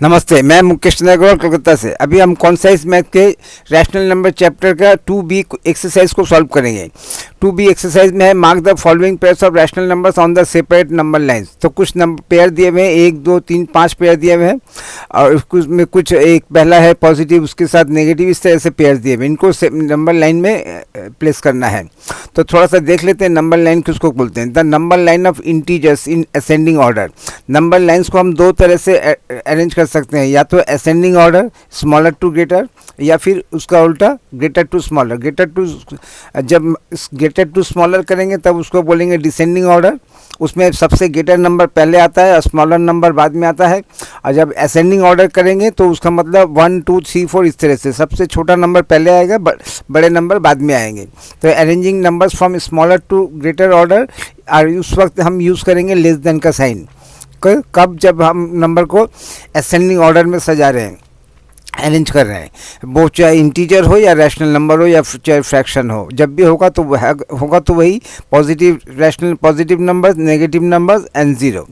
नमस्ते, मैं मुकेश चंद्र अग्रवाल कोलकाता से। अभी हम कॉन्साइज मैथ के रैशनल नंबर चैप्टर का 2B एक्सरसाइज को सॉल्व करेंगे। 2B एक्सरसाइज में है mark the following pairs of rational numbers on the separate number lines. तो कुछ नंबर पेयर दिए हुए हैं, 1 2 3 5 पेयर दिए हुए हैं और उसमें कुछ एक पहला है पॉजिटिव, उसके साथ नेगेटिव, इस तरह से पेयर दिए हुए हैं। इनको नंबर लाइन में प्लेस करना है। तो थोड़ा सा देख लेते हैं नंबर लाइन किसको बोलते हैं। The number line of integers in ascending order. Number lines को हम दो तरह से अरेंज कर सकते हैं, या तो ascending order smaller to greater, या फिर उसका उल्टा ग्रेटर टू स्मॉलर। जब ग्रेटर टू स्मॉलर करेंगे तब उसको बोलेंगे डिसेंडिंग ऑर्डर। उसमें सबसे ग्रेटर नंबर पहले आता है और स्मॉलर नंबर बाद में आता है। और जब असेंडिंग ऑर्डर करेंगे तो उसका मतलब 1 2 3 4 इस तरह से सबसे छोटा नंबर पहले आएगा, बड़े नंबर बाद में आएंगे। तो arranging numbers from smaller to greater order, और उस वक्त हम यूज़ करेंगे लेस देन का साइन। कब? जब हम नंबर को असेंडिंग ऑर्डर में सजा रहे हैं, अरेंज कर रहे हैं, वो चाहे इंटीजर हो या रैशनल नंबर हो या चाहे फ्रैक्शन हो। जब भी होगा तो वही positive numbers, negative numbers and zero.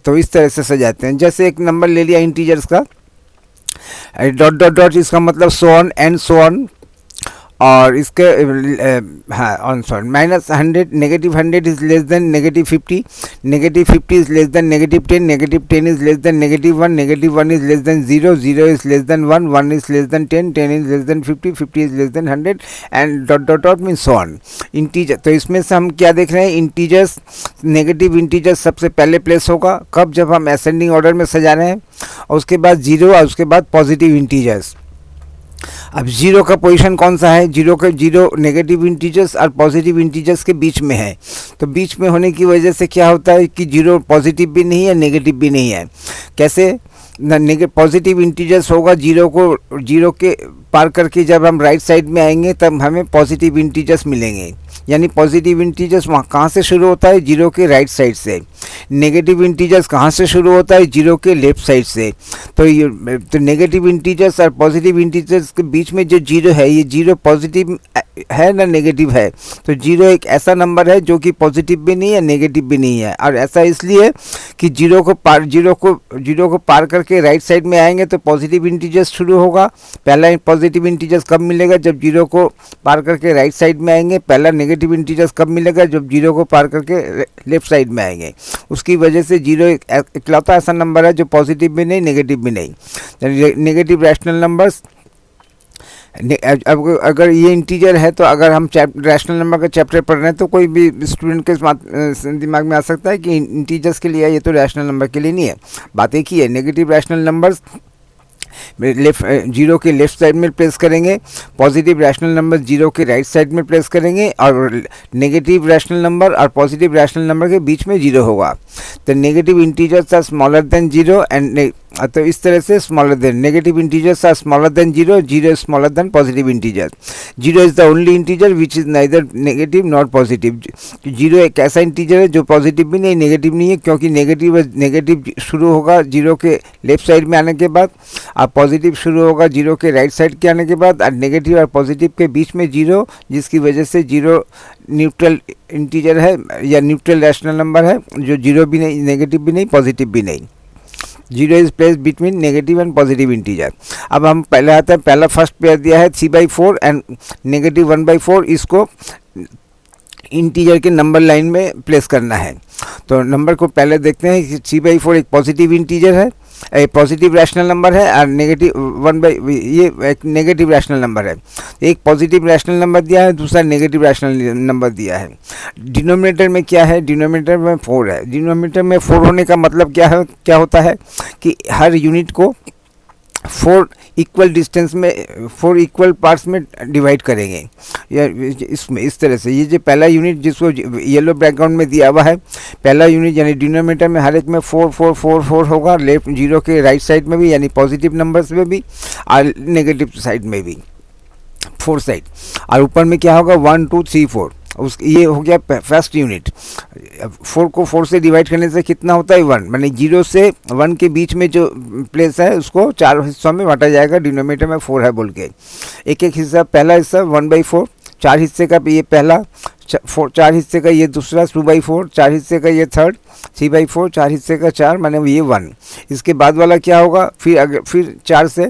तो इस तरह से सजाते हैं। जैसे एक नंबर ले लिया इंटीजर्स का, डॉट डॉट डॉट, इसका मतलब so on and so on. और इसके on sorry -100, -100 is less then -50, -50 is less than -10, -10 is less than -1, -1 is less than 0, 0 is less than 1, 1 is less than 10, 10 is less then 50, 50 is less then 100 and dot dot dot mean so on. Integer, तो इसमें से हम क्या देख रहे हैं, integers, negative integers सबसे पहले प्लेस होगा। कब? जब हम असेंडिंग ऑर्डर में सजा रहे हैं। और उसके बाद 0 और उसके बाद पॉजिटिव इंटीजर्स। अब 0 का पोजीशन कौन सा है? 0 नेगेटिव इंटीजर्स और पॉजिटिव इंटीजर्स के बीच में है। तो बीच में होने की वजह से क्या होता है कि 0 पॉजिटिव भी नहीं है, नेगेटिव भी नहीं है। कैसे? पॉजिटिव इंटीजर्स होगा 0 के पार करके जब हम राइट साइड में आएंगे तब हमें पॉजिटिव इंटीजर्स मिलेंगे। यानी पॉजिटिव इंटीजर्स वहाँ कहाँ से शुरू होता है? 0 के राइट साइड से। नेगेटिव इंटीजर्स कहाँ से शुरू होता है? 0 के लेफ्ट साइड से। तो नेगेटिव इंटीजर्स और पॉजिटिव इंटीजर्स के बीच में जो 0 है, ये 0 पॉजिटिव है ना नेगेटिव है। तो 0 एक ऐसा नंबर है जो कि पॉजिटिव भी नहीं है, नेगेटिव भी नहीं है। और ऐसा इसलिए कि 0 को पार करके राइट साइड में आएंगे तो पॉजिटिव इंटीजर्स शुरू होगा। पहला पॉजिटिव इंटीजर्स कब मिलेगा? जब 0 को पार करके राइट साइड में आएंगे। पहला नेगेटिव इंटीजर्स कब मिलेगा? जब 0 को पार करके लेफ्ट साइड में आएंगे। उसकी वजह से 0 एक इकलौता ऐसा नंबर है जो पॉजिटिव भी नहीं, नेगेटिव भी नहीं। नेगेटिव रैशनल नंबर्स, अगर ये इंटीजर है तो अगर हम रैशनल नंबर का चैप्टर पढ़ रहे हैं तो कोई भी स्टूडेंट के दिमाग में आ सकता है कि इंटीजर्स के लिए है, ये तो रैशनल नंबर के लिए नहीं है। बात एक ही है, नेगेटिव रैशनल नंबर्स 0 के लेफ्ट साइड में प्लेस करेंगे, पॉजिटिव रैशनल नंबर 0 के राइट साइड में प्लेस करेंगे, और नेगेटिव रैशनल नंबर और पॉजिटिव रैशनल नंबर के बीच में 0 होगा। तो negative integers are smaller than 0 and, तो इस तरह से smaller than negative integers are smaller than 0, 0 is smaller than positive integer. 0 is the only integer which is neither negative nor positive. 0 एक ऐसा इंटीजर है जो पॉजिटिव भी नहीं, नेगेटिव नहीं है, क्योंकि नेगेटिव शुरू होगा 0 के लेफ्ट साइड में आने के बाद, और पॉजिटिव शुरू होगा 0 के राइट साइड के आने के बाद, और नेगेटिव और पॉजिटिव के बीच में 0, जिसकी वजह से 0 न्यूट्रल इंटीजर है या न्यूट्रल रैशनल नंबर है, जो 0 भी नहीं, नेगेटिव भी नहीं, पॉजिटिव भी नहीं। 0 is place between negative and positive integer. अब हम पहले आता है, पहला फर्स्ट पेयर दिया है 3/4 एंड -1/4, इसको इंटीजर के नंबर लाइन में प्लेस करना है। तो नंबर को पहले देखते हैं कि 3/4 एक पॉजिटिव इंटीजर है, पॉजिटिव रैशनल नंबर है, और ये एक नेगेटिव रैशनल नंबर है। एक पॉजिटिव रैशनल नंबर दिया है, दूसरा नेगेटिव रैशनल नंबर दिया है। डिनोमिनेटर में क्या है? डिनोमिनेटर में 4 है। डिनोमिनेटर में 4 होने का मतलब क्या होता है कि हर यूनिट को 4 इक्वल पार्ट्स में डिवाइड करेंगे। या इसमें इस तरह से, ये जो पहला यूनिट जिसको येलो बैकग्राउंड में दिया हुआ है, पहला यूनिट यानी डिनोमिनेटर में हर एक में 4 4 4 4 होगा, लेफ्ट 0 के राइट साइड में भी, यानी पॉजिटिव नंबर्स में भी और नेगेटिव साइड में भी 4 साइड। और ऊपर में क्या होगा? 1 2 3 4। ये हो गया फर्स्ट यूनिट। 4 को 4 से डिवाइड करने से कितना होता है? 1। माने 0 से 1 के बीच में जो प्लेस है उसको 4 हिस्सों में बांटा जाएगा, डिनोमिनेटर में 4 है बोल के। एक एक हिस्सा, पहला हिस्सा 1/4, 4 हिस्से का ये पहला, चार हिस्से का ये दूसरा 2/4, 4 हिस्से का ये थर्ड 3/4, 4 हिस्से का 4 माने ये 1। इसके बाद वाला क्या होगा, फिर 4 से,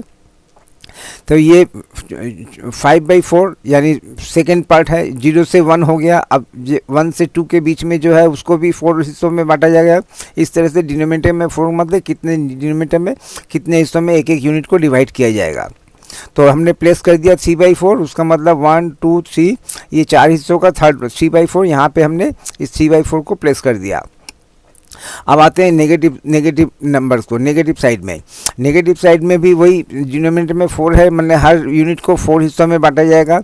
तो ये 5/4 यानी सेकेंड पार्ट है, 0 से 1 हो गया। अब 1 से 2 के बीच में जो है उसको भी 4 हिस्सों में बांटा जाएगा। इस तरह से डिनोमिनेटर में 4 मतलब कितने डिनोमिनेटर में कितने हिस्सों में एक एक यूनिट को डिवाइड किया जाएगा। तो हमने प्लेस कर दिया 3/4, उसका मतलब 1 2 3, ये 4 हिस्सों का थर्ड 3/4, यहाँ पे हमने इस 3/4 को प्लेस कर दिया। अब आते हैं नेगेटिव नंबर्स को, नेगेटिव साइड में। नेगेटिव साइड में भी वही डिनोमिनेटर में 4 है, मतलब हर यूनिट को 4 हिस्सों में बांटा जाएगा।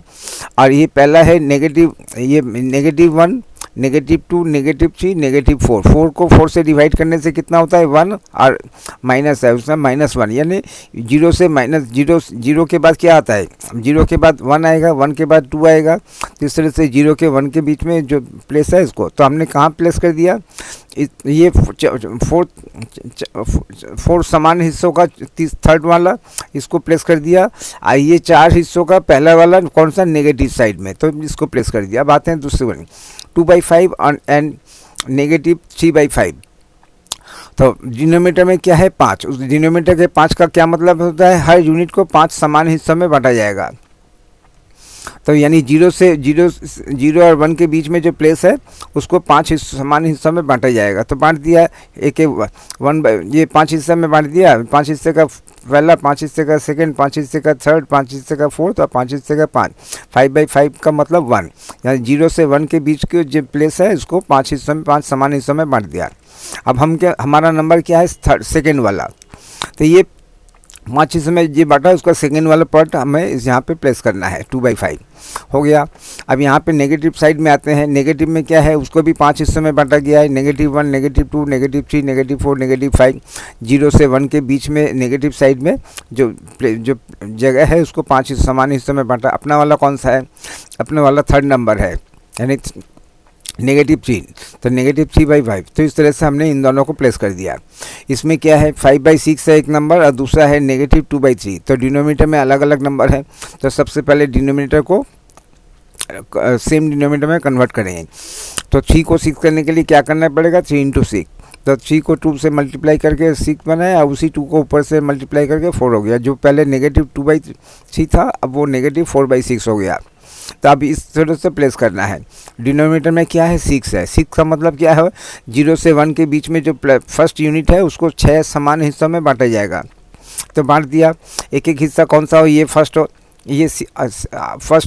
और ये पहला है नेगेटिव, ये -1, -2, -3, -4। 4 को 4 से डिवाइड करने से कितना होता है 1, और माइनस है उसमें -1, यानी 0 से -0 के बाद क्या आता है, 0 के बाद 1 आएगा, 1 के बाद 2 आएगा। तो इस तरह से 0 के 1 के बीच में जो प्लेस है इसको, तो हमने कहाँ प्लेस कर दिया, ये 4 समान हिस्सों का थर्ड वाला इसको प्लेस कर दिया। ये 4 हिस्सों का पहला वाला कौन सा, नेगेटिव साइड में, तो इसको प्लेस कर दिया। अब आते हैं दूसरे वाले 2/5 एंड -3/5। तो डिनोमिनेटर में क्या है 5, उस डिनोमिनेटर के 5 का क्या मतलब होता है, हर यूनिट को 5 समान हिस्सों में बांटा जाएगा। तो यानी 0 और 1 के बीच में जो प्लेस है उसको 5 समान हिस्सों में बांटा जाएगा। तो बांट दिया एक ये 5 हिस्से में बांट दिया, 5 हिस्से का पहला, 5 हिस्से का सेकंड, 5 हिस्से का थर्ड, 5 हिस्से का फोर्थ और 5 हिस्से का 5। 5/5 का मतलब 1, यानी 0 से 1 के बीच के जो प्लेस है उसको 5 हिस्सों में, 5 समान हिस्सों में बांट दिया। अब हमारा नंबर क्या है, सेकेंड वाला। तो ये 5 हिस्से में ये बांटा, उसका सेकेंड वाला पार्ट हमें यहाँ पे प्लेस करना है, 2/5 हो गया। अब यहाँ पे नेगेटिव साइड में आते हैं। नेगेटिव में क्या है, उसको भी 5 हिस्सों में बांटा गया है, -1, -2, -3, -4, -5। 0 से 1 के बीच में नेगेटिव साइड में जो जगह है उसको 5 समान हिस्सों में बांटा। अपना वाला कौन सा है, अपना वाला थर्ड नंबर है, यानी -3, तो -3/5। तो इस तरह से हमने इन दोनों को प्लेस कर दिया। इसमें क्या है 5/6 है एक नंबर और दूसरा है -2/3। तो डिनोमिनेटर में अलग अलग नंबर है, तो सबसे पहले डिनोमिनेटर को सेम डिनोमिनेटर में कन्वर्ट करेंगे। तो 3 को 6 करने के लिए क्या करना पड़ेगा, 3 × 6। तो 3 को 2 से मल्टीप्लाई करके 6 बनाया, और उसी 2 को ऊपर से मल्टीप्लाई करके 4 हो गया। जो पहले -2/3 था अब वो -4/6 हो गया। तो अब इस तरह से प्लेस करना है। डिनोमिनेटर में क्या है 6 है, 6 का मतलब क्या है, 0 से 1 के बीच में जो फर्स्ट यूनिट है उसको 6 समान हिस्सों में बांटा जाएगा। तो बांट दिया, एक एक हिस्सा कौन सा हो, ये first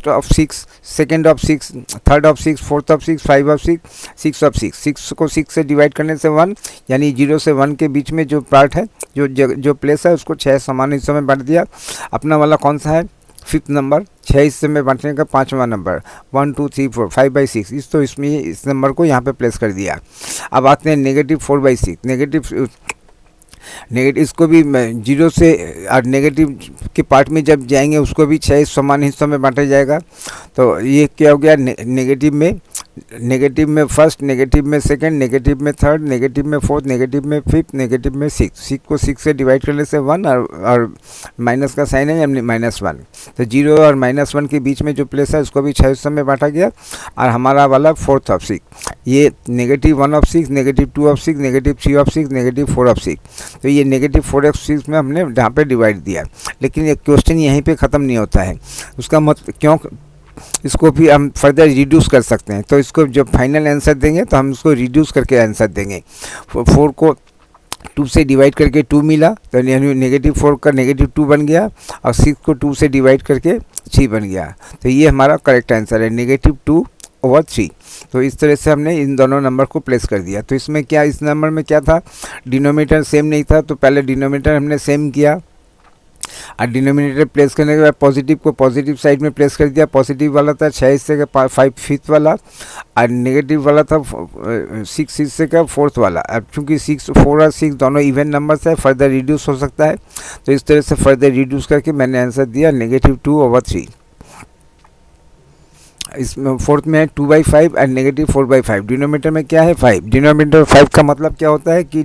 of 6, second of 6, third of 6, fourth of 6, 5 of 6, 6 of 6। 6 को 6 से डिवाइड करने से 1, यानी 0 से 1 के बीच में जो पार्ट है, जो प्लेस है उसको 6 समान हिस्सों में बांट दिया। अपना वाला कौन सा है, 5th नंबर, 6 हिस्से में बांटने का 5वां नंबर, 1 2 3 4, 5/6। तो इसमें इस नंबर को यहाँ पे प्लेस कर दिया। अब आते हैं -4/6। नेगेटिव इसको भी 0 से और नेगेटिव के पार्ट में जब जाएंगे उसको भी 6 समान हिस्सों में बांटा जाएगा। तो ये क्या हो गया, नेगेटिव में फर्स्ट, नेगेटिव में सेकंड, नेगेटिव में थर्ड, नेगेटिव में फोर्थ, नेगेटिव में फिफ्थ, नेगेटिव में 6 को 6 से डिवाइड करने से 1 और माइनस का साइन है यानी -1। तो 0 और -1 के बीच में जो प्लेस है उसको भी 6 हिस्सों में बांटा गया। और हमारा वाला 4th ऑफ 6, ये -1 ऑफ 6, -2 ऑफ 6, -3 ऑफ 6, -4 ऑफ 6। तो ये -4 ऑफ 6 में हमने यहाँ पे डिवाइड दिया। लेकिन ये क्वेश्चन यहीं पे ख़त्म नहीं होता है, उसका मतलब क्यों, इसको भी हम फर्दर रिड्यूस कर सकते हैं। तो इसको जब फाइनल आंसर देंगे तो हम इसको रिड्यूस करके आंसर देंगे। 4 को 2 से डिवाइड करके 2 मिला, तो यानी -4 का -2 बन गया, और 6 को 2 से डिवाइड करके 3 बन गया। तो ये हमारा करेक्ट आंसर है, -2/3। तो इस तरह से हमने इन दोनों नंबर को प्लेस कर दिया। तो इसमें क्या, इस नंबर में क्या था, डिनोमिनेटर सेम नहीं था, तो पहले डिनोमिनेटर हमने सेम किया, और डिनोमिनेटर प्लेस करने के बाद पॉजिटिव को पॉजिटिव साइड में प्लेस कर दिया। पॉजिटिव वाला था 6 हिस्से का 5th वाला, और नेगेटिव वाला था 6 हिस्से का 4th वाला। अब चूँकि 6, 4 और 6 दोनों इवन नंबर्स है, फर्दर रिड्यूस हो सकता है। तो इस तरह से फर्दर रिड्यूस करके मैंने आंसर दिया -2/3। इसमें 4th में है 2/5 और -4/5। डिनोमिनेटर में क्या है 5। डिनोमिनेटर 5 का मतलब क्या होता है कि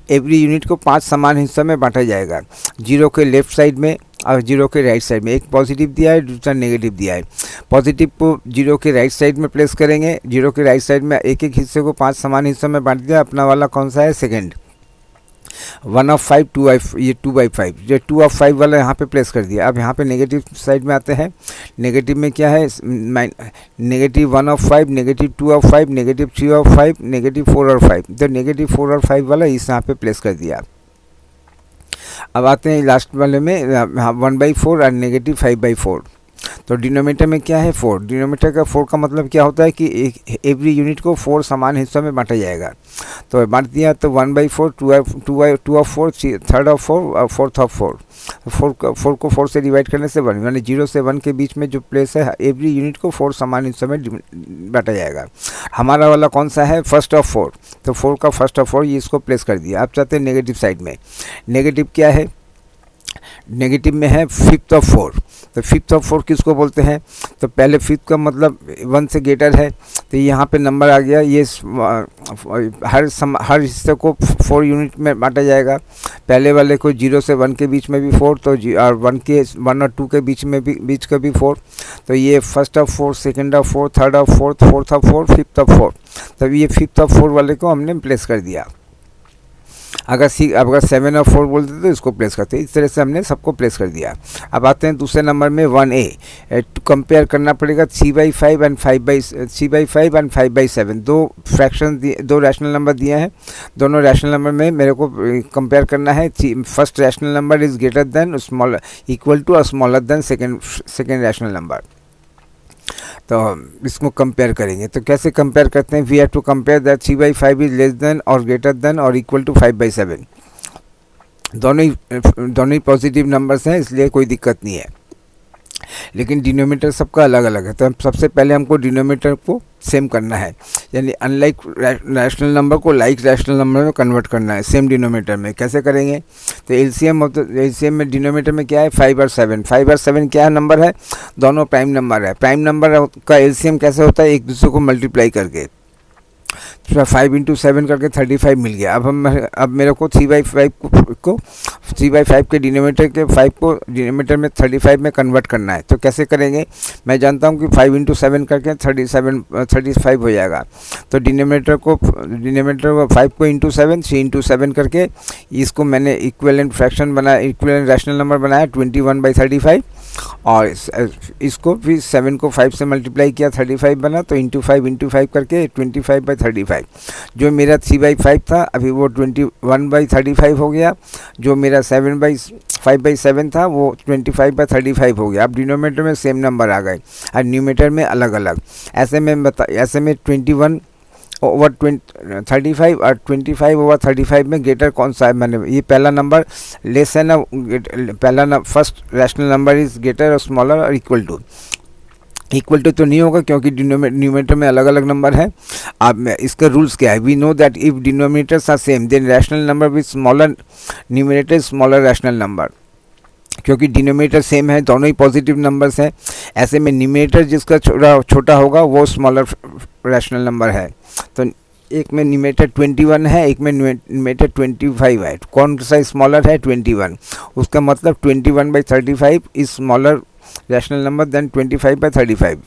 एवरी यूनिट को 5 समान हिस्सों में बांटा जाएगा। 0 के लेफ्ट साइड में और जीरो के राइट साइड में, एक पॉजिटिव दिया है, दूसरा नेगेटिव दिया है। पॉजिटिव को जीरो के राइट साइड में प्लेस करेंगे, जीरो के राइट साइड में एक एक हिस्से को 5 समान हिस्सों में बांट दिया। अपना वाला कौन सा है, सेकेंड। 1/5 2/5, ये 2/5, जो 2/5 वाला यहाँ पे प्लेस कर दिया। अब यहाँ पे नेगेटिव साइड में आते हैं। नेगेटिव में क्या है, -1/5, -2/5, -3/5, -4/5। तो -4/5 वाला इस यहाँ पे प्लेस कर दिया। अब आते हैं लास्ट वाले में 1/4 और -5/4। तो डिनोमीटर में क्या है, 4। डिनोमीटर का 4 का मतलब क्या होता है कि एवरी यूनिट को 4 समान हिस्सों में बांटा जाएगा। तो बांट दिया, तो 1/4, 2/4, 3/4 और 4/4। 4 को 4 से डिवाइड करने से 1, यानी 0 से 1 के बीच में जो प्लेस है, एवरी यूनिट को 4 समान हिस्सों में बांटा जाएगा। हमारा वाला कौन सा है, फर्स्ट ऑफ 4। तो 4 का फर्स्ट ऑफ 4 ये इसको प्लेस कर दिया। अब चाहते हैं नेगेटिव साइड में। नेगेटिव क्या है, नेगेटिव में है 5th ऑफ 4। तो 5th ऑफ 4 किसको बोलते हैं, तो पहले 5th का मतलब 1 से ग्रेटर है। तो यहाँ पे नंबर आ गया, ये हर हिस्से को 4 यूनिट में बांटा जाएगा। पहले वाले को 0 से 1 के बीच में भी 4, तो और 1 और 2 के बीच का भी 4। तो ये first of 4, second of 4, third of 4, fourth of 4, 5th of 4। तब ये 5th ऑफ 4 वाले को हमने प्लेस कर दिया। अगर 7 और 4 बोलते तो इसको प्लेस करते। इस तरह से हमने सबको प्लेस कर दिया। अब आते हैं दूसरे नंबर में 1A। कंपेयर करना पड़ेगा 3/5 एंड 5/7। दो फ्रैक्शन दिए, दो रैशनल नंबर दिए हैं। दोनों रैशनल नंबर में मेरे को कंपेयर करना है। First rational number is greater than smaller, equal to और smaller than second rational number. तो इसको कंपेयर करेंगे। तो कैसे कंपेयर करते हैं, we have to compare that 3/5 is less than और ग्रेटर देन और इक्वल टू 5/7। दोनों ही पॉजिटिव नंबर्स हैं, इसलिए कोई दिक्कत नहीं है। लेकिन डिनोमीटर सबका अलग अलग है। तो सबसे पहले हमको डिनोमीटर को सेम करना है, यानी अनलाइक रैशनल नंबर को लाइक रैशनल नंबर में कन्वर्ट करना है सेम डिनोमीटर में। कैसे करेंगे, तो एलसीएम में डिनोमीटर में क्या है, 5 और 7। 5 और 7 क्या नंबर है, दोनों प्राइम नंबर है। प्राइम नंबर का एलसीएम कैसे होता है, एक दूसरे को मल्टीप्लाई करके। 5 × 7 करके 35 मिल गया। अब मेरे को 3/5 के डिनोमीटर के 5 को डिनोमीटर में 35 में कन्वर्ट करना है। तो कैसे करेंगे, मैं जानता हूँ कि 5 × 7 करके 35 हो जाएगा। तो डिनोमीटर को 5 को × 7, 3 × 7 करके इसको मैंने इक्विवेलेंट फ्रैक्शन बनाया, इक्विवेलेंट रैशनल नंबर बनाया 21/35। और इसको भी 7 को 5 से मल्टीप्लाई किया, 35 बना। तो × 5 करके 25/35। जो मेरा 3/5 था अभी वो 21/35 हो गया। जो मेरा 5/7 था वो 25/35 हो गया। अब डिनोमीटर में सेम नंबर आ गए और न्यूमेटर में अलग अलग। ऐसे में 21/35 और 25/35 में ग्रेटर कौन सा है, मैंने ये पहला नंबर लेस है ना, first rational number is greater और स्मॉलर और इक्वल टू तो नहीं होगा क्योंकि न्यूमेटर में अलग अलग नंबर है। अब इसका रूल्स क्या है, we know that if denominators are same then rational number with smaller numerator smaller rational number. क्योंकि डिनोमिनेटर सेम है, दोनों ही पॉजिटिव नंबर्स हैं, ऐसे में न्यूमरेटर जिसका छोटा होगा वो स्मॉलर रैशनल नंबर है। तो एक में न्यूमरेटर 21 है, एक में न्यूमरेटर 25 है। कौन सा स्मॉलर है, 21। उसका मतलब 21/35 is smaller rational number than 25/35।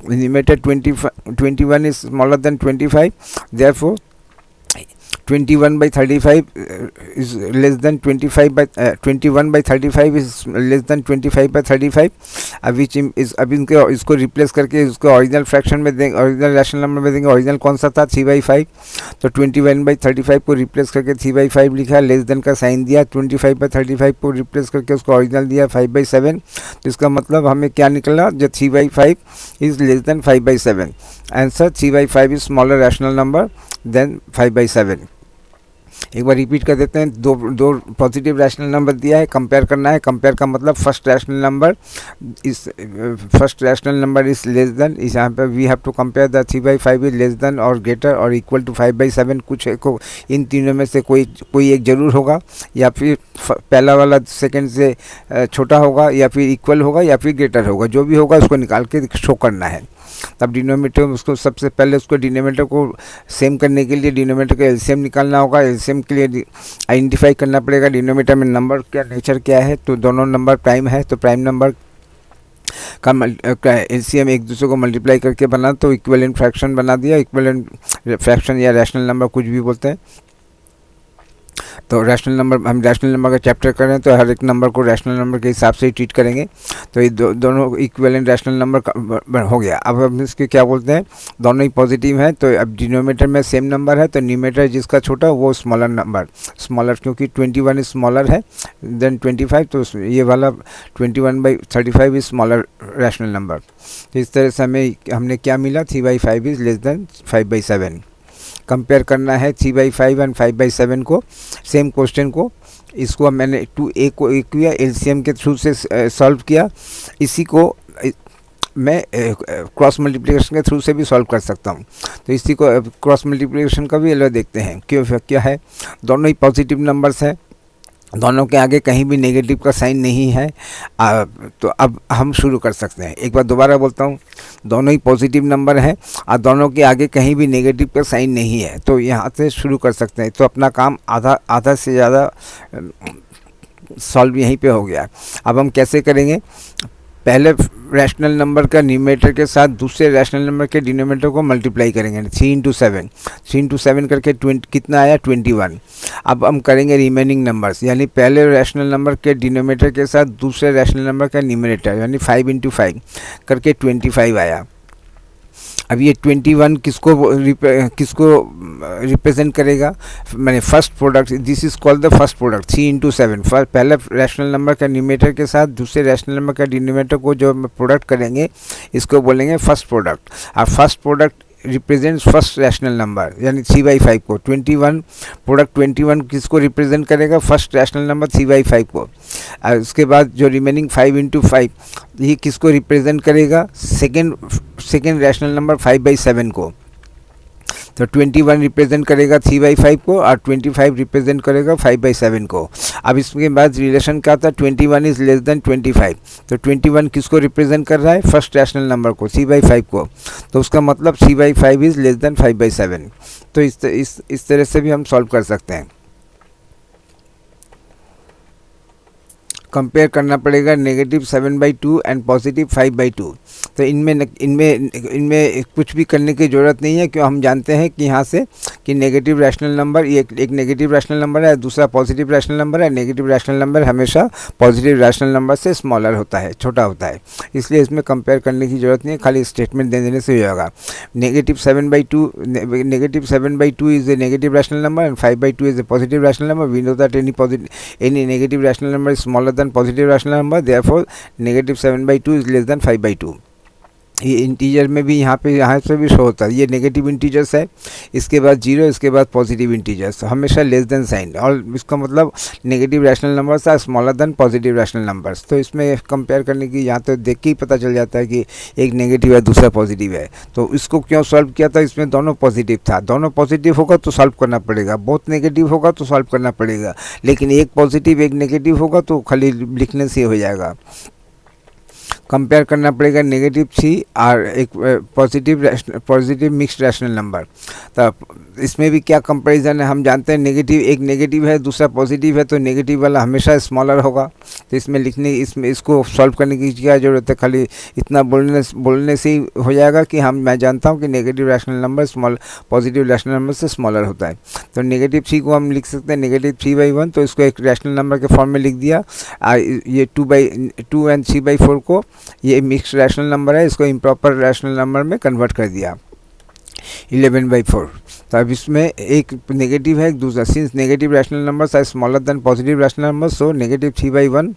Numerator 21 is smaller than 25, therefore 21/35 is less than 21/35 is less than 25/35। अब इसको रिप्लेस करके इसको ओरिजिनल फ्रैक्शन में देंगे, ओरिजिनल रैशनल नंबर में देंगे। ओरिजिनल कौन सा था, 3/5। तो 21/35 को रिप्लेस करके 3/5 लिखा, लेस देन का साइन दिया। 25/35 को रिप्लेस करके उसको ओरिजिनल दिया 5/7। तो इसका मतलब हमें क्या निकला, जो 3/5 is less than 5/7। Answer 3/5 is smaller rational number than 5/7। एक बार रिपीट कर देते हैं। दो पॉजिटिव रैशनल नंबर दिया है, कंपेयर करना है। कंपेयर का मतलब first rational number is less than, इस यहाँ पे we have to compare the 3/5 is less than और ग्रेटर और इक्वल टू 5/7। कुछ को इन तीनों में से कोई एक जरूर होगा, या फिर पहला वाला सेकंड से छोटा होगा, या फिर इक्वल होगा, या फिर ग्रेटर होगा। जो भी होगा उसको निकाल के शो करना है। तब डिनोमिनेटर उसको सबसे पहले उसको डिनोमिनेटर को सेम करने के लिए डिनोमिनेटर का एलसीएम निकालना होगा। एलसीएम के लिए आइडेंटिफाई करना पड़ेगा डिनोमिनेटर में नंबर क्या नेचर क्या है। तो दोनों नंबर प्राइम है, तो प्राइम नंबर का एलसीएम एक दूसरे को मल्टीप्लाई करके बना तो इक्विवेलेंट फ्रैक्शन बना दिया। इक्विवेलेंट फ्रैक्शन या रैशनल नंबर कुछ भी बोलते हैं। तो रैशनल नंबर, हम रैशनल नंबर का चैप्टर कर रहे हैं तो हर एक नंबर को रैशनल नंबर के हिसाब से ही ट्रीट करेंगे। तो ये दोनों इक्विवेलेंट रैशनल नंबर हो गया। अब हम इसके क्या बोलते हैं, दोनों ही पॉजिटिव हैं। तो अब डिनोमिनेटर में सेम नंबर है तो न्यूमरेटर जिसका छोटा वो स्मॉलर नंबर, स्मॉलर क्योंकि 21 स्मॉलर है देन 25, तो ये वाला 21/35 इज स्मॉलर रैशनल नंबर। तो इस तरह से हमने क्या मिला, 3/5 इज लेस देन 5/7। कंपेयर करना है 3/5 एंड 5/7 को, सेम क्वेश्चन को। इसको मैंने 2a को एक किया, एलसीएम के थ्रू से सॉल्व किया। इसी को मैं क्रॉस मल्टीप्लिकेशन के थ्रू से भी सॉल्व कर सकता हूँ। तो इसी को क्रॉस मल्टीप्लिकेशन का भी अलग देखते हैं। क्या है, दोनों ही पॉजिटिव नंबर्स हैं, दोनों के आगे कहीं भी नेगेटिव का साइन नहीं है। तो अब हम शुरू कर सकते हैं। एक बार दोबारा बोलता हूँ, दोनों ही पॉजिटिव नंबर हैं और दोनों के आगे कहीं भी नेगेटिव का साइन नहीं है। तो यहाँ से शुरू कर सकते हैं। तो अपना काम आधा से ज़्यादा सॉल्व यहीं पे हो गया। अब हम कैसे करेंगे, पहले रैशनल नंबर का न्यूमरेटर के साथ दूसरे रैशनल नंबर के डिनोमिनेटर को मल्टीप्लाई करेंगे। 3 × 7, 3 × 7 करके कितना आया, 21। अब हम करेंगे रिमेनिंग नंबर्स, यानी पहले रैशनल नंबर के डिनोमिनेटर के साथ दूसरे रैशनल नंबर का न्यूमरेटर, यानी 5 × 5 करके 25 आया। अब ये 21 किसको रिप्रेजेंट करेगा, मैंने first product, this is called the first product. 3 × 7 पहले रैशनल नंबर का न्यूमरेटर के साथ दूसरे रैशनल नंबर का डिनोमिनेटर को जो प्रोडक्ट करेंगे इसको बोलेंगे फर्स्ट प्रोडक्ट। और first product represents first rational number, यानी 3/5 को। 21 प्रोडक्ट 21 किसको रिप्रेजेंट करेगा, फर्स्ट रैशनल नंबर 3/5 को। और उसके बाद जो रिमेनिंग 5 × 5 ये किसको रिप्रेजेंट करेगा, सेकेंड रैशनल नंबर 5/7 को। तो 21 रिप्रेजेंट करेगा 3/5 को और 25 रिप्रेजेंट करेगा 5/7 को। अब इसके बाद रिलेशन क्या था, 21 इज लेस देन 25। तो 21 किसको रिप्रेजेंट कर रहा है, फर्स्ट रैशनल नंबर को, 3/5 को। तो उसका मतलब 3/5 इज लेस देन 5/7। तो इस तरह से भी हम सॉल्व कर सकते हैं। कंपेयर करना पड़ेगा -7/2 एंड +5/2। तो इनमें कुछ भी करने की ज़रूरत नहीं है, क्यों, हम जानते हैं कि यहाँ से कि नेगेटिव रैशनल नंबर, ये एक नेगेटिव रैशनल नंबर है, दूसरा पॉजिटिव रैशनल नंबर है। नेगेटिव रैशनल नंबर हमेशा पॉजिटिव रैशनल नंबर से स्मॉलर होता है, छोटा होता है, इसलिए इसमें कंपेयर करने की ज़रूरत नहीं है, खाली स्टेटमेंट दे देने से ही होगा। -7/2 is a negative rational number and 5/2 is a positive rational number. We know that any negative rational number is smaller than positive rational number, therefore -7/2 is less than 5/2। ये इंटीजर में भी यहाँ से भी शो होता है। ये नेगेटिव इंटीजर्स है, इसके बाद 0, इसके बाद पॉजिटिव इंटीजर्स, हमेशा लेस देन साइन। और इसका मतलब negative rational numbers are smaller than positive rational numbers. तो इसमें कंपेयर करने की यहाँ तो देख के ही पता चल जाता है कि एक नेगेटिव है दूसरा पॉजिटिव है। तो इसको क्यों सॉल्व किया था, इसमें दोनों पॉजिटिव था। दोनों पॉजिटिव होगा तो सॉल्व करना पड़ेगा, बहुत नेगेटिव होगा तो सॉल्व करना पड़ेगा। लेकिन एक पॉजिटिव एक नेगेटिव होगा तो खाली लिखने से हो जाएगा। कंपेयर करना पड़ेगा -3 और एक पॉजिटिव मिक्स्ड रैशनल नंबर। तो इसमें भी क्या कंपैरिजन है, हम जानते हैं एक नेगेटिव है दूसरा पॉजिटिव है, तो नेगेटिव वाला हमेशा स्मॉलर होगा। तो इसमें इसको सॉल्व करने की क्या ज़रूरत है, खाली इतना बोलने से ही हो जाएगा कि मैं जानता हूँ कि negative rational number positive rational number से स्मॉलर होता है। तो -3 को हम लिख सकते हैं -3/1, तो इसको एक रैशनल नंबर के फॉर्म में लिख दिया। ये 2 एंड 3/4 को ये मिक्स्ड रैशनल नंबर है, इसको इम्प्रॉपर रैशनल नंबर में कन्वर्ट कर दिया 11/4। तो अब इसमें एक नेगेटिव है एक दूसरा, since negative rational numbers are smaller than positive rational number, so -3/1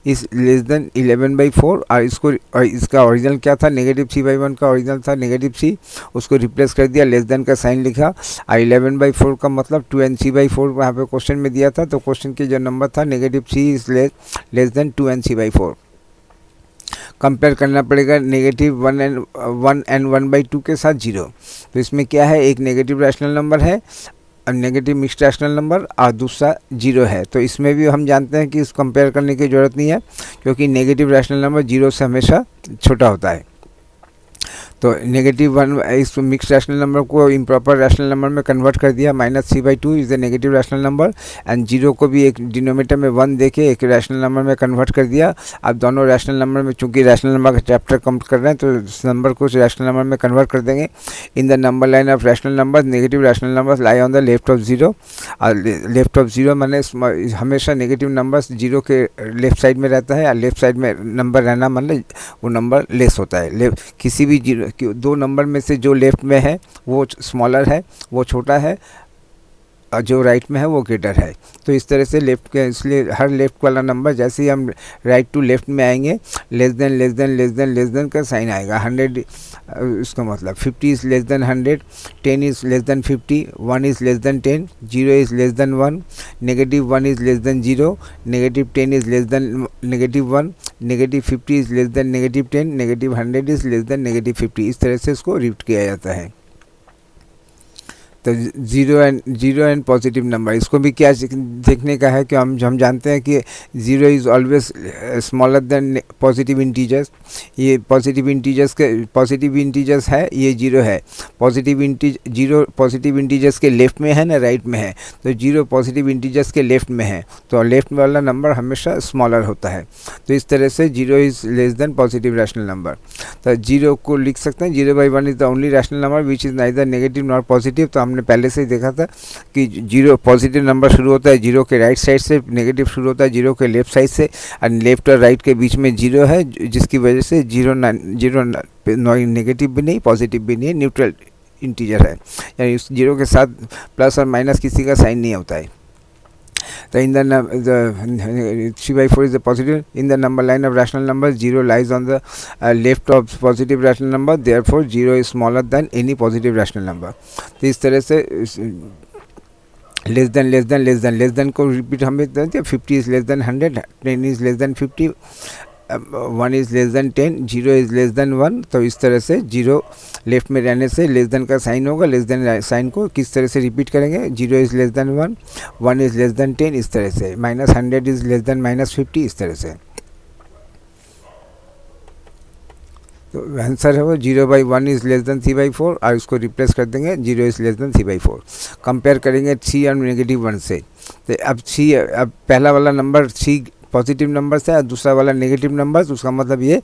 is less than 11/4। और इसका ओरिजिनल क्या था, -3/1 का ओरिजिनल था -3, उसको रिप्लेस कर दिया, लेस देन का साइन लिखा। और 11/4 का मतलब 2 and 3/4 वहाँ पे क्वेश्चन में दिया था। तो क्वेश्चन की जो नंबर था -3 is less than 2 and 3/4। Compare करना पड़ेगा -1 and 1/2 के साथ 0। तो इसमें क्या है, एक नेगेटिव रैशनल नंबर है, नेगेटिव मिक्स्ड रैशनल नंबर, और दूसरा 0 है। तो इसमें भी हम जानते हैं कि इस कंपेयर करने की ज़रूरत नहीं है, क्योंकि नेगेटिव रैशनल नंबर 0 से हमेशा छोटा होता है। तो -1 इस मिक्स रैशनल नंबर को इम्प्रॉपर रैशनल नंबर में कन्वर्ट कर दिया। -3/2 is the negative rational number and 0 को भी एक डिनोमिनेटर में 1 देके एक रैशनल नंबर में कन्वर्ट कर दिया। अब दोनों रैशनल नंबर में, चूंकि रैशनल नंबर का चैप्टर कंप्लीट कर रहे हैं, तो इस नंबर को रैशनल नंबर में कन्वर्ट कर देंगे। In the number line of rational number, negative rational numbers lie on the left of 0। Left of 0 माने हमेशा नेगेटिव नंबर्स 0 के लेफ्ट साइड में रहता है, और लेफ्ट साइड में नंबर रहना मतलब वो नंबर लेस होता है। किसी भी 2 नंबर में से जो लेफ्ट में है वो स्मॉलर है, वो छोटा है, और जो राइट में है वो ग्रेटर है। तो इस तरह से लेफ्ट के, इसलिए हर लेफ्ट वाला नंबर जैसे ही हम राइट टू लेफ्ट में आएंगे, लेस देन का साइन आएगा। 100 इसका मतलब 50 is less then 100, 10 is less then 50, 1 is less than 10, 0 is less than 1, -1 is less than 0, -10 is less than -1, -50 is less than -10, -100 is less then -50। इस तरह से इसको रिपीट किया जाता है। तो जीरो एंड पॉजिटिव नंबर, इसको भी क्या देखने का है कि हम जानते हैं कि 0 is always smaller than positive integers. ये पॉजिटिव इंटीजर्स है, ये 0 है। जीरो पॉजिटिव इंटीजर्स के लेफ्ट में है ना राइट में है, तो 0 पॉजिटिव इंटीजर्स के लेफ्ट में है, तो लेफ्ट वाला नंबर हमेशा स्मॉलर होता है। तो इस तरह से 0 is less than positive rational number. तो 0 को लिख सकते हैं 0/1 is the only rational number which is neither negative nor positive. तो हमने पहले से ही देखा था कि 0 पॉजिटिव नंबर शुरू होता है 0 के राइट साइड से, नेगेटिव शुरू होता है 0 के लेफ्ट साइड से, और लेफ्ट और राइट के बीच में 0 है, जिसकी वजह से 0 नेगेटिव भी नहीं, पॉजिटिव भी नहीं, न्यूट्रल इंटीजर है, यानी उस 0 के साथ प्लस और माइनस किसी का साइन नहीं होता है। So in the 3/4 is the positive. In the number line of rational numbers, 0 lies on the left of positive rational number. Therefore, 0 is smaller than any positive rational number. तो इस तरह से less then को repeat हम देते हैं। 50 is less then 100, 10 is less then 50, 1 is less than 10, 0 is less than 1। तो इस तरह से 0 लेफ्ट में रहने से लेस देन का साइन होगा। लेस देन साइन को किस तरह से रिपीट करेंगे? 0 is less than 1, 1 is less than 10, इस तरह से। -100 इज़ लेस देन -50, इस तरह से। तो आंसर है वो 0/1 इज़ लेस देन 3/4, और इसको रिप्लेस कर देंगे 0 इज़ लेस देन 3/4। कंपेयर करेंगे 3 और -1 से। तो अब पहला वाला नंबर 3 पॉजिटिव नंबर्स है और दूसरा वाला नेगेटिव नंबर्स, उसका मतलब ये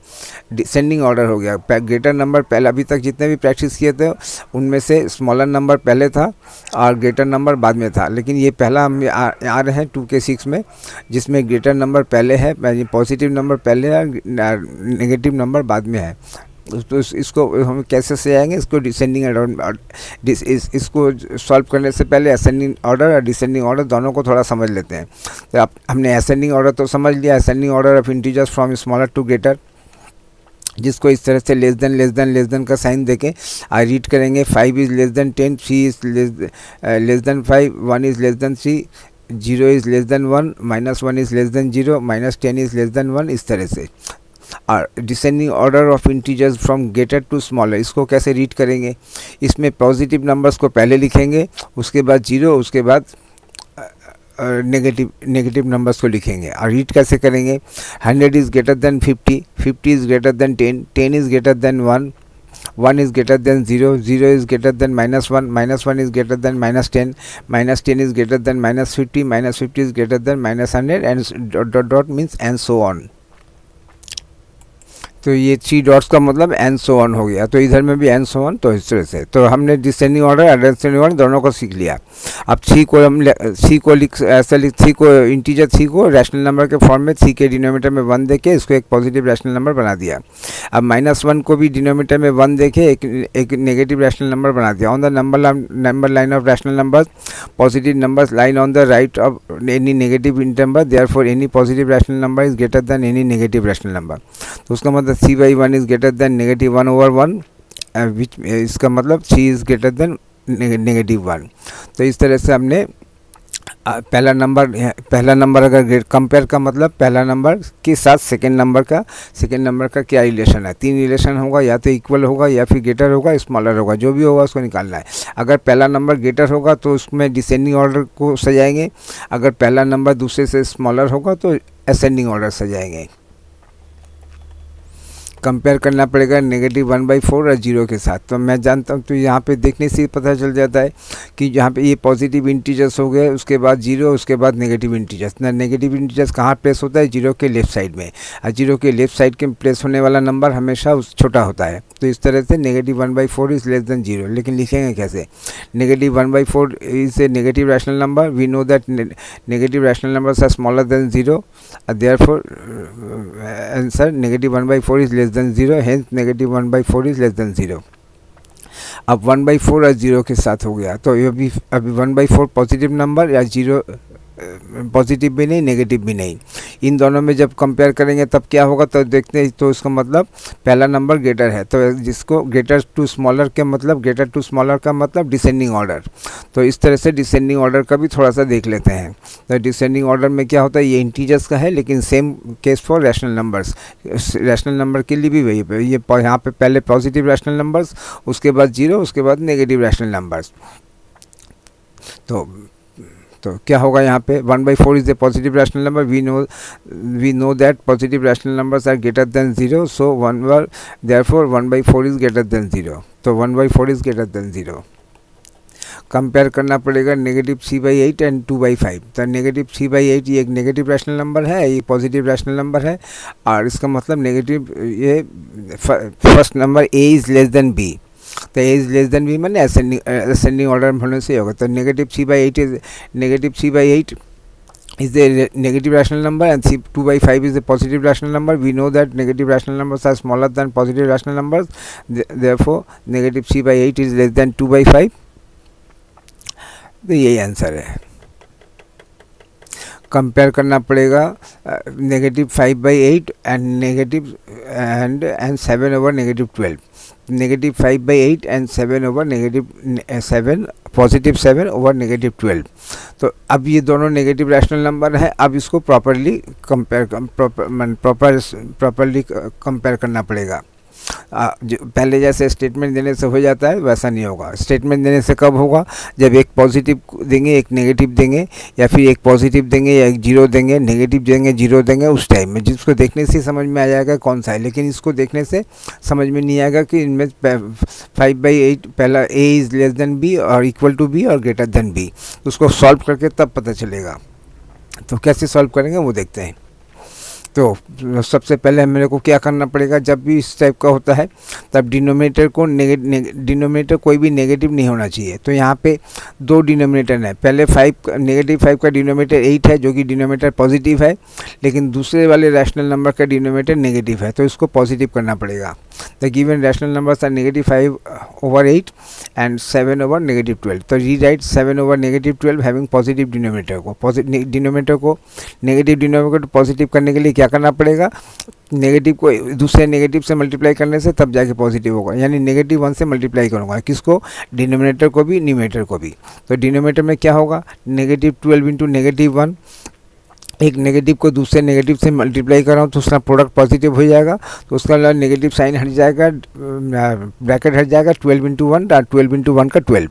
डिसेंडिंग ऑर्डर हो गया। ग्रेटर नंबर पहले, अभी तक जितने भी प्रैक्टिस किए थे उनमें से स्मॉलर नंबर पहले था और ग्रेटर नंबर बाद में था, लेकिन ये पहला हम आ रहे हैं 2 के 6 में, जिसमें ग्रेटर नंबर पहले है, पॉजिटिव नंबर पहले है, नेगेटिव नंबर बाद में है। तो इसको हम कैसे से आएंगे? इसको डिसेंडिंग ऑर्डर, इसको सॉल्व करने से पहले असेंडिंग ऑर्डर और डिसेंडिंग ऑर्डर दोनों को थोड़ा समझ लेते हैं। तो अब हमने असेंडिंग ऑर्डर तो समझ लिया, ascending order of integers from smaller to greater, जिसको इस तरह से लेस देन का साइन देके रीड करेंगे। 5 is less than 10, 3 is less than 5, 1 is less than 3, 0 is less than 1, -1 is less than 0, -10 is less than 1, इस तरह से। और descending order of integers from greater to smaller, इसको कैसे रीड करेंगे? इसमें पॉजिटिव नंबर्स को पहले लिखेंगे, उसके बाद 0, उसके बाद नेगेटिव नंबर्स को लिखेंगे। और रीड कैसे करेंगे? 100 is greater then 50, 50 is greater then 10, 10 is greater then 1, 1 is greater than 0, 0 is greater than -1, -1 is greater than -10, -10 is greater than -50, -50 is greater than -100, and dot means and so on। तो ये 3 dots का मतलब and so on हो गया। तो इधर में भी एंड सो ऑन, तो इस तरह से। तो हमने डिसेंडिंग ऑर्डर और असेंडिंग ऑर्डर दोनों को सीख लिया। अब सी को हम सी को इंटीजर सी को रैशनल नंबर के फॉर्म में, सी के डिनोमिनेटर में 1 देके इसको एक पॉजिटिव रैशनल नंबर बना दिया। अब -1 को भी डिनोमिनेटर में 1 देके एक नेगेटिव रैशनल नंबर बना दिया। On the number line of rational numbers, positive numbers line on the right of any negative number, therefore any positive rational number is greater then any negative rational number. तो उसका मतलब 3/1 is greater then -1/1, विच इसका मतलब 3 is greater then -1। तो इस तरह से हमने पहला नंबर अगर कंपेयर का मतलब पहला नंबर के साथ सेकंड नंबर का क्या रिलेशन है? 3 रिलेशन होगा, या तो इक्वल होगा, या फिर ग्रेटर होगा, स्मॉलर होगा, जो भी होगा उसको निकालना है। अगर पहला नंबर ग्रेटर होगा तो उसमें डिसेंडिंग ऑर्डर को सजाएंगे, अगर पहला नंबर दूसरे से स्मॉलर होगा तो असेंडिंग ऑर्डर सजाएंगे। कंपेयर करना पड़ेगा -1/4 और 0 के साथ। तो मैं जानता हूँ, तो यहाँ पे देखने से पता चल जाता है कि यहाँ पे ये पॉजिटिव इंटीजर्स हो गए, उसके बाद 0, उसके बाद नेगेटिव इंटीजर्स। ना नेगेटिव इंटीजर्स कहाँ प्लेस होता है? 0 के लेफ्ट साइड में, और 0 के लेफ्ट साइड के प्लेस होने वाला नंबर हमेशा उस छोटा होता है। तो इस तरह से -1/4 इज़ लेस देन 0। लेकिन लिखेंगे कैसे? -1/4 is a negative rational number. We know that negative rational numbers are smaller than 0, therefore answer -1/4 is less than 0, hence -1/4 is less than 0। अब 1/4 और 0 के साथ हो गया, तो अभी 1/4 पॉजिटिव नंबर या 0 पॉजिटिव भी नहीं, नेगेटिव भी नहीं। इन दोनों में जब कंपेयर करेंगे तब क्या होगा? तो देखते हैं, तो इसका मतलब पहला नंबर ग्रेटर है, तो जिसको ग्रेटर टू स्मॉलर के मतलब, ग्रेटर टू स्मॉलर का मतलब डिसेंडिंग ऑर्डर। तो इस तरह से डिसेंडिंग ऑर्डर का भी थोड़ा सा देख लेते हैं। तो डिसेंडिंग ऑर्डर में क्या होता है? ये इंटीजर्स का है, लेकिन same case for rational numbers. Rational number के लिए भी वही है, ये यहाँ पे पहले पॉजिटिव रैशनल नंबर्स, उसके बाद 0, उसके बाद नेगेटिव रैशनल नंबर्स। तो क्या होगा यहाँ पे? 1/4 is a positive rational number. We know that positive rational numbers are greater than 0, so therefore 1/4 is greater than 0। तो 1/4 इज ग्रेटर देन 0। कंपेयर करना पड़ेगा -3/8 एंड 2/5। तो -3/8 ये एक नेगेटिव रैशनल नंबर है, ये पॉजिटिव रैशनल नंबर है, और इसका मतलब नेगेटिव, ये first number a is less then b। तो a is less then b मैंने असेंडिंग ऑर्डर में होने से होगा। तो -3/8 is a negative rational number, and 2/5 is a positive rational number. We know that negative rational numbers are smaller than positive rational numbers, therefore -3/8 is less than 2/5। तो यही answer है। Compare करना पड़ेगा -5/8 एंड 7/-12। -5/8 and 7/-7, positive 7 over -12। तो अब ये दोनों negative rational number हैं। अब इसको प्रॉपरली कंपेयर करना पड़ेगा। पहले जैसे स्टेटमेंट देने से हो जाता है वैसा नहीं होगा। स्टेटमेंट देने से कब होगा? जब एक पॉजिटिव देंगे, एक नेगेटिव देंगे, या फिर एक पॉजिटिव देंगे या एक 0 देंगे, नेगेटिव देंगे, 0 देंगे, उस टाइम में जिसको देखने से समझ में आ जाएगा कौन सा है। लेकिन इसको देखने से समझ में नहीं आएगा कि इनमें 5/8 पहला a is less then b और इक्वल टू b और ग्रेटर देन b। उसको सॉल्व करके तब पता चलेगा। तो कैसे सॉल्व करेंगे वो देखते हैं। तो सबसे पहले मेरे को क्या करना पड़ेगा? जब भी इस टाइप का होता है तब डिनोमिनेटर को डिनोमिनेटर कोई भी नेगेटिव नहीं होना चाहिए। तो यहाँ पे दो डिनोमिनेटर हैं। पहले -5 का डिनोमिनेटर 8 है, जो कि डिनोमिनेटर पॉजिटिव है, लेकिन दूसरे वाले रैशनल नंबर का डिनोमिनेटर नेगेटिव है, तो इसको पॉजिटिव करना पड़ेगा। The given rational numbers are -5/8 and 7/-12। तो रीराइट 7/-12 हैविंग पॉजिटिव डिनोमिनेटर को। डिनोमिनेटर को नेगेटिव डिनोमिनेटर पॉजिटिव करने के लिए क्या करना पड़ेगा? नेगेटिव को दूसरे नेगेटिव से मल्टीप्लाई करने से तब जाके पॉजिटिव होगा, यानी -1 से मल्टीप्लाई करूँगा। किसको? डिनोमिनेटर को भी, न्यूमरेटर को भी। तो डिनोमिनेटर में क्या होगा? -12 इंटू -1। एक नेगेटिव को दूसरे नेगेटिव से मल्टीप्लाई कर रहा हूँ तो उसका प्रोडक्ट पॉजिटिव हो जाएगा, तो उसका नेगेटिव साइन हट जाएगा, ब्रैकेट हट जाएगा। 12 इंटू 1 और 12 इंटू 1 का 12।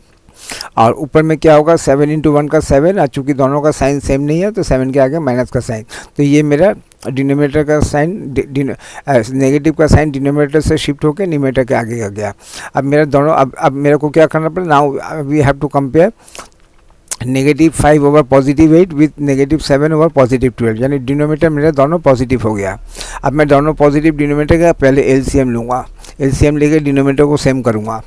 और ऊपर में क्या होगा? 7 इंटू 1 का 7, और चूँकि दोनों का साइन सेम नहीं है तो 7 के आगे माइनस का साइन। तो ये मेरा डिनोमिनेटर का साइन, नेगेटिव का साइन डिनोमिनेटर से शिफ्ट होकर न्यूमरेटर के आगे आ गया। अब मेरा दोनों, अब मेरे को क्या करना पड़ेगा? Now we have to compare -5 over +8 with -7 over +12, यानी डिनोमिनेटर मेरा दोनों पॉजिटिव हो गया। अब मैं दोनों पॉजिटिव डिनोमिनेटर का पहले एलसीएम लूँगा। एलसीएम लेके डिनोमिनेटर को सेम करूँगा।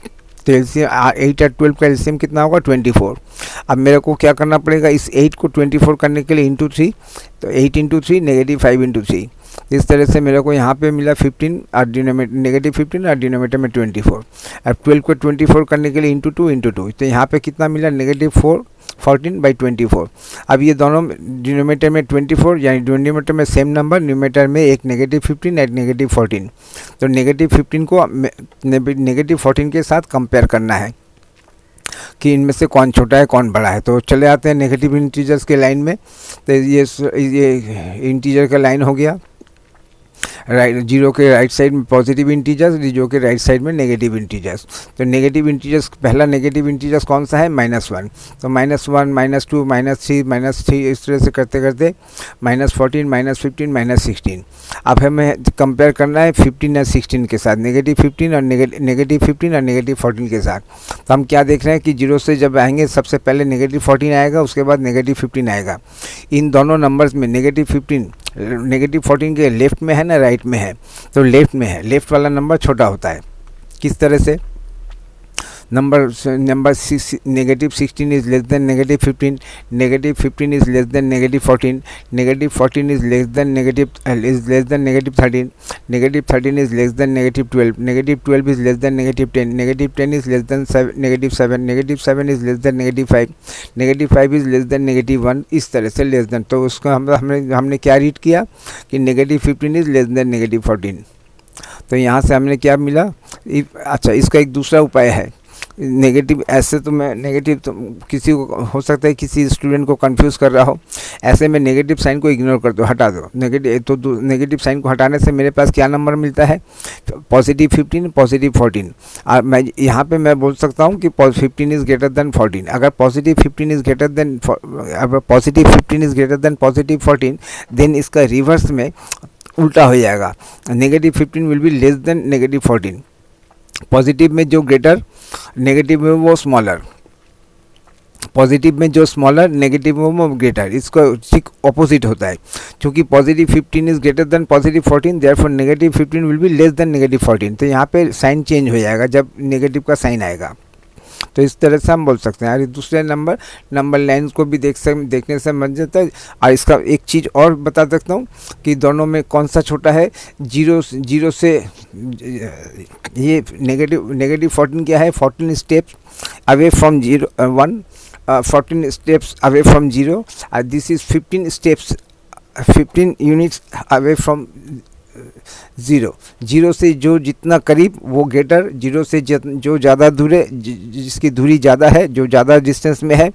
तो एलसीएम 8 और 12 का एलसीएम कितना होगा? 24। अब मेरे को क्या करना पड़ेगा? इस 8 को 24 करने के लिए इंटू 3, तो 8 इंटू 3 -5 इंटू 3। इस तरह से मेरे को यहाँ पे मिला 15 और डिनोमिनेटर -15 और डिनोमिनेटर में 24। अब 12 को 24 करने के लिए इंटू 2, तो यहाँ पे कितना मिला? -14/24। अब ये दोनों डिनोमिनेटर में 24, यानी डिनोमिनेटर में सेम नंबर, न्यूमरेटर में एक -15 एक -14। तो -15 को -14 के साथ कंपेयर करना है कि इनमें से कौन छोटा है कौन बड़ा है। तो चले आते हैं नेगेटिव इंटीजर्स के लाइन में। तो ये इंटीजर का लाइन हो गया। राइट, जीरो के राइट साइड में पॉजिटिव इंटीजर्स, जीरो के राइट साइड में नेगेटिव इंटीजर्स। तो नेगेटिव इंटीजर्स, पहला नेगेटिव इंटीजर्स कौन सा है? -1। तो -1, -2, -3, इस तरह से करते करते -14, -15, -16। अब हमें कंपेयर करना है 15 और 16 के साथ, -15 और -15 और -14 के साथ। तो हम क्या देख रहे हैं कि जीरो से जब आएंगे सबसे पहले -14 आएगा, उसके बाद -15 आएगा। इन दोनों नंबर्स में -15 -14 के लेफ्ट में है ना राइट में है? तो लेफ्ट में है, लेफ्ट वाला नंबर छोटा होता है। किस तरह से? Number -16 is less then -15, -15 is less than -14, -14 is less then -13, -13 is less then -12, -12 is less than -10, -10 is less then -7, -7 is less than -5, -5 is less than -1, इस तरह से लेस देन। तो उसको हमने क्या रीड किया कि -15 इज लेस देन -14। तो यहाँ से हमने क्या मिला? अच्छा, इसका एक दूसरा उपाय है नेगेटिव। ऐसे तो मैं नेगेटिव, तो किसी को हो सकता है किसी स्टूडेंट को कंफ्यूज कर रहा हो, ऐसे में नेगेटिव साइन को इग्नोर कर दो, हटा दो नेगेटिव साइन को हटाने से मेरे पास क्या नंबर मिलता है? +15, +14। और मैं यहाँ पे मैं बोल सकता हूँ कि 15 इज़ ग्रेटर देन 14। अगर +15 इज़ ग्रेटर देन +14, देन इसका रिवर्स में उल्टा हो जाएगा, -15 will be less than -14। Positive में जो ग्रेटर, नेगेटिव में वो स्मॉलर। पॉजिटिव में जो स्मॉलर, नेगेटिव में वो ग्रेटर। इसको ठीक ऑपोजिट होता है, क्योंकि +15 is greater than +14, therefore -15 will be less than -14। तो यहाँ पे साइन चेंज हो जाएगा जब नेगेटिव का साइन आएगा। तो इस तरह से हम बोल सकते हैं। और दूसरे नंबर लाइन्स को भी देखने से समझ जाता है। और इसका एक चीज़ और बता सकता हूँ कि दोनों में कौन सा छोटा है? जीरो से ये नेगेटिव 14 क्या है? 14 steps away from 1, 14 steps away from 0, और this is 15 units away from 0 से जो जितना करीब वो ग्रेटर, 0 से जो ज़्यादा दूर है, जिसकी दूरी ज़्यादा है, जो ज़्यादा डिस्टेंस में है।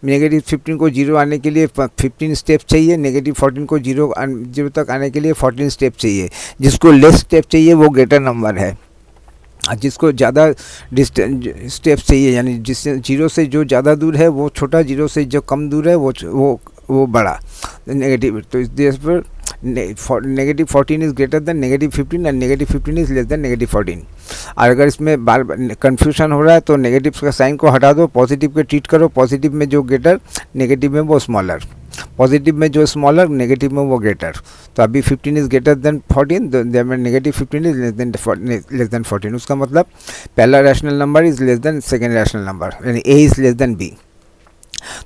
-15 को 0 आने के लिए 15 स्टेप चाहिए, -14 को 0 तक आने के लिए 14 स्टेप चाहिए। जिसको लेस स्टेप चाहिए वो ग्रेटर नंबर है, जिसको ज़्यादा स्टेप चाहिए, यानी जिससे 0 से जो ज़्यादा दूर है वो छोटा, 0 से जो कम दूर है वो बड़ा, नेगेटिव। तो इस देश पर -14 इज़ ग्रेटर देन -15 और -15 इज़ लेस देन -14। और अगर इसमें बार कन्फ्यूजन हो रहा है तो नेगेटिव का साइन को हटा दो, पॉजिटिव के ट्रीट करो। पॉजिटिव में जो ग्रेटर, नेगेटिव में वो स्मॉलर। पॉजिटिव में जो स्मॉलर, नेगेटिव में वो ग्रेटर। तो अभी 15 is greater than 14, -15 is less than 14। उसका मतलब पहला rational number is less than second rational number, यानी A is less than B.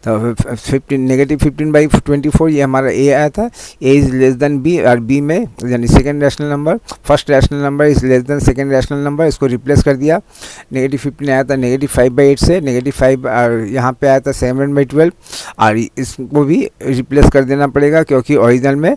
तो -15/24 ये हमारा ए आया था। A is less than B, और बी में यानी second rational number, first rational number is less than second rational number, इसको रिप्लेस कर दिया। -15 आया था -5/8 से, -5, और यहाँ पे आया था 7/12, और इसको भी रिप्लेस कर देना पड़ेगा क्योंकि ओरिजिनल में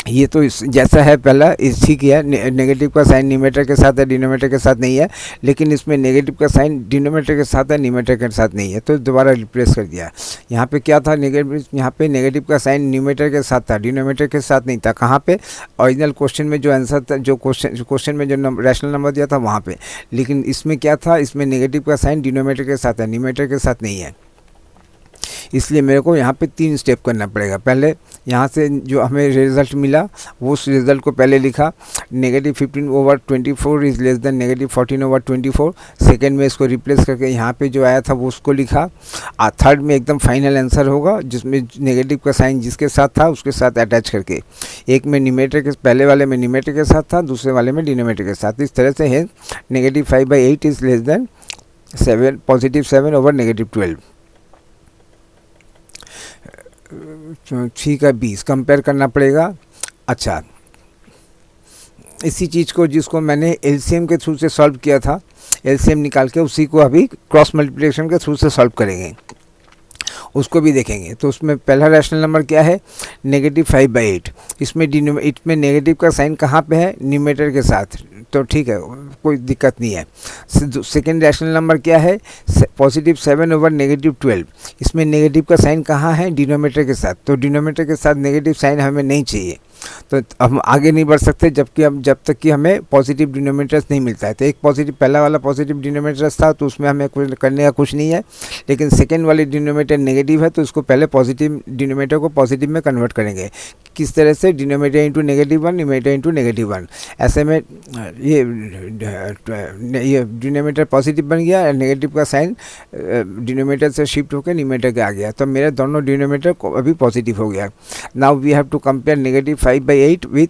ये तो जैसा है पहला इसी की है। नेगेटिव का साइन न्यूमरेटर के साथ है, डिनोमिनेटर के साथ नहीं है, लेकिन इसमें नेगेटिव का साइन डिनोमिनेटर के साथ है, न्यूमरेटर के साथ नहीं है, तो दोबारा रिप्लेस कर दिया। यहाँ पे क्या था? यहाँ पे नेगेटिव का साइन न्यूमरेटर के साथ था, डिनोमिनेटर के साथ नहीं था। कहाँ पे? ओरिजिनल क्वेश्चन में जो आंसर था, जो क्वेश्चन में जो रैशनल नंबर दिया था वहाँ पे। लेकिन इसमें क्या था? इसमें नेगेटिव का साइन डिनोमिनेटर के साथ है, न्यूमरेटर के साथ नहीं है। इसलिए मेरे को यहाँ पे 3 स्टेप करना पड़ेगा। पहले यहाँ से जो हमें रिज़ल्ट मिला वो उस रिज़ल्ट को पहले लिखा, -15/24 इज़ लेस देन -14/24। सेकेंड में इसको रिप्लेस करके यहाँ पे जो आया था वो उसको लिखा। और थर्ड में एकदम फाइनल आंसर होगा जिसमें नेगेटिव का साइन जिसके साथ था उसके साथ अटैच करके, एक में न्यूमरेटर के, पहले वाले में न्यूमरेटर के साथ था, दूसरे वाले में डिनोमिनेटर के साथ। इस तरह से है -5/8 इज़ लेस देन 7, +7/12। ठीक है, 20 कंपेयर करना पड़ेगा। अच्छा, इसी चीज़ को जिसको मैंने एलसीएम के थ्रू से सॉल्व किया था, एलसीएम निकाल के उसी को अभी क्रॉस मल्टीप्लिकेशन के थ्रू से सॉल्व करेंगे। उसको भी देखेंगे। तो उसमें पहला रैशनल नंबर क्या है, -5/8। इसमें नेगेटिव का साइन कहाँ पे है, न्यूमरेटर के साथ, तो ठीक है, कोई दिक्कत नहीं है। सेकेंड रैशनल नंबर क्या है, +7/-12। इसमें नेगेटिव का साइन कहाँ है, डिनोमिनेटर के साथ, तो डिनोमिनेटर के साथ नेगेटिव साइन हमें नहीं चाहिए, तो हम आगे नहीं बढ़ सकते जब तक कि हमें पॉजिटिव डिनोमिनेटर्स नहीं मिलता है। तो एक पॉजिटिव, पहला वाला पॉजिटिव डिनोमिनेटर्स था तो उसमें हमें कुछ करने का कुछ नहीं है, लेकिन सेकेंड वाली डिनोमिनेटर नेगेटिव है तो उसको पहले पॉजिटिव डिनोमिनेटर को पॉजिटिव में कन्वर्ट करेंगे। किस तरह से, डिनोमिनेटर इंटू -1, न्यूमरेटर इंटू -1। ऐसे में ये डिनोमिनेटर पॉजिटिव बन गया, नेगेटिव का साइन डिनोमिनेटर से शिफ्ट होकर न्यूमरेटर के आ गया, तो मेरे दोनों डिनोमिनेटर अभी पॉजिटिव हो गया। Now we have to compare -5/8 with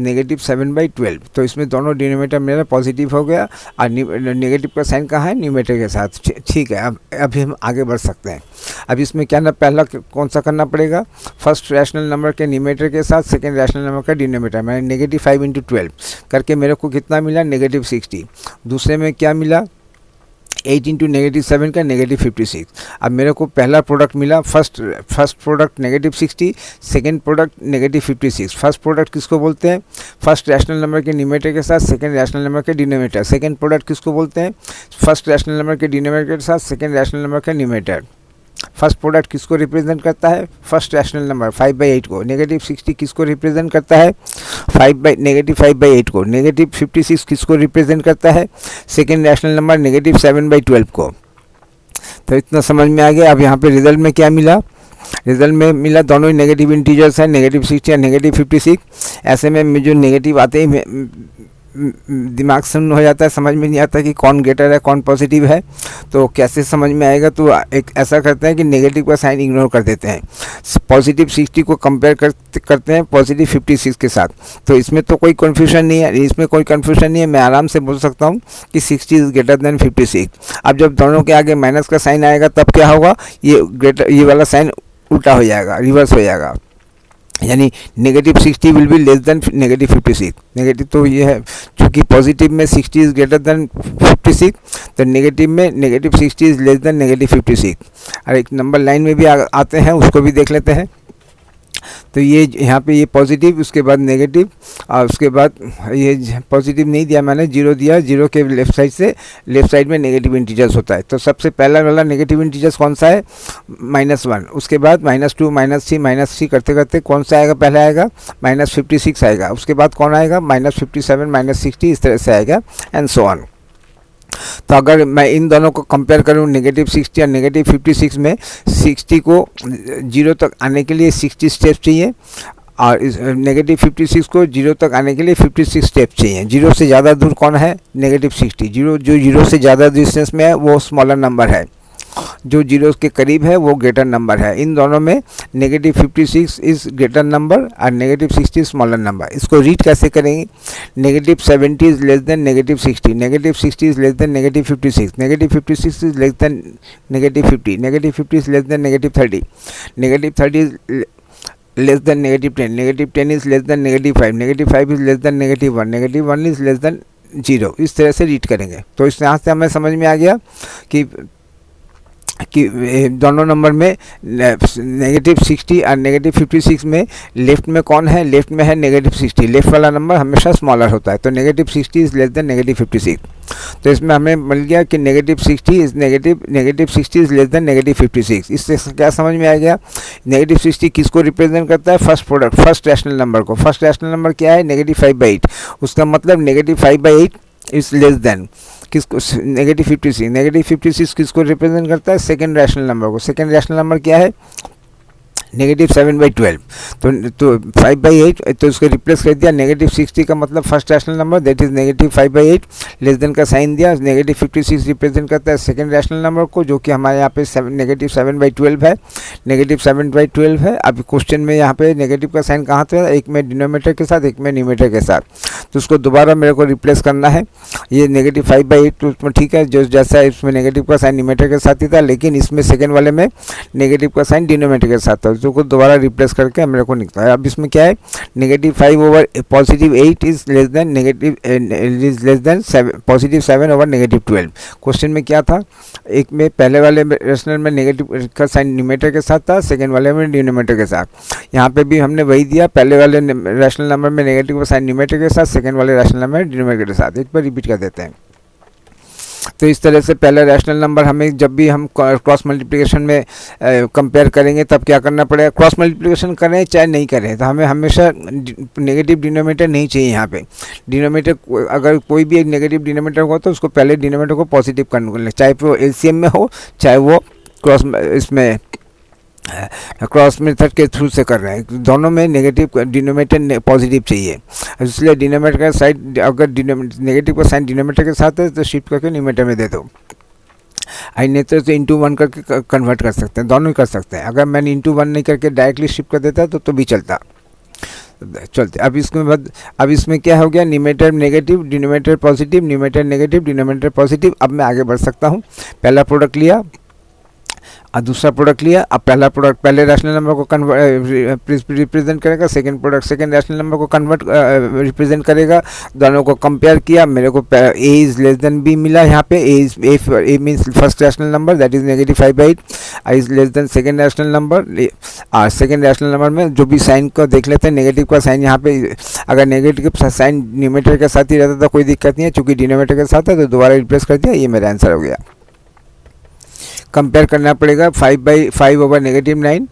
-7/12। तो इसमें दोनों डिनोमिनेटर मेरा पॉजिटिव हो गया और नेगेटिव का साइन कहाँ है, न्यूमरेटर के साथ। ठीक है, अब अभी हम आगे बढ़ सकते हैं। अब इसमें क्या ना, पहला कौन सा करना पड़ेगा, फर्स्ट रैशनल नंबर के न्यूमरेटर के साथ सेकेंड रैशनल नंबर का डिनोमिनेटर, मैंने -5 × 12 करके मेरे को कितना मिला, -60। दूसरे में क्या मिला, 8 × -7 का -56। अब मेरे को पहला प्रोडक्ट मिला, first product -60, second product -56। First product किसको बोलते हैं, फर्स्ट रैशनल नंबर के न्यूमरेटर के साथ सेकेंड रैशनल नंबर के डिनोमिनेटर। सेकेंड प्रोडक्ट किसको बोलते हैं, फर्स्ट रैशनल नंबर के डिनोमिनेटर के साथ सेकेंड रैशनल नंबर का न्यूमरेटर। फर्स्ट प्रोडक्ट किसको रिप्रेजेंट करता है, फर्स्ट रैशनल नंबर 5/8 को। -60 किसको रिप्रेजेंट करता है, -5/8 को। -56 किसको रिप्रेजेंट करता है, सेकेंड रैशनल नंबर -7/12 को। तो इतना समझ में आ गया। अब यहाँ पे रिजल्ट में क्या मिला, रिजल्ट में मिला दोनों ही नेगेटिव इंटीजर्स हैं, -60 और -56। ऐसे में जो नेगेटिव आते ही दिमाग सुन्न हो जाता है, समझ में नहीं आता कि कौन ग्रेटर है कौन पॉजिटिव है। तो कैसे समझ में आएगा, तो एक ऐसा करते हैं कि नेगेटिव का साइन इग्नोर कर देते हैं, +60 को कंपेयर करते हैं +56 के साथ। तो इसमें तो कोई कन्फ्यूजन नहीं है, मैं आराम से बोल सकता हूँ कि 60 इज़ ग्रेटर देन 56। अब जब दोनों के आगे माइनस का साइन आएगा तब क्या होगा, ये वाला साइन उल्टा हो जाएगा, रिवर्स हो जाएगा, यानी -60 will be less than -56। Negative तो ये है, चूँकि पॉजिटिव में 60 इज़ ग्रेटर देन 56, तो नेगेटिव में -60 इज़ लेस देन -56। और एक नंबर लाइन में भी आते हैं, उसको भी देख लेते हैं। तो ये यहाँ पे ये पॉजिटिव, उसके बाद नेगेटिव, और उसके बाद ये पॉजिटिव नहीं दिया मैंने, 0 दिया। 0 के लेफ्ट साइड में नेगेटिव इंटीजर्स होता है। तो सबसे पहला वाला नेगेटिव इंटीजर्स कौन सा है, -1। उसके बाद -2, -3, -3 करते करते कौन सा आएगा, पहले आएगा -56 आएगा। उसके बाद कौन आएगा, -57, -60, इस तरह से आएगा, एंड सो ऑन। तो अगर मैं इन दोनों को कंपेयर करूं, -60 और -56 में, 60 को 0 तक आने के लिए 60 स्टेप्स चाहिए, और इस -56 को 0 तक आने के लिए 56 स्टेप्स चाहिए। 0 से ज़्यादा दूर कौन है, -60। जो 0 से ज़्यादा डिस्टेंस में है वो स्मॉलर नंबर है, जो 0 के करीब है वो ग्रेटर नंबर है। इन दोनों में -56 इज़ ग्रेटर नंबर और -60 स्मॉलर नंबर। इसको रीड कैसे करेंगे, -70 is less then -60, -60 is less then -56, -56 is less then -50, -50 is less then -30, -30 is less than -10, -10 is less than -5, -5 is less than -1, -1 is less than 0। इस तरह से रीड करेंगे। तो इस यहाँ से हमें समझ में आ गया कि दोनों नंबर में -60 और -56 में लेफ्ट में कौन है, लेफ्ट में है -60। लेफ्ट वाला नंबर हमेशा स्मॉलर होता है, तो -60 इज़ लेस देन -56। तो इसमें हमें मिल गया कि -60 इज़ -60 इज़ लेस देन -56। इससे क्या समझ में आ गया, -60 किसको रिप्रेजेंट करता है, फर्स्ट रैशनल नंबर को। फर्स्ट रैशनल नंबर क्या है, -5/8। उसका मतलब -5/8 इज़ लेस देन किसको, -56 किसको रिप्रेजेंट करता है, सेकेंड रैशनल नंबर को। सेकेंड रैशनल नंबर क्या है, -7/12। तो 5/8, तो उसको रिप्लेस कर दिया। -60 का मतलब first rational number, that is -5/8, less than का साइन दिया। -56 रिप्रेजेंट करता है सेकंड रैशनल नंबर को, जो कि हमारे यहाँ पे -7/12 है, -7/12 है। अब क्वेश्चन में यहाँ पे नेगेटिव का साइन कहाँ था, एक में डिनोमिनेटर के साथ, एक में न्यूमरेटर के साथ। तो उसको दोबारा मेरे को रिप्लेस करना है। ये -5/8 तो उसमें ठीक है, जो जैसा इसमें नेगेटिव का साइन न्यूमरेटर के साथ ही था, लेकिन इसमें सेकेंड वाले में नेगेटिव का साइन डिनोमिनेटर के साथ था। तो को दोबारा रिप्लेस करके मेरे को निकलता है। अब इसमें क्या है, -5 over +8 is less then +7 over -12। Question में क्या था, एक में पहले वाले रेशनल में नेगेटिव का साइन न्यूमरेटर के साथ था, सेकेंड वाले में डिनोमिनेटर के साथ। यहाँ पे भी हमने वही दिया, पहले वाले रैशनल नंबर में नेगेटिव का साइन न्यूमरेटर के साथ, सेकेंड वाले रैशनल नंबर में डिनोमिनेटर के साथ। एक बार रिपीट कर देते हैं। तो इस तरह से पहला रैशनल नंबर हमें जब भी हम क्रॉस मल्टीप्लिकेशन में कंपेयर करेंगे तब क्या करना पड़ेगा, क्रॉस मल्टीप्लिकेशन करें चाहे नहीं करें तो हमें हमेशा नेगेटिव डिनोमिनेटर नहीं चाहिए। यहाँ पे डिनोमिनेटर अगर कोई भी एक नेगेटिव डिनोमिनेटर हो तो उसको पहले डिनोमिनेटर को पॉजिटिव करना, चाहे वो एलसीएम में हो चाहे वो क्रॉस मेथड के थ्रू से कर रहे हैं, दोनों में नेगेटिव डिनोमिनेटर पॉजिटिव चाहिए। इसलिए डिनोमिनेटर का साइड अगर नेगेटिव का साइन डिनोमिनेटर के साथ है तो शिफ्ट करके न्यूमरेटर में दे दो। आई नहीं तो इंटू 1 करके कन्वर्ट कर सकते हैं, दोनों ही कर सकते हैं। अगर मैंने इंटू 1 नहीं करके डायरेक्टली शिफ्ट कर देता तो भी चलता चलते। अब इसमें क्या हो गया, numerator negative denominator positive, numerator negative denominator positive. अब मैं आगे बढ़ सकता हूँ। पहला प्रोडक्ट लिया और दूसरा प्रोडक्ट लिया। अब पहला प्रोडक्ट पहले रैशनल नंबर को रिप्रेजेंट करेगा, second product second rational number को रिप्रेजेंट करेगा। दोनों को कंपेयर किया, मेरे को a is less then b मिला। यहाँ पे a means first rational number that is -5/8, i is less then second rational number. और सेकंड रैशनल नंबर में जो भी साइन को देख लेते हैं, नेगेटिव का साइन यहाँ पे अगर नेगेटिव का साइन न्यूमरेटर के साथ ही रहता तो कोई दिक्कत नहीं है, चूँकि डिनोमिनेटर के साथ है तो दोबारा रिप्लेस कर दिया। ये मेरा आंसर हो गया। कंपेयर करना पड़ेगा 5/5 ओवर -9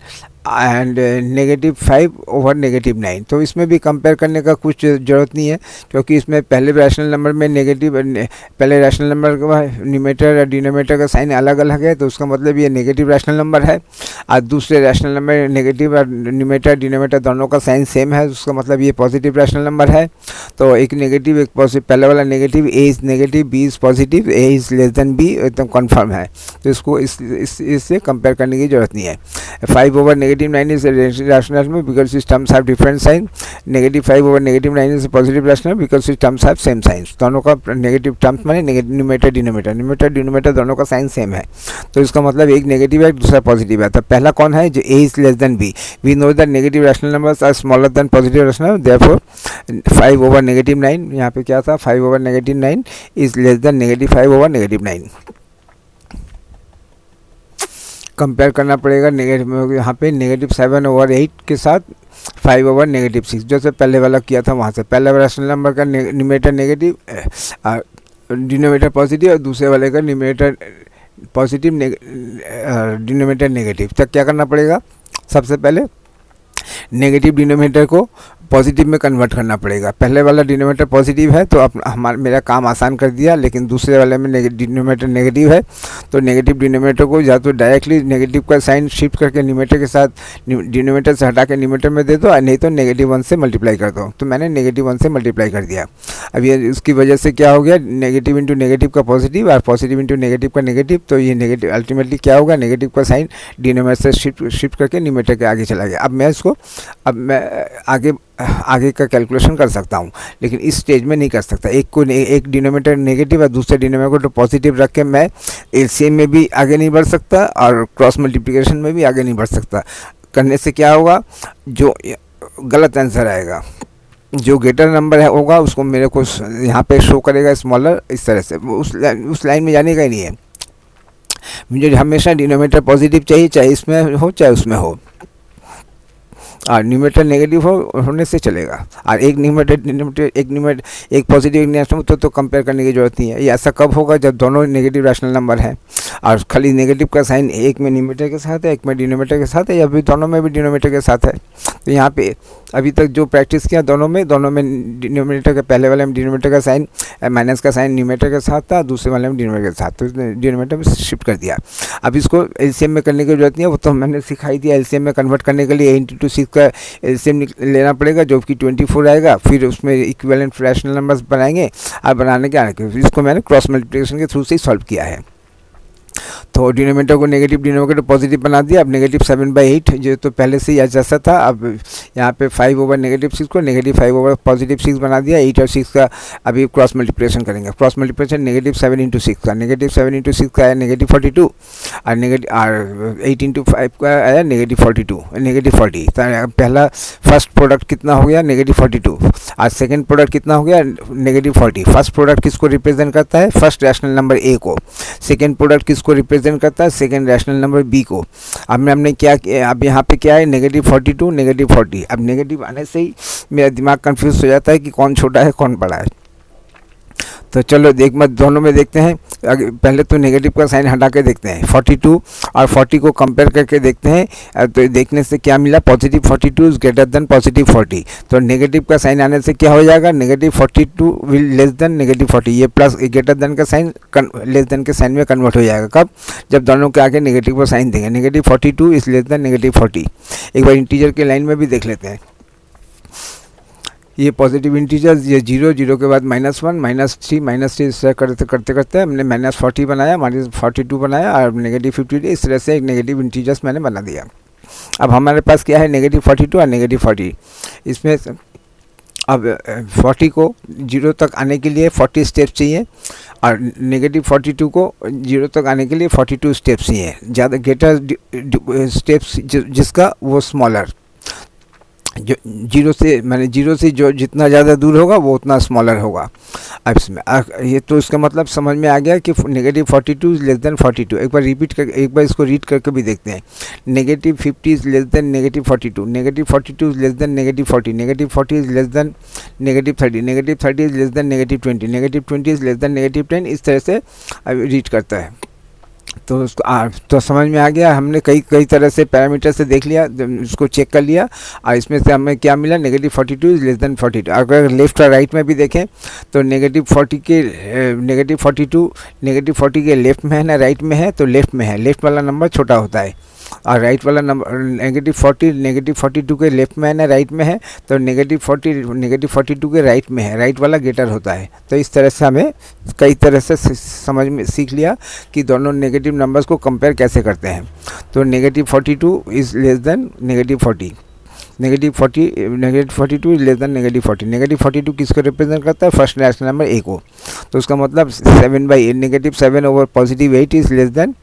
एंड -5 ओवर -9। तो इसमें भी कंपेयर करने का कुछ ज़रूरत नहीं है, क्योंकि इसमें पहले रैशनल नंबर में पहले रैशनल नंबर का न्यूमरेटर और डिनोमिनेटर का साइन अलग अलग है, तो उसका मतलब ये नेगेटिव रैशनल नंबर है। और दूसरे रैशनल नंबर नेगेटिव और न्यूमरेटर डिनोमिनेटर दोनों का साइन सेम है, उसका मतलब ये पॉजिटिव रैशनल नंबर है। तो एक नेगेटिव एक पॉजिटिव, पहले वाला negative a is negative b is positive, a is less then b एकदम कन्फर्म है। तो इसको इससे कंपेयर करने की ज़रूरत नहीं है। 5 over -9 is a rational number because its terms have different sign. -5 over -9 is a positive rational because its terms have same signs. दोनों का नेगेटिव टर्म्स माने न्यूमरेटर डिनोमिनेटर दोनों का साइन सेम है, तो इसका मतलब एक नेगेटिव है दूसरा पॉजिटिव है। तो पहला कौन है, जो a is less than b. We know that negative rational numbers are smaller than positive rational, therefore 5 over -9, यहाँ पे क्या था, 5 over -9 is less than -5 over -9। Compare करना पड़ेगा नेगेटिव, यहाँ पे -7 ओवर 8 के साथ 5 ओवर -6, जैसे पहले वाला किया था वहाँ से। पहले रैशनल नंबर का न्यूमरेटर नेगेटिव डिनोमिनेटर पॉजिटिव और दूसरे वाले का न्यूमरेटर पॉजिटिव डिनोमिनेटर नेगेटिव। तब क्या करना पड़ेगा, सबसे पहले नेगेटिव डिनोमिनेटर को पॉजिटिव में कन्वर्ट करना पड़ेगा। पहले वाला डिनोमिनेटर पॉजिटिव है तो मेरा काम आसान कर दिया, लेकिन दूसरे वाले में डिनोमिनेटर नेगेटिव है तो नेगेटिव डिनोमिनेटर को या तो डायरेक्टली नेगेटिव का साइन शिफ्ट करके न्यूमरेटर के साथ डिनोमिनेटर से हटा के न्यूमरेटर में दे दो, नहीं तो -1 से मल्टीप्लाई कर दो। तो मैंने -1 से मल्टीप्लाई कर दिया। अब ये उसकी वजह से क्या हो गया, नेगेटिव इंटू नेगेटिव का पॉजिटिव और पॉजिटिव इंटू नेगेटिव का नेगेटिव, तो ये नेगेटिव अल्टीमेटली क्या होगा, नेगेटिव का साइन डिनोमिनेटर से शिफ्ट करके न्यूमरेटर के आगे चला गया। अब मैं आगे का कैलकुलेशन कर सकता हूँ, लेकिन इस स्टेज में नहीं कर सकता। एक डिनोमिनेटर नेगेटिव और दूसरे डिनोमिनेटर को पॉजिटिव रख के मैं एलसीएम में भी आगे नहीं बढ़ सकता और क्रॉस मल्टीप्लिकेशन में भी आगे नहीं बढ़ सकता। करने से क्या होगा, जो गलत आंसर आएगा, जो ग्रेटर नंबर है होगा उसको मेरे को यहाँ पे शो करेगा स्मॉलर, इस तरह से उस लाइन में जाने का ही नहीं है। मुझे हमेशा डिनोमिनेटर पॉजिटिव चाहिए, चाहे इसमें हो चाहे उसमें हो, और न्यूमरेटर नेगेटिव होने से चलेगा। और एक पॉजिटिव नेगेटिव तो कंपेयर करने की जरूरत नहीं है। ये ऐसा कब होगा, जब दोनों नेगेटिव रैशनल नंबर हैं और खाली नेगेटिव का साइन एक में न्यूमरेटर के साथ है एक में डिनोमिनेटर के साथ है, या फिर दोनों में भी डिनोमिनेटर के साथ है। तो यहाँ पे अभी तक जो प्रैक्टिस किया दोनों में डिनोमिनेटर के पहले वाले में डिनोमिनेटर का साइन माइनस का साइन न्यूमरेटर के साथ था, दूसरे वाले में डिनोमिनेटर के साथ, तो डिनोमिनेटर में शिफ्ट कर दिया। अब इसको एलसीएम में करने की जरूरत नहीं है, वो तो मैंने सिखाई दिया। एलसीएम में कन्वर्ट करने के लिए 8 × 6 का एलसीएम लेना पड़ेगा, जो कि 24 आएगा। फिर उसमें इक्विवेलेंट रैशनल नंबर्स बनाएंगे और बनाने के आने के इसको मैंने क्रॉस मल्टीप्लिकेशन के थ्रू से ही सॉल्व किया है। तो डिनोमिनेटर को नेगेटिव, डिनोमिनेटर पॉजिटिव बना दिया। अब -7/8 जो तो पहले से ही जैसा था, अब यहाँ पे 5/-6 को -5/+6 बना दिया। 8 और 6 का अभी क्रॉस मल्टीप्लिकेशन करेंगे। क्रॉस मल्टीप्लिकेशन -7 × 6 का, -7 × 6 का आया -42 और 8 × 5 का आया -42, तो पहला फर्स्ट प्रोडक्ट कितना हो गया -42 और सेकेंड प्रोडक्ट कितना हो गया -40। फर्स्ट प्रोडक्ट किसको रिप्रेजेंट करता है? फर्स्ट रैशनल नंबर ए को। सेकेंड प्रोडक्ट किसको रिप्रेजेंट करता है? सेकेंड रैशनल नंबर बी को। अब हमने क्या किया, अब यहाँ पे क्या है -42 -40। अब नेगेटिव आने से ही मेरा दिमाग कंफ्यूज हो जाता है कि कौन छोटा है कौन बड़ा है। तो चलो दोनों में देखते हैं। पहले तो नेगेटिव का साइन हटा के देखते हैं। 42 और 40 को कंपेयर करके देखते हैं। तो देखने से क्या मिला? +42 इज ग्रेटर देन +40। तो नेगेटिव का साइन आने से क्या हो जाएगा? -42 विल लेस देन -40। ये प्लस ग्रेटर देन का साइन लेस देन के साइन में कन्वर्ट हो जाएगा। कब? जब दोनों के आगे नेगेटिव का साइन देंगे। -42 इज लेस देन -40। एक बार इंटीजर के लाइन में भी देख लेते हैं। ये पॉजिटिव इंटीजर्स, ये 0 के बाद -1 -3 इस तरह करते करते हमने -40 बनाया, -42 बनाया और -50। इस तरह से एक नेगेटिव इंटीजर्स मैंने बना दिया। अब हमारे पास क्या है? -42 और -40। इसमें अब 40 को 0 तक आने के लिए 40 स्टेप्स चाहिए और -42 को 0 तक आने के लिए 42 स्टेप्स चाहिए। ज़्यादा ग्रेटर स्टेप्स जिसका वो स्मॉलर, जो 0 से जो जितना ज़्यादा दूर होगा वो उतना स्मॉलर होगा। अब इसमें ये तो इसका मतलब समझ में आ गया कि -42 इज लेस देन 42। एक बार इसको रीड करके भी देखते हैं। -50 is less then -42, -42 is less then -40, -40 is less then -30, -30 is less then -20, -20 is less than -10। इस तरह से रीड करता है। तो उसको तो समझ में आ गया। हमने कई तरह से पैरामीटर से देख लिया, उसको चेक कर लिया और इसमें से हमें क्या मिला? -42 इज लेस देन 42। अगर लेफ्ट और राइट में भी देखें तो -40 के लेफ्ट में है ना राइट में है? तो लेफ्ट में है। लेफ्ट वाला नंबर छोटा होता है और राइट वाला नंबर -42 के लेफ्ट में है ना राइट में है? तो -42 के राइट में है, राइट वाला ग्रेटर होता है। तो इस तरह से हमें कई तरह से समझ में सीख लिया कि दोनों नेगेटिव नंबर्स को कंपेयर कैसे करते हैं। तो -42 is less then -40, -42 is less then -40। -42 किसको रिप्रेजेंट करता है? फर्स्ट रैशनल नंबर ए को। तो उसका मतलब 7/8, -7/+8 इज लेस देन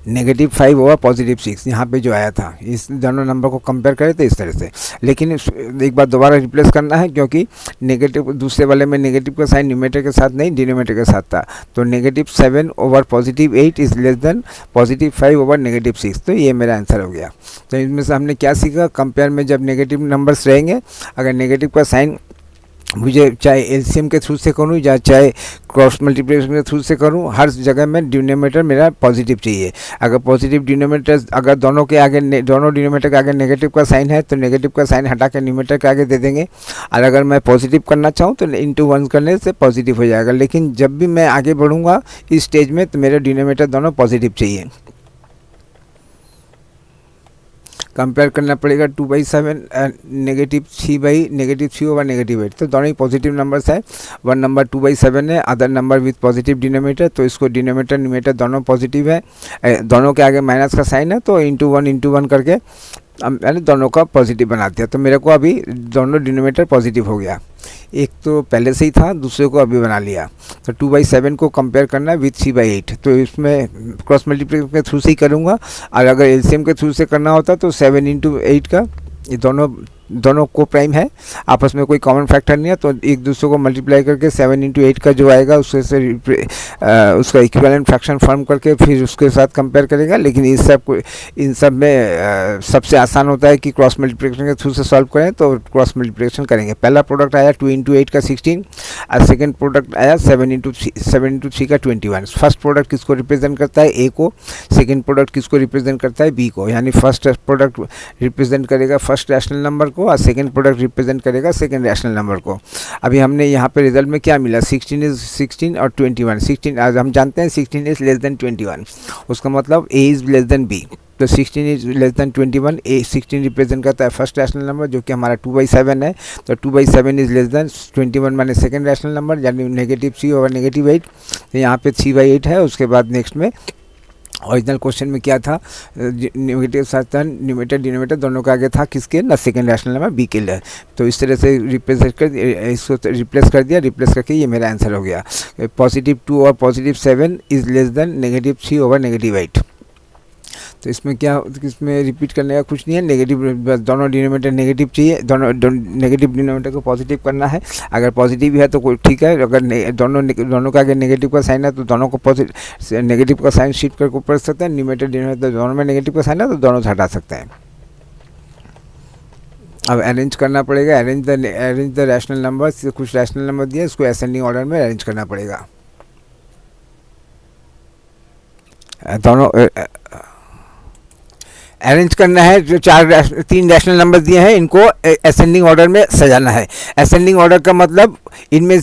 -5/+6। यहाँ पे जो आया था, इस दोनों नंबर को कंपेयर करें तो इस तरह से। लेकिन एक बार दोबारा रिप्लेस करना है क्योंकि नेगेटिव दूसरे वाले में नेगेटिव का साइन न्यूमरेटर के साथ नहीं डिनोमिनेटर के साथ था। तो -7/+8 इज लेस देन +5/6। तो ये मेरा आंसर हो गया। तो इसमें से हमने क्या सीखा? कंपेयर में जब नेगेटिव नंबर्स रहेंगे, अगर नेगेटिव का साइन मुझे चाहे एलसीएम के थ्रू से करूँ या चाहे क्रॉस मल्टीप्लिकेशन के थ्रू से करूँ, हर जगह में डिनोमिनेटर मेरा पॉजिटिव चाहिए। अगर पॉजिटिव डिनोमिनेटर, अगर दोनों डिनोमिनेटर के आगे नेगेटिव का साइन है तो नेगेटिव का साइन हटा के न्यूमरेटर के आगे दे देंगे। और अगर मैं पॉजिटिव करना चाहूँ तो ×1 करने से पॉजिटिव हो जाएगा। लेकिन जब भी मैं आगे बढ़ूँगा इस स्टेज में तो मेरे डिनोमिनेटर दोनों पॉजिटिव चाहिए। कंपेयर करना पड़ेगा 2/7 -3/-3/8। तो दोनों ही पॉजिटिव नंबर्स है। वन नंबर 2/7 है, other number with positive denominator. तो इसको डिनोमिनेटर न्यूमरेटर दोनों पॉजिटिव है, दोनों के आगे माइनस का साइन है तो ×1 करके मैंने दोनों का पॉजिटिव बना दिया। तो मेरे को अभी दोनों डिनोमिनेटर पॉजिटिव हो गया। एक तो पहले से ही था, दूसरे को अभी बना लिया। तो 2/7 को कंपेयर करना है विथ 3/8। तो इसमें क्रॉस मल्टीप्लिकेशन के थ्रू से ही करूँगा। और अगर एलसीएम के थ्रू से करना होता तो 7 × 8 का, ये दोनों को प्राइम है, आपस में कोई कॉमन फैक्टर नहीं है। तो एक दूसरे को मल्टीप्लाई करके 7 × 8 का जो आएगा उससे उसका इक्विवेलेंट फ्रैक्शन फॉर्म करके फिर उसके साथ कंपेयर करेगा। लेकिन इन सब में सबसे आसान होता है कि क्रॉस मल्टीप्लिकेशन के थ्रू से सॉल्व करें। तो क्रॉस मल्टीप्लिकेशन करेंगे। पहला प्रोडक्ट आया 2 × 8 का 16 और सेकेंड प्रोडक्ट आया 7 × 3 का 21। फर्स्ट प्रोडक्ट किसको रिप्रेजेंट करता है? ए को। सेकेंड प्रोडक्ट किसको रिप्रेजेंट करता है? बी को। यानी फर्स्ट प्रोडक्ट रिप्रेजेंट करेगा फर्स्ट रैशनल नंबर को और सेकेंड प्रोडक्ट रिप्रेजेंट करेगा सेकेंड रैशनल नंबर को। अभी हमने यहाँ पे रिजल्ट में क्या मिला? 16 और 21। 16 आज हम जानते हैं 16 इज लेस देन 21। उसका मतलब ए इज लेस देन बी। तो तो 16 इज लेस देन 21, 16 रिप्रेजेंट करता है फर्स्ट रैशनल नंबर जो कि हमारा 2/7 है, तो 2/7 इज लेस देन 21 माने सेकेंड रैशनल नंबर यानी -3 ओवर -8, तो यहाँ पे 3/8 है। उसके बाद नेक्स्ट में ओरिजिनल क्वेश्चन में क्या था, नेगेटिव साथ था न्यूमरेटर डिनोमिनेटर दोनों का आगे था किसके ना सेकेंड रैशनल नंबर बी के लिए, तो इस तरह से रिप्रेजेंट कर इसको रिप्लेस कर दिया, रिप्लेस करके ये मेरा आंसर हो गया। +2 और +7 इज लेस देन -3 ओवर -8। तो इसमें क्या, इसमें रिपीट करने का कुछ नहीं है, नेगेटिव दोनों डिनोमिनेटर नेगेटिव चाहिए, दोनों नेगेटिव डिनोमिनेटर को पॉजिटिव करना है। अगर पॉजिटिव है तो कोई ठीक है, अगर दोनों का अगर नेगेटिव का साइन है तो दोनों को पॉजिटिव नेगेटिव का साइन शिफ्ट करके ऊपर सकते हैं, न्यूमरेटर डिनोमिनेटर दोनों में नेगेटिव का साइन है तो दोनों से हटा सकते हैं। अब अरेंज करना पड़ेगा, अरेंज द रैशनल नंबर, कुछ रैशनल नंबर दिए इसको असेंडिंग ऑर्डर में अरेंज करना पड़ेगा। दोनों अरेंज करना है, जो 3 रैशनल नंबर दिए हैं इनको असेंडिंग ऑर्डर में सजाना है। असेंडिंग ऑर्डर का मतलब इनमें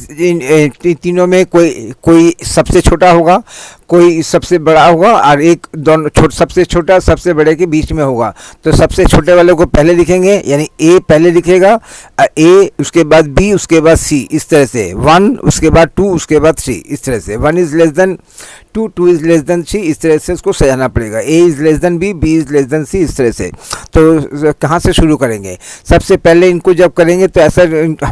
तीनों में कोई सबसे छोटा होगा, कोई सबसे बड़ा होगा और एक दोनों सबसे छोटा सबसे बड़े के बीच में होगा। तो सबसे छोटे वाले को पहले लिखेंगे, यानी ए पहले लिखेगा, ए उसके बाद बी उसके बाद सी, इस तरह से 1 उसके बाद 2 उसके बाद 3, इस तरह से 1 is less than 2, 2 is less than 3, इस तरह से उसको सजाना पड़ेगा। A is less than B, B is less than C, इस तरह से। तो कहाँ से शुरू करेंगे, सबसे पहले इनको जब करेंगे तो ऐसा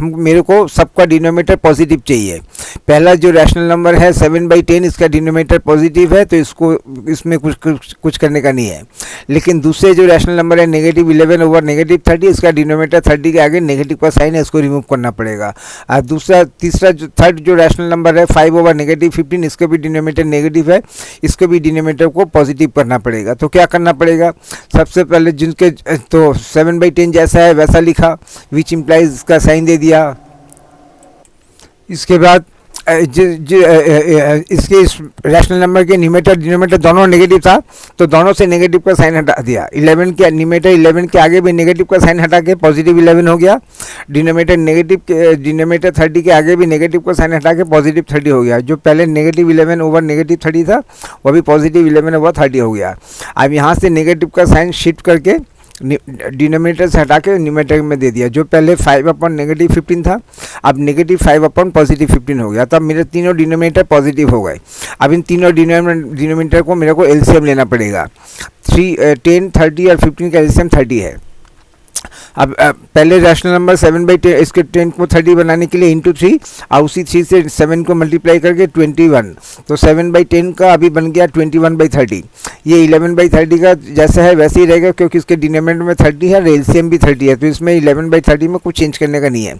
मेरे को सबका डिनोमिनेटर पॉजिटिव चाहिए। पहला जो रैशनल नंबर है 7/10 इसका डिनोमिनेटर पॉजिटिव है, तो इसमें कुछ करने का नहीं है। लेकिन दूसरे जो रैशनल नंबर है -11 ओवर -30, इसका डिनोमिनेटर 30 के आगे नेगेटिव का साइन है, इसको रिमूव करना पड़ेगा। और तीसरा जो थर्ड जो रैशनल नंबर है 5 ओवर -15, इसका भी डिनोमिनेटर नेगेटिव है, इसको भी डिनोमिनेटर को पॉजिटिव करना पड़ेगा। तो क्या करना पड़ेगा, सबसे पहले जिनके तो 7/10 जैसा है वैसा लिखा, विच इम्प्लाइज इसका साइन दे दिया। इसके बाद इसके इस रैशनल नंबर के न्यूमरेटर डिनोमिनेटर दोनों नेगेटिव था, तो दोनों से नेगेटिव का साइन हटा दिया। 11 के न्यूमरेटर 11 के आगे भी नेगेटिव का साइन हटा के पॉजिटिव 11 हो गया। डिनोमिनेटर 30 के आगे भी नेगेटिव का साइन हटा के पॉजिटिव 30 हो गया। जो पहले -11 ओवर -30 था वो भी पॉजिटिव 11 ओवर 30 हो गया। अब यहाँ से नेगेटिव का साइन शिफ्ट करके डिनोमिनेटर से हटा के न्यूमरेटर में दे दिया। जो पहले 5/-15 था, अब -5/+15 हो गया। तब मेरे तीनों डिनोमिनेटर पॉजिटिव हो गए। अब इन तीनों डिनोमिनेटर को मेरे को एलसीएम लेना पड़ेगा। 10, 30 और 15 का एलसीएम 30 है। अब पहले रैशनल नंबर 7/10 इसके 10 को 30 बनाने के लिए इंटू 3 और उसी 3 से 7 को मल्टीप्लाई करके 21, तो 7/10 का अभी बन गया 21/30। ये 11/30 का जैसा है वैसे ही रहेगा क्योंकि इसके डिनोमिनेटर में 30 है, एलसीएम भी 30 है, तो इसमें 11/30 में कुछ चेंज करने का नहीं है।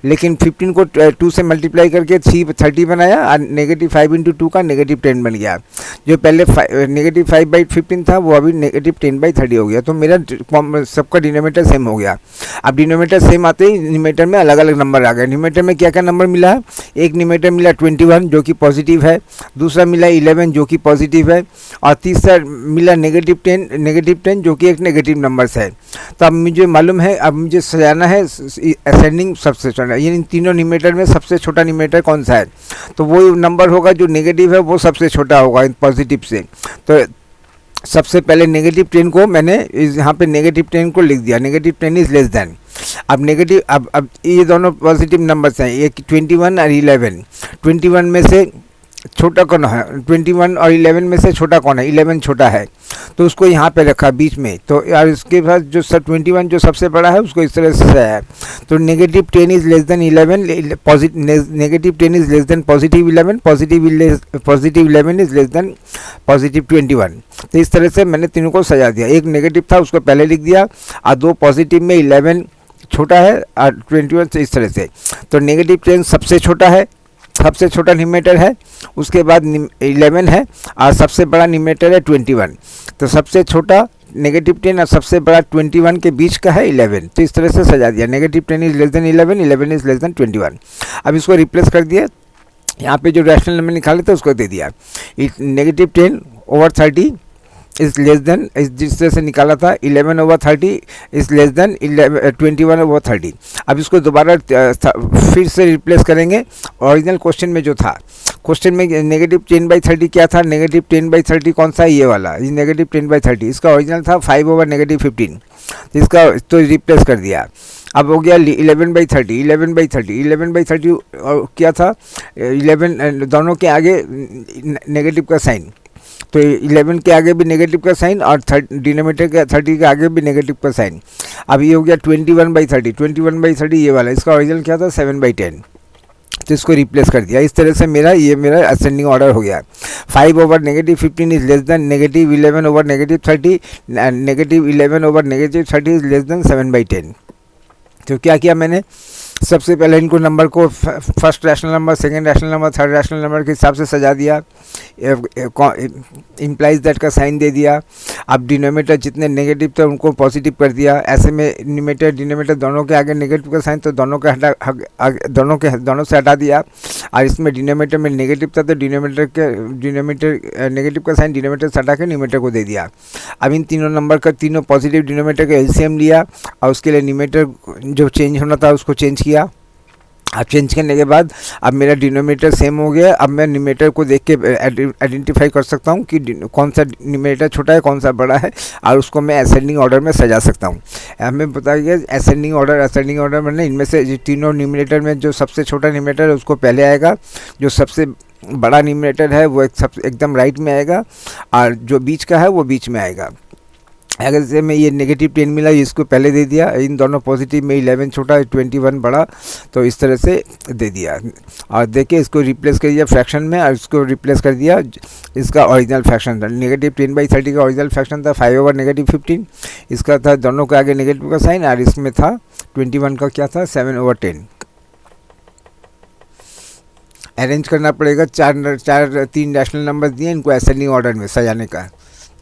लेकिन 15 को 2 से मल्टीप्लाई करके 30 बनाया और -5 × 2 का -10 बन गया। जो पहले -5/15 था वो अभी -10/30 हो गया। तो मेरा सबका डिनोमिनेटर सेम हो गया। अब डिनोमिनेटर सेम आते ही न्यूमरेटर में अलग अलग नंबर आ गए। न्यूमरेटर में क्या क्या नंबर मिला है, एक न्यूमरेटर मिला 21 जो कि पॉजिटिव है, दूसरा मिला 11 जो कि पॉजिटिव है, और तीसरा मिला -10 जो कि एक नेगेटिव नंबर है। तो अब मुझे मालूम है, अब मुझे सजाना है असेंडिंग सबसे छोटा, ये इन तीनों न्यूमरेटर में सबसे छोटा न्यूमरेटर कौन सा है, तो वो नंबर होगा जो नेगेटिव है वो सबसे छोटा होगा पॉजिटिव से। तो सबसे पहले -10 को मैंने यहाँ पे -10 को लिख दिया, -10 इज लेस देन। अब ये दोनों पॉजिटिव नंबर्स हैं, एक 21 और 11। 21 में से छोटा कौन है, 21 और 11 में से छोटा कौन है, 11 छोटा है, तो उसको यहाँ पे रखा बीच में। तो यार इसके बाद जो 21 जो सबसे बड़ा है उसको इस तरह से है। तो -10 is less then 11, -10 is less then +11, +11 is less then +21। तो इस तरह से मैंने तीनों को सजा दिया। एक नेगेटिव था उसको पहले लिख दिया, और 2 पॉजिटिव में 11 छोटा है और 21 से इस तरह से। तो -10 सबसे छोटा है, सबसे छोटा न्यूमरेटर है, उसके बाद 11 है और सबसे बड़ा न्यूमरेटर है 21। तो सबसे छोटा -10 और सबसे बड़ा 21 के बीच का है 11। तो इस तरह से सजा दिया, -10 is less then 11, 11 is less then 21। अब इसको रिप्लेस कर दिया, यहाँ पे जो रैशनल नंबर निकाले थे उसको दे दिया। -10 ओवर 30 इज लेस देन, इस जिस तरह से निकाला था 11/30 इज लेस देन 21/30। अब इसको दोबारा फिर से रिप्लेस करेंगे ओरिजिनल क्वेश्चन में जो था। क्वेश्चन में नेगेटिव 10/30 क्या था, नेगेटिव 10/30 कौन सा, ये वाला, ये नेगेटिव 10/30, इसका ओरिजिनल था 5/-15, तो इसका तो रिप्लेस कर दिया। अब हो गया 11/30, 11/30, 11/30 और क्या था 11, दोनों के आगे नेगेटिव का साइन, तो 11 के आगे भी नेगेटिव का साइन और डिनोमिनेटर के 30 के आगे भी नेगेटिव का साइन। अब ये हो गया 21/30, 21/30 ये वाला, इसका ओरिजिनल क्या था 7/10, तो इसको रिप्लेस कर दिया। इस तरह से मेरा असेंडिंग ऑर्डर हो गया। 5/-15 is less then negative 11/-30, negative 11/-30 is less then 7/10। तो क्या किया मैंने, सबसे पहले इनको नंबर को first rational number, second rational number, third rational number के हिसाब से सजा दिया, इम्प्लाइज दैट का साइन दे दिया। अब डिनोमिनेटर जितने नेगेटिव थे उनको पॉजिटिव कर दिया। ऐसे में न्यूमरेटर डिनोमिनेटर दोनों के आगे नेगेटिव का साइन, तो दोनों से हटा दिया। और इसमें डिनोमिनेटर में नेगेटिव था तो डिनोमिनेटर नेगेटिव का साइन डिनोमिनेटर से हटा के न्यूमरेटर को दे दिया। अब इन तीनों नंबर का तीनों पॉजिटिव डिनोमिनेटर का एलसीएम लिया और उसके लिए न्यूमरेटर जो चेंज होना था उसको चेंज किया। अब चेंज करने के बाद अब मेरा डिनोमिनेटर सेम हो गया। अब मैं न्यूमरेटर को देख के आइडेंटिफाई कर सकता हूँ कि कौन सा न्यूमरेटर छोटा है कौन सा बड़ा है, और उसको मैं असेंडिंग ऑर्डर में सजा सकता हूँ। हमें बताइए असेंडिंग ऑर्डर में इनमें से तीनों न्यूमरेटर में जो सबसे छोटा न्यूमरेटर है उसको पहले आएगा, जो सबसे बड़ा न्यूमरेटर है वो एकदम राइट में आएगा, और जो बीच का है वो बीच में आएगा। अगर जैसे मैं ये नेगेटिव 10 मिला, इसको पहले दे दिया, इन दोनों पॉजिटिव में 11 छोटा 21 बड़ा, तो इस तरह से दे दिया। और देखिए इसको रिप्लेस कर दिया फ्रैक्शन में, और इसको रिप्लेस कर दिया इसका ओरिजिनल फ्रैक्शन था। नेगेटिव 10/30 का ओरिजिनल फ्रैक्शन था 5/-15, इसका था दोनों के आगे नेगेटिव का साइन, और इसमें था 21 का क्या था 7/10। अरेंज करना पड़ेगा, तीन रैशनल नंबर दिए, इनको असेंडिंग ऑर्डर में सजाने का।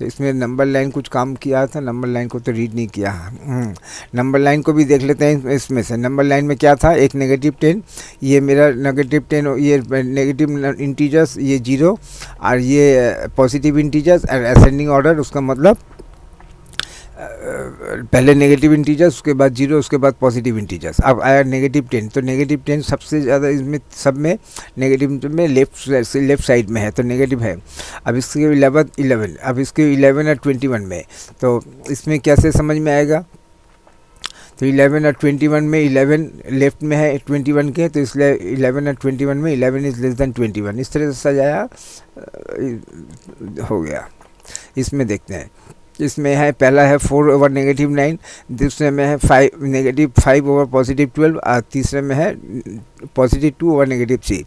तो इसमें नंबर लाइन कुछ काम किया था, नंबर लाइन को तो रीड नहीं किया। नंबर लाइन को भी देख लेते हैं इसमें से। नंबर लाइन में क्या था, एक नेगेटिव 10, ये मेरा नेगेटिव 10, ये नेगेटिव इंटीजर्स, ये 0, और ये पॉजिटिव इंटीजर्स, और असेंडिंग ऑर्डर उसका मतलब पहले नेगेटिव इंटीजर्स, उसके बाद 0, उसके बाद पॉजिटिव इंटीजर्स। अब आया नेगेटिव 10, तो नेगेटिव 10 सबसे ज़्यादा इसमें सब में नेगेटिव में लेफ़्ट साइड में है, तो नेगेटिव है। अब इसके 11, अब इसके 11 और 21 में, तो इसमें कैसे समझ में आएगा, तो 11 और 21 में 11 लेफ्ट में है 21 के, तो इसलिए 11 और 21 में 11 इज लेस देन 21, इस तरह से सजाया हो गया। इसमें देखते हैं, इसमें है पहला है 4/-9, दूसरे में है -5/+12, और तीसरे में है +2/-3।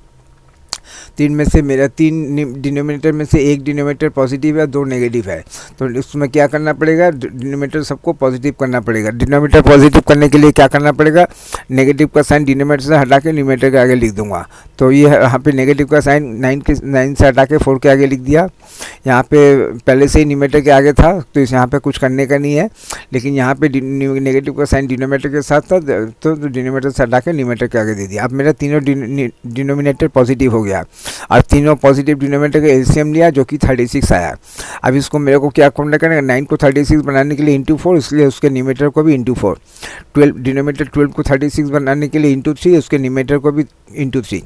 तीन में से मेरा तीन डिनोमिनेटर में से एक डिनोमिनेटर पॉजिटिव है, 2 नेगेटिव है, तो उसमें क्या करना पड़ेगा, डिनोमिनेटर सबको पॉजिटिव करना पड़ेगा। डिनोमिनेटर पॉजिटिव करने के लिए क्या करना पड़ेगा, नेगेटिव का साइन डिनोमिनेटर से हटा के न्यूमरेटर के आगे लिख दूंगा। तो ये यहाँ पे नेगेटिव का साइन 9 से हटा के 4 के आगे लिख दिया। यहाँ पे पहले से ही न्यूमरेटर के आगे था, तो इस यहाँ पे कुछ करने का नहीं है, लेकिन यहाँ पे नेगेटिव का साइन डिनोमिनेटर के साथ था, तो डिनोमिनेटर से हटा के न्यूमरेटर के आगे दे दिया। अब मेरा तीनों डिनोमिनेटर पॉजिटिव हो गया और तीनों पॉजिटिव डिनोमिनेटर का एलसीएम लिया जो कि 36 आया। अब इसको मेरे को क्या करना है, 9 को 36 बनाने के लिए इंटू 4, इसलिए उसके न्यूमरेटर को भी इंटू 4। 12 डिनोमिनेटर 12 को 36 बनाने के लिए इंटू 3, उसके न्यूमरेटर को भी इंटू 3।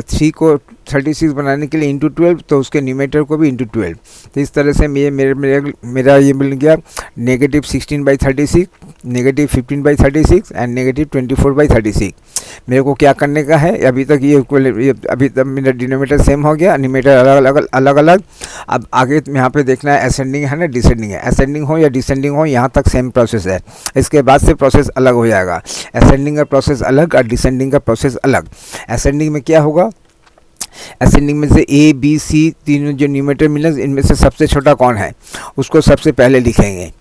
3 को 36 बनाने के लिए इंटू 12, तो उसके न्यूमरेटर को भी इंटू 12। तो इस तरह से मेरा ये मिल गया -16/36, -15/36 एंड -24/36। मेरे को क्या करने का है, अभी तक मेरा डिनोमिनेटर सेम हो गया, न्यूमरेटर अलग अलग। अब आगे यहाँ पे देखना है असेंडिंग है ना डिसेंडिंग है, असेंडिंग हो या डिसेंडिंग हो, यहाँ तक सेम प्रोसेस है, इसके बाद से प्रोसेस अलग हो जाएगा। असेंडिंग का प्रोसेस अलग और डिसेंडिंग का प्रोसेस अलग। असेंडिंग में क्या होगा, असेंडिंग में से A, B, C तीनों जो न्यूमरेटर मिले, इनमें से सबसे छोटा कौन है उसको सबसे पहले लिखेंगे,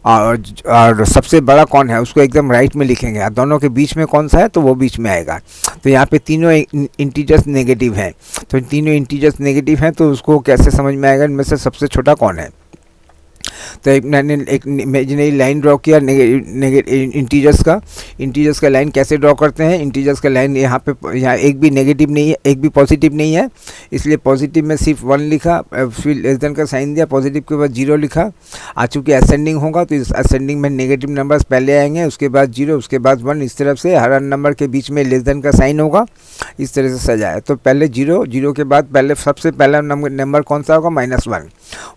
और सबसे बड़ा कौन है उसको एकदम राइट में लिखेंगे, और दोनों के बीच में कौन सा है तो वो बीच में आएगा। तो यहाँ पे तीनों इंटीजर्स नेगेटिव हैं, तो तीनों इंटीजर्स नेगेटिव हैं, तो उसको कैसे समझ में आएगा इनमें से सबसे छोटा कौन है। तो एक मैंने एक इमेजिनरी लाइन ड्रॉ किया इंटीजर्स का लाइन कैसे ड्रॉ करते हैं। इंटीजर्स का लाइन यहाँ एक भी नेगेटिव नहीं है, एक भी पॉजिटिव नहीं है, इसलिए पॉजिटिव में सिर्फ 1 लिखा, फिर लेस देन का साइन दिया, पॉजिटिव के बाद 0 लिखा। आज चूँकि असेंडिंग होगा तो इस असेंडिंग में नेगेटिव नंबर्स पहले आएंगे, उसके बाद 0, उसके बाद 1, इस तरफ से हर नंबर के बीच में लेस देन का साइन होगा। इस तरह से सजाया। तो पहले 0 के बाद सबसे पहला नंबर कौन सा होगा, -1,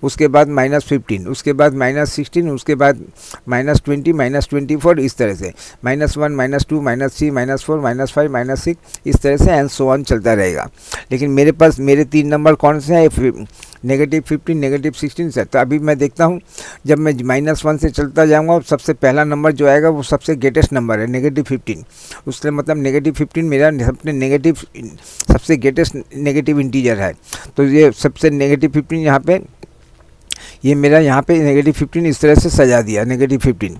उसके बाद -15, उसके बाद -16, उसके बाद -20, -24, इस तरह से -1, -2, -3, -4, -5, -6, इस तरह से एंड सो ऑन चलता रहेगा। लेकिन मेरे पास मेरे 3 नंबर कौन से हैं, -15, -16 से। तो अभी मैं देखता हूँ जब मैं -1 से चलता जाऊँगा, सबसे पहला नंबर जो आएगा वो सबसे ग्रेटेस्ट नंबर है, -15। उससे मतलब -15 मेरा सबसे ग्रेटेस्ट नेगेटिव इंटीजर है। तो ये सबसे -15 यहाँ पे, ये मेरा यहाँ पे -15 इस तरह से सजा दिया, -15।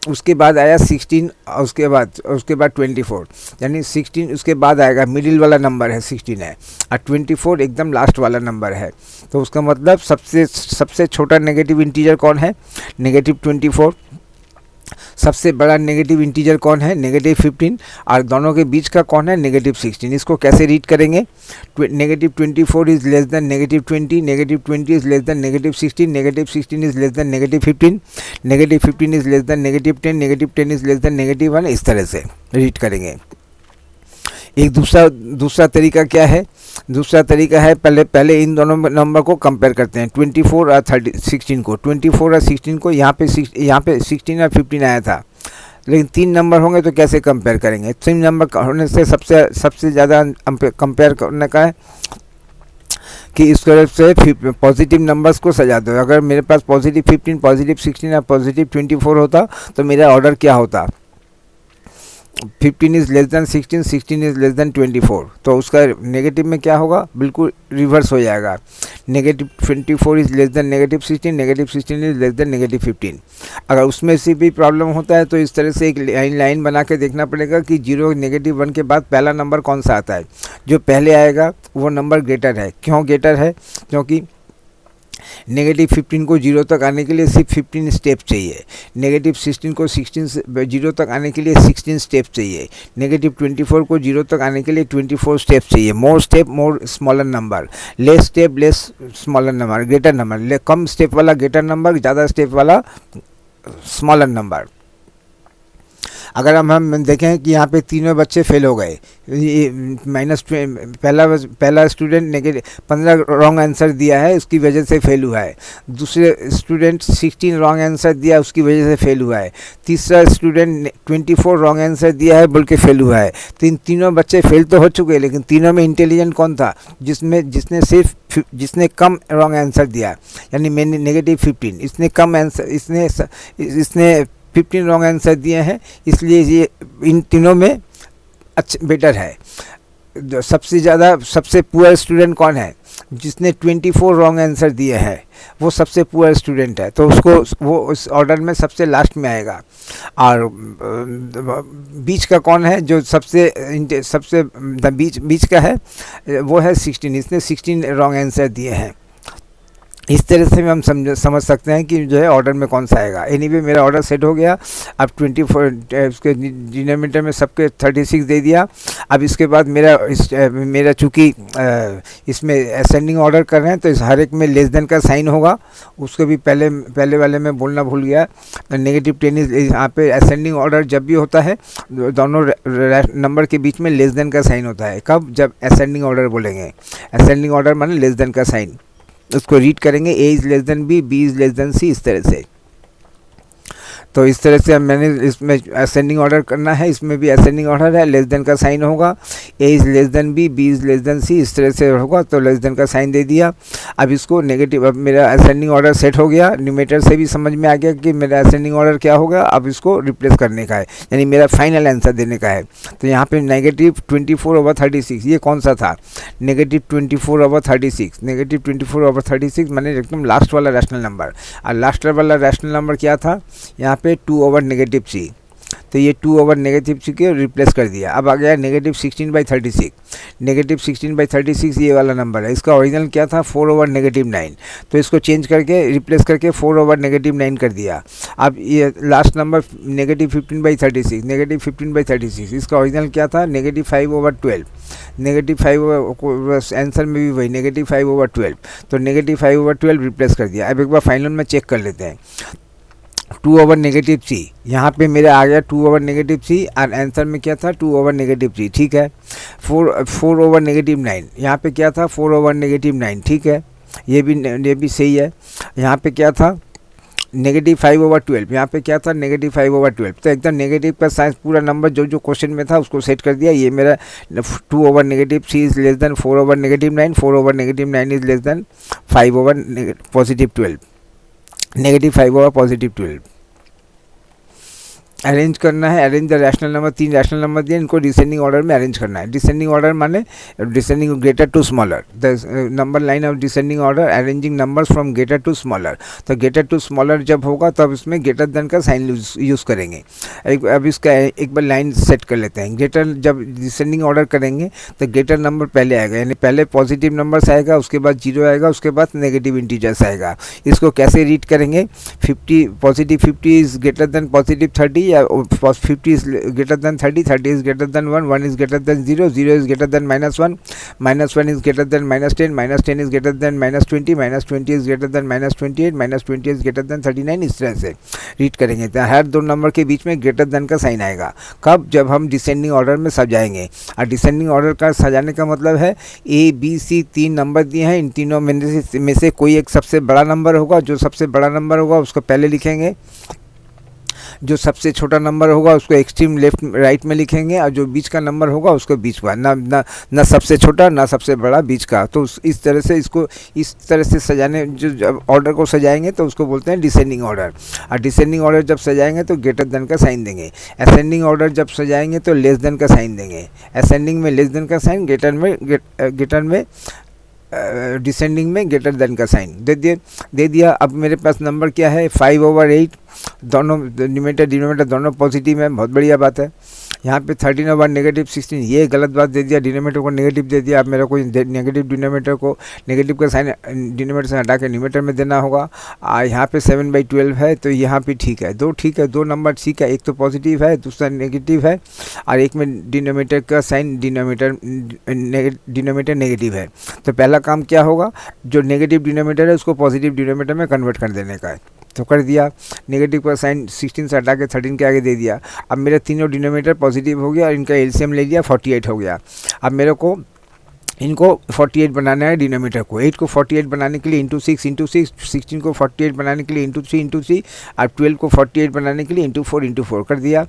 उसके बाद आया 16, उसके बाद 24, यानी 16 उसके बाद आएगा, मिडिल वाला नंबर है 16 है, और 24 एकदम लास्ट वाला नंबर है। तो उसका मतलब सबसे छोटा नेगेटिव इंटीजर कौन है, -24। सबसे बड़ा नेगेटिव इंटीजर कौन है, -15, और दोनों के बीच का कौन है, -16। इसको कैसे रीड करेंगे, -24 is less then -20, -20 is less then -16, -16 is less then -15, -15 is less than -10, -10 is less than -1, इस तरह से रीड करेंगे। एक दूसरा तरीका क्या है, दूसरा तरीका है पहले इन दोनों नंबर को कंपेयर करते हैं, 24 और 16 को। 24 और 16 को यहाँ पे 16 और 15 आया था, लेकिन 3 नंबर होंगे तो कैसे कंपेयर करेंगे। 3 नंबर होने से सबसे ज़्यादा कंपेयर करने का है कि इस तरफ से पॉजिटिव नंबर्स को सजा दो। अगर मेरे पास +15, +16 और +24 होता तो मेरा ऑर्डर क्या होता, 15 is less then 16, 16 is less then 24। तो उसका नेगेटिव में क्या होगा, बिल्कुल रिवर्स हो जाएगा, -24 is less then -16, -16 is less then -15। अगर उसमें से भी प्रॉब्लम होता है तो इस तरह से एक लाइन बना के देखना पड़ेगा कि 0, -1 के बाद पहला नंबर कौन सा आता है। जो पहले आएगा वो नंबर ग्रेटर है। क्यों ग्रेटर है, क्योंकि -15 को 0 तक आने के लिए सिर्फ 15 स्टेप चाहिए, -16 को 0 तक आने के लिए 16 स्टेप चाहिए, -24 को 0 तक आने के लिए 24 स्टेप चाहिए। More step more smaller number, less step less smaller number, greater number, कम स्टेप वाला ग्रेटर नंबर, ज़्यादा स्टेप वाला स्मॉलर नंबर। अगर हम देखें कि यहाँ पे तीनों बच्चे फेल हो गए, पहला स्टूडेंट 15 रॉन्ग आंसर दिया है, उसकी वजह से फेल हुआ है। दूसरे स्टूडेंट 16 रॉन्ग आंसर दिया, उसकी वजह से फेल हुआ है। तीसरा स्टूडेंट 24 रॉन्ग आंसर दिया है, बोल के फेल हुआ है। तीनों बच्चे फेल तो हो चुके हैं, लेकिन तीनों में इंटेलिजेंट कौन था, जिसने कम रॉन्ग आंसर दिया, यानी मैंने -15, इसने कम आंसर, इसने 15 रॉन्ग आंसर दिए हैं, इसलिए ये इन तीनों में बेटर है। जो सबसे पुअर स्टूडेंट कौन है, जिसने 24 रॉन्ग आंसर दिए हैं, वो सबसे पुअर स्टूडेंट है, तो वो उस ऑर्डर में सबसे लास्ट में आएगा। और बीच का कौन है, जो सबसे बीच का है, वो है 16, इसने 16 रॉन्ग आंसर दिए हैं। इस तरह से हम समझ सकते हैं कि जो है ऑर्डर में कौन सा आएगा। एनीवे मेरा ऑर्डर सेट हो गया। अब 24 उसके डिनोमिनेटर में सबके 36 दे दिया। अब इसके बाद मेरा चूँकि इसमें असेंडिंग ऑर्डर कर रहे हैं तो इस हर एक में लेस देन का साइन होगा। उसको भी पहले वाले में बोलना भूल गया। -10 यहाँ पे असेंडिंग ऑर्डर जब भी होता है दोनों नंबर के बीच में लेस देन का साइन होता है। कब, जब असेंडिंग ऑर्डर बोलेंगे। असेंडिंग ऑर्डर माने लेस देन का साइन, उसको रीड करेंगे A is less then B, B is less then C, इस तरह से। तो इस तरह से मैंने इसमें असेंडिंग ऑर्डर करना है, इसमें भी असेंडिंग ऑर्डर है, लेस देन का साइन होगा। A is less then B, B is less then C, इस तरह से होगा, तो लेस देन का साइन दे दिया। अब इसको नेगेटिव, अब मेरा असेंडिंग ऑर्डर सेट हो गया। न्यूमेरेटर से भी समझ में आ गया कि मेरा असेंडिंग ऑर्डर क्या होगा। अब इसको रिप्लेस करने का है, यानी मेरा फाइनल आंसर देने का है। तो यहाँ पे -24/36, ये कौन सा था, -24/36, -24/36 मैंने एकदम लास्ट वाला रैशनल नंबर। और लास्ट वाला रैशनल नंबर क्या था, यहाँ पे 2/-C। तो ये 2 ओवर नेगेटिव 3 के रिप्लेस कर दिया। अब आ गया -16/36। -16/36 ये वाला नंबर है, इसका ओरिजिनल क्या था 4 ओवर -9, तो इसको चेंज करके रिप्लेस करके 4 ओवर -9 कर दिया। अब ये लास्ट नंबर -15/36, -15/36 इसका ओरिजिनल क्या था -5 ओवर 12, -5 ओवर, आंसर में भी वही -5 ओवर 12, तो -5 ओवर 12 रिप्लेस कर दिया। अब एक बार फाइनल में चेक कर लेते हैं। 2 ओवर -3 यहाँ पे मेरा आ गया 2 ओवर -3 और आंसर में क्या था 2 ओवर -3, ठीक है। 4 ओवर -9 यहाँ पे क्या था 4 ओवर -9, ठीक है, ये भी सही है। यहाँ पे क्या था -5 ओवर 12, यहाँ पे क्या था -5 ओवर 12, तो एकदम नेगेटिव का साइंस पूरा नंबर जो जो क्वेश्चन में था उसको सेट कर दिया। ये मेरा 2 over -3 is less than 4 over -9, 4 over -9 is less than 5 over +12, -5 over +12। Arrange करना है, arrange the rational number, 3 rational number दिए, इनको डिसेंडिंग ऑर्डर में अरेंज करना है। डिसेंडिंग ऑर्डर माने descending greater to smaller, the number line of descending order arranging numbers from greater to smaller. तो greater to smaller जब होगा तब इसमें ग्रेटर देन का साइन यूज़ करेंगे। अब इसका एक बार लाइन सेट कर लेते हैं। ग्रेटर जब डिसेंडिंग ऑर्डर करेंगे तो ग्रेटर नंबर पहले आएगा, यानी पहले पॉजिटिव नंबर्स आएगा, उसके बाद 0 आएगा, उसके बाद नेगेटिव इंटीजर्स आएगा। इसको कैसे रीड करेंगे, 50 +50 इज़ ग्रेटर देन +30 या 50 is greater then 30, 30 is greater then 1, 1 is greater than 0, 0 is greater then -1, -1 is greater then -10, -10 is greater then -20, -20 is greater then -28, -20 is greater then 39। इस तरह से रीड करेंगे। तो हर दो नंबर के बीच में ग्रेटर देन का साइन आएगा। कब, जब हम डिसेंडिंग ऑर्डर में सजाएंगे। और डिसेंडिंग ऑर्डर का सजाने का मतलब है ABC 3 नंबर दिए हैं, इन तीनों में से कोई एक सबसे बड़ा नंबर होगा, जो सबसे बड़ा नंबर होगा उसको पहले लिखेंगे, जो सबसे छोटा नंबर होगा उसको एक्सट्रीम लेफ्ट राइट में लिखेंगे, और जो बीच का नंबर होगा उसको बीच का, ना सबसे छोटा ना सबसे बड़ा, बीच का। तो इस तरह से इसको इस तरह से सजाने, जो ऑर्डर को सजाएंगे तो उसको बोलते हैं डिसेंडिंग ऑर्डर। और डिसेंडिंग ऑर्डर जब सजाएंगे तो ग्रेटर देन का साइन देंगे। असेंडिंग ऑर्डर जब सजाएंगे तो लेस देन का साइन देंगे। असेंडिंग में लेस देन का साइन, ग्रेटर में डिसेंडिंग में ग्रेटर देन का साइन दे दिया। अब मेरे पास नंबर क्या है 5 ओवर 8, दोनों न्यूमरेटर डिनोमिनेटर दोनों पॉजिटिव है, बहुत बढ़िया बात है। यहाँ पे 13 ओवर -16, ये गलत बात दे दिया, डिनोमिनेटर को नेगेटिव दे दिया। अब मेरे को नेगेटिव डिनोमिनेटर को नेगेटिव का साइन डिनोमिनेटर से हटा के न्यूमरेटर में देना होगा। यहाँ पे 7/12 है, तो यहाँ पे ठीक है, दो नंबर ठीक है, एक तो पॉजिटिव है दूसरा नेगेटिव है, और एक में डिनोमिनेटर का साइन डिनोमिनेटर नेगेटिव है। तो पहला काम क्या होगा, जो नेगेटिव डिनोमिनेटर है उसको पॉजिटिव डिनोमिनेटर में कन्वर्ट कर देने का है। तो कर दिया, नेगेटिव का साइन 16 से हटा के 13 के आगे दे दिया। अब मेरे तीनों डिनोमिनेटर पॉजिटिव हो गया और इनका एलसीएम ले लिया, 48 हो गया। अब मेरे को इनको 48 बनाना है डिनोमिनेटर को। 8 को 48 बनाने के लिए इंटू 6 इंटू 6, 16 को 48 बनाने के लिए इंटू 3 और 12 को 48 बनाने के लिए इंटू 4 कर दिया।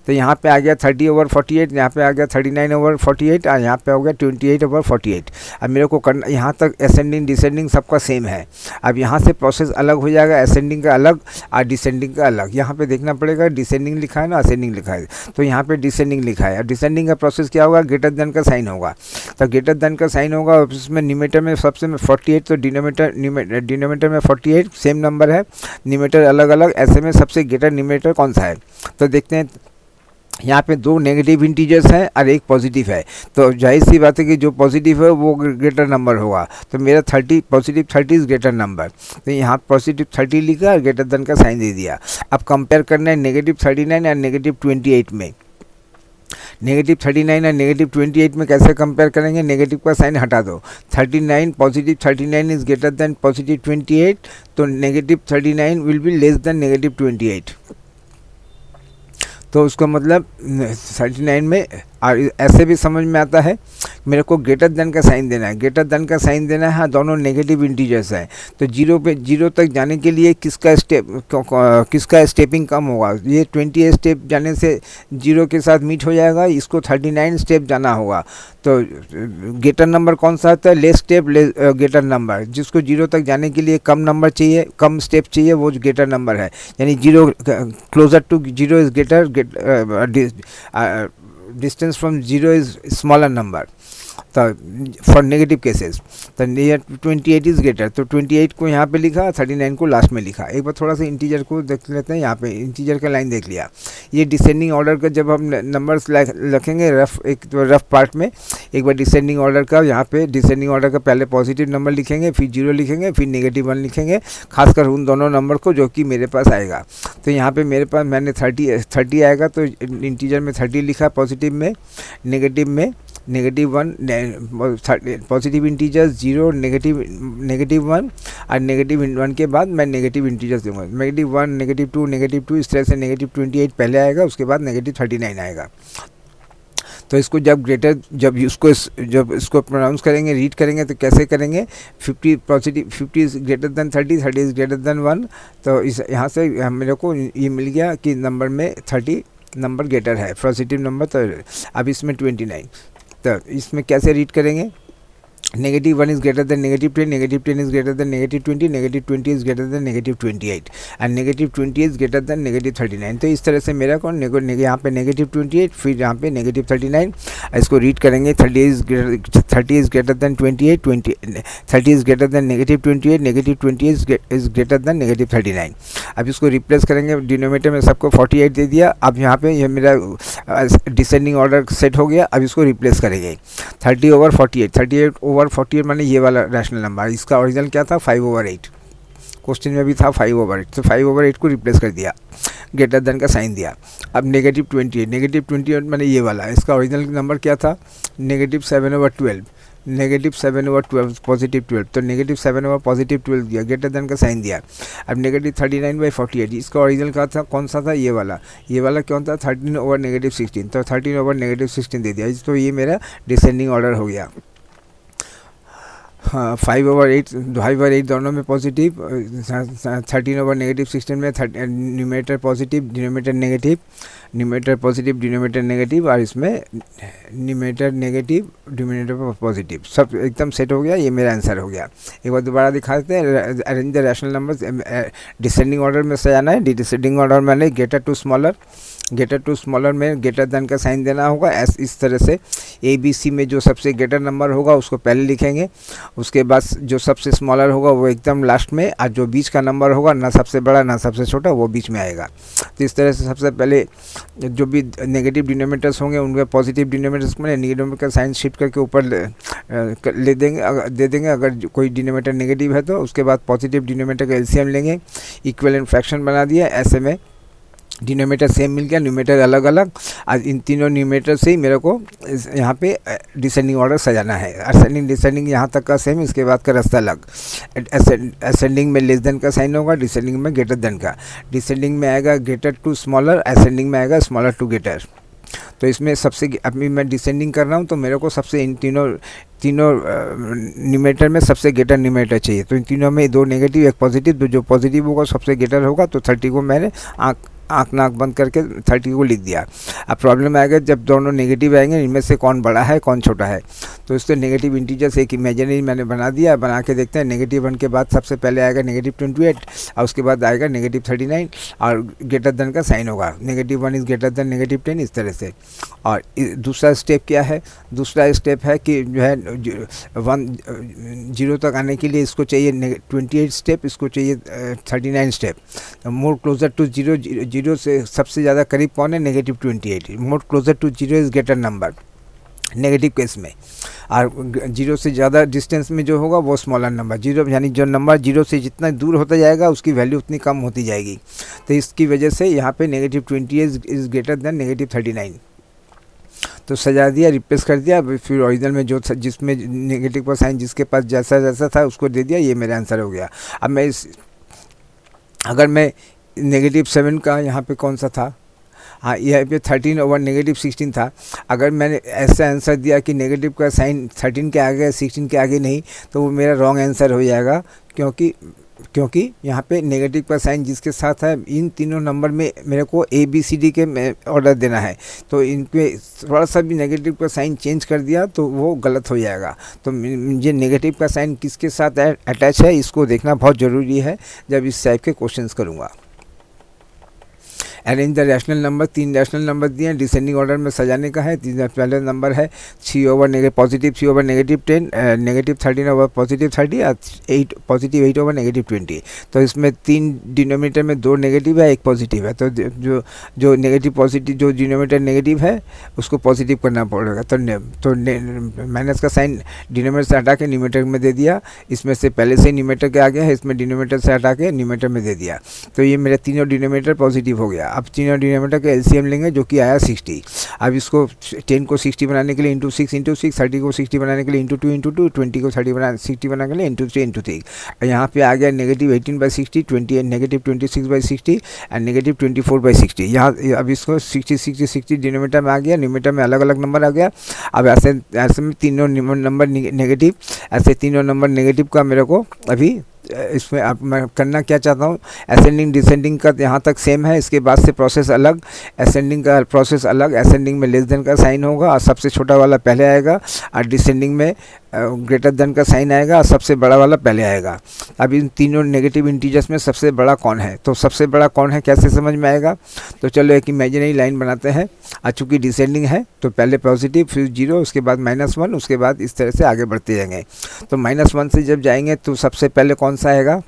तो यहाँ पे आ गया 30 ओवर 48, यहाँ पे आ गया 39 ओवर 48 और यहाँ पे हो गया 28 ओवर 48। अब मेरे को करना, यहाँ तक असेंडिंग डिसेंडिंग सबका सेम है। अब यहाँ से प्रोसेस अलग हो जाएगा, असेंडिंग का अलग और डिसेंडिंग का अलग। यहाँ पे देखना पड़ेगा डिसेंडिंग लिखा है ना असेंडिंग लिखा है, तो यहाँ पे डिसेंडिंग लिखा है। और डिसेंडिंग का प्रोसेस क्या होगा, ग्रेटर देन का साइन होगा। तो ग्रेटर देन का साइन होगा, उसमें न्यूमरेटर में सबसे में 48, तो डिनोमिनेटर में 48 सेम नंबर है, न्यूमरेटर अलग अलग। ऐसे में सबसे ग्रेटर न्यूमरेटर कौन सा है, तो देखते हैं। यहाँ पे 2 नेगेटिव इंटीजर्स हैं और एक पॉजिटिव है, तो जाहिर सी बात है कि जो पॉजिटिव है वो ग्रेटर नंबर होगा। तो मेरा +30 इज़ ग्रेटर नंबर, तो यहाँ +30 लिखा और ग्रेटर देन का साइन दे दिया। अब कंपेयर करना है -39 और -28 में। -39 और -28 में कैसे कंपेयर करेंगे, नेगेटिव का साइन हटा दो। 39 +39 इज़ ग्रेटर देन +28, तो -39 विल बी लेस देन -28। तो उसका मतलब 39 में, और ऐसे भी समझ में आता है मेरे को ग्रेटर देन का साइन देना है, ग्रेटर देन का साइन देना है। हाँ, दोनों नेगेटिव इंटीजर्स हैं, तो 0 तक जाने के लिए किसका स्टेपिंग कम होगा। ये 28 स्टेप जाने से 0 के साथ मीट हो जाएगा, इसको 39 स्टेप जाना होगा। तो ग्रेटर नंबर कौन सा आता है, लेस स्टेप ग्रेटर नंबर। जिसको 0 तक जाने के लिए कम नंबर चाहिए, कम स्टेप चाहिए, वो ग्रेटर नंबर है। यानी 0 closer to 0 is greater, distance from 0 is smaller number. तो फॉर नेगेटिव केसेस तो 28 इज़ ग्रेटर, तो 28 को यहाँ पे लिखा, 39 को लास्ट में लिखा। एक बार थोड़ा सा इंटीजर को देख लेते हैं। यहाँ पे इंटीजर का लाइन देख लिया। ये डिसेंडिंग ऑर्डर का जब हम नंबर्स लिखेंगे रफ, एक तो रफ पार्ट में एक बार डिसेंडिंग ऑर्डर का, यहाँ पे डिसेंडिंग ऑर्डर का पहले पॉजिटिव नंबर लिखेंगे, फिर 0 लिखेंगे, फिर -1 लिखेंगे, खासकर उन दोनों नंबर को जो कि मेरे पास आएगा। तो यहाँ पे मेरे पास मैंने 30 आएगा, तो इंटीजर में 30 लिखा, पॉजिटिव में, नेगेटिव में -1, पॉजिटिव इंटीजर 0, -1 और -1 के बाद मैं नेगेटिव इंटीजर्स दूंगा, -1, -2 इस तरह से -28 पहले आएगा, उसके बाद -39 आएगा। तो इसको जब इसको प्रोनाउंस करेंगे, रीड करेंगे तो कैसे करेंगे, 50 is greater then 30 is greater then 1। तो इस यहाँ से मेरे को ये मिल गया कि नंबर में 30 नंबर ग्रेटर है, पॉजिटिव नंबर। तो अब इसमें 29, तो इसमें कैसे रीड करेंगे, -1 is greater then -10, -10 is greater then -20, -20 is greater then -28 and -20 is greater then -39। तो इस तरह से मेरा कौन यहाँ पे -28, फिर यहाँ पे -39, इसको रीड करेंगे, 30 is greater then 28, 30 is greater then -28, -20 is greater then -39। अब इसको रिप्लेस करेंगे, डिनोमिनेटर में सबको 48 दे दिया। अब यहाँ पे ये मेरा डिसेंडिंग ऑर्डर सेट हो गया। अब इसको रिप्लेस करेंगे, 30/48, 38/48 माने ये वाला रैशनल नंबर, इसका ओरिजिनल क्या था 5/8, क्वेश्चन में भी था 5/8, तो 5/8 को रिप्लेस कर दिया, ग्रेटर देन का साइन दिया। अब -28 माने ये वाला, इसका ओरिजिनल नंबर क्या था -7/12, -7/12 पॉजिटिव 12, तो -7/12 दिया, ग्रेटर देन का साइन दिया। अब -39/48, इसका ओरिजिनल का था कौन सा था, ये वाला कौन था 13/-16, तो 13/-16 दे दिया। तो ये मेरा डिसेंडिंग ऑर्डर हो गया। हाँ, 5/8 दोनों में पॉजिटिव, 13/-16 में numerator positive, denominator negative, numerator positive, denominator negative, और इसमें न्यूमरेटर नेगेटिव, डिनोमिनेटर पॉजिटिव, सब एकदम सेट हो गया। ये मेरा आंसर हो गया। एक बार दोबारा दिखा देते हैं, arrange the rational numbers descending order में सजाना है। डिसेंडिंग ऑर्डर मैंने ग्रेटर टू स्मॉलर में ग्रेटर देन का साइन देना होगा। इस तरह से ABC में जो सबसे ग्रेटर नंबर होगा उसको पहले लिखेंगे, उसके बाद जो सबसे स्मॉलर होगा वो एकदम लास्ट में, और जो बीच का नंबर होगा ना सबसे बड़ा ना सबसे छोटा वो बीच में आएगा। तो इस तरह से सबसे पहले जो भी नेगेटिव डिनोमिनेटर्स होंगे उनके पॉजिटिव डिनोमिनेटर्स में डिनोमिनेटर का साइन शिफ्ट करके ऊपर दे देंगे। अगर कोई डिनोमिनेटर नेगेटिव है तो उसके बाद पॉजिटिव डिनोमिनेटर का LCM लेंगे, इक्विवेलेंट फ्रैक्शन बना दिया। ऐसे में डिनोमिनेटर सेम मिल गया, न्यूमरेटर अलग अलग। आज इन तीनों न्यूमरेटर से ही मेरे को यहाँ पे डिसेंडिंग ऑर्डर सजाना है। असेंडिंग डिसेंडिंग यहाँ तक का सेम, इसके बाद का रास्ता अलग। असेंडिंग में लेस देन का साइन होगा, डिसेंडिंग में ग्रेटर देन का। डिसेंडिंग में आएगा ग्रेटर टू स्मॉलर, असेंडिंग में आएगा स्मॉलर टू ग्रेटर। तो इसमें सबसे अभी मैं डिसेंडिंग कर रहा हूँ तो मेरे को सबसे इन तीनों न्यूमरेटर में सबसे ग्रेटर न्यूमरेटर चाहिए। तो इन तीनों में 2 नेगेटिव 1 पॉजिटिव, तो जो पॉजिटिव होगा सबसे ग्रेटर होगा। तो 30 को मैंने आँख नाक बंद करके 30 को लिख दिया। अब प्रॉब्लम आएगा जब दोनों नेगेटिव आएंगे, इनमें से कौन बड़ा है कौन छोटा है। तो इससे नेगेटिव इंटीजर्स एक इमेजिनरी मैंने बना दिया। बना के देखते हैं, -1 के बाद सबसे पहले आएगा -28 और उसके बाद आएगा -39 और ग्रेटर देन का साइन होगा। -1 इज़ ग्रेटर देन -10, इस तरह से। और दूसरा स्टेप क्या है, दूसरा स्टेप है कि जो है 0 तक आने के लिए इसको चाहिए 28 स्टेप, इसको चाहिए 39 स्टेप। मोर क्लोजर टू 0 से सबसे ज़्यादा करीब कौन है, -28। More closer to 0 is greater number negative case में, और 0 से ज़्यादा डिस्टेंस में जो होगा वो स्मॉलर नंबर। 0 यानी जो नंबर 0 से जितना दूर होता जाएगा उसकी वैल्यू उतनी कम होती जाएगी। तो इसकी वजह से यहाँ पे -28 इज़ ग्रेटर देन -39। तो सजा दिया, रिप्लेस कर दिया। फिर ओरिजिनल में जो जिसमें नेगेटिव का साइन जिसके पास जैसा जैसा था उसको दे दिया। ये मेरा आंसर हो गया। अब मैं अगर मैं -7 का यहाँ पे कौन सा था, हाँ यहाँ पे 13/-16 था। अगर मैंने ऐसा आंसर दिया कि नेगेटिव का साइन 13 के आगे 16 के आगे नहीं, तो वो मेरा रॉन्ग आंसर हो जाएगा, क्योंकि यहाँ पे नेगेटिव का साइन जिसके साथ है इन तीनों नंबर में मेरे को ABCD के ऑर्डर देना है। तो इन पे थोड़ा सा भी नेगेटिव का साइन चेंज कर दिया तो वो गलत हो जाएगा। तो मुझे नेगेटिव का साइन किसके साथ अटैच है इसको देखना बहुत ज़रूरी है जब इस टाइप के क्वेश्चंस करूँगा। Arrange the rational number, 3 rational number दिए हैं, डिसेंडिंग ऑर्डर में सजाने का है। पहला नंबर है positive 3 over negative 10, negative 13 over positive 30 और 8 पॉजिटिव 8 ओवर नेगेटिव 20। तो इसमें 3 डिनोमिनेटर में 2 नेगेटिव है, 1 पॉजिटिव है। तो जो नेगेटिव पॉजिटिव, जो डिनोमिनेटर नेगेटिव है उसको पॉजिटिव करना पड़ेगा। तो माइनस का साइन डिनोमिनेटर से हटा के न्यूमरेटर में दे दिया। इसमें से पहले से न्यूमरेटर के आ गया है, इसमें डिनोमिनेटर से हटा के न्यूमरेटर में दे दिया। तो ये मेरे तीनों डिनोमिनेटर पॉजिटिव हो गया। अब तीनों डिनोमिनेटर के एलसीएम लेंगे जो कि आया 60। अब इसको 10 को 60 बनाने के लिए इंटू 6 इंटू 6, 30 को 60 बनाने के लिए इंटू 2 इंटू 2, 20 को 60 बनाने के लिए इंटू 3 इंटू 3। यहाँ पे आ गया नेगेटिव 18/60, नेगेटिव 26/60 एंड नेगेटिव 24/60। यहाँ अब इसको 60 डिनोमिनेटर में आ गया, न्यूमरेटर में अलग अलग नंबर आ गया। अब ऐसे में तीनों नंबर नेगेटिव, ऐसे तीनों नंबर नेगेटिव का मेरे को अभी इसमें अब मैं करना क्या चाहता हूँ, असेंडिंग डिसेंडिंग का यहाँ तक सेम है, इसके बाद से प्रोसेस अलग, असेंडिंग का प्रोसेस अलग। असेंडिंग में लेस देन का साइन होगा और सबसे छोटा वाला पहले आएगा, और डिसेंडिंग में ग्रेटर देन का साइन आएगा और सबसे बड़ा वाला पहले आएगा। अब इन तीनों नेगेटिव इंटीजर्स में सबसे बड़ा कौन है, तो सबसे बड़ा कौन है कैसे समझ में आएगा। तो चलो एक इमेजिनरी लाइन बनाते हैं। चूँकि डिसेंडिंग है तो पहले पॉजिटिव, फिर 0, उसके बाद -1, उसके बाद इस तरह से आगे बढ़ते जाएंगे। तो -1 से जब जाएंगे तो सबसे पहले कौन सा आएगा,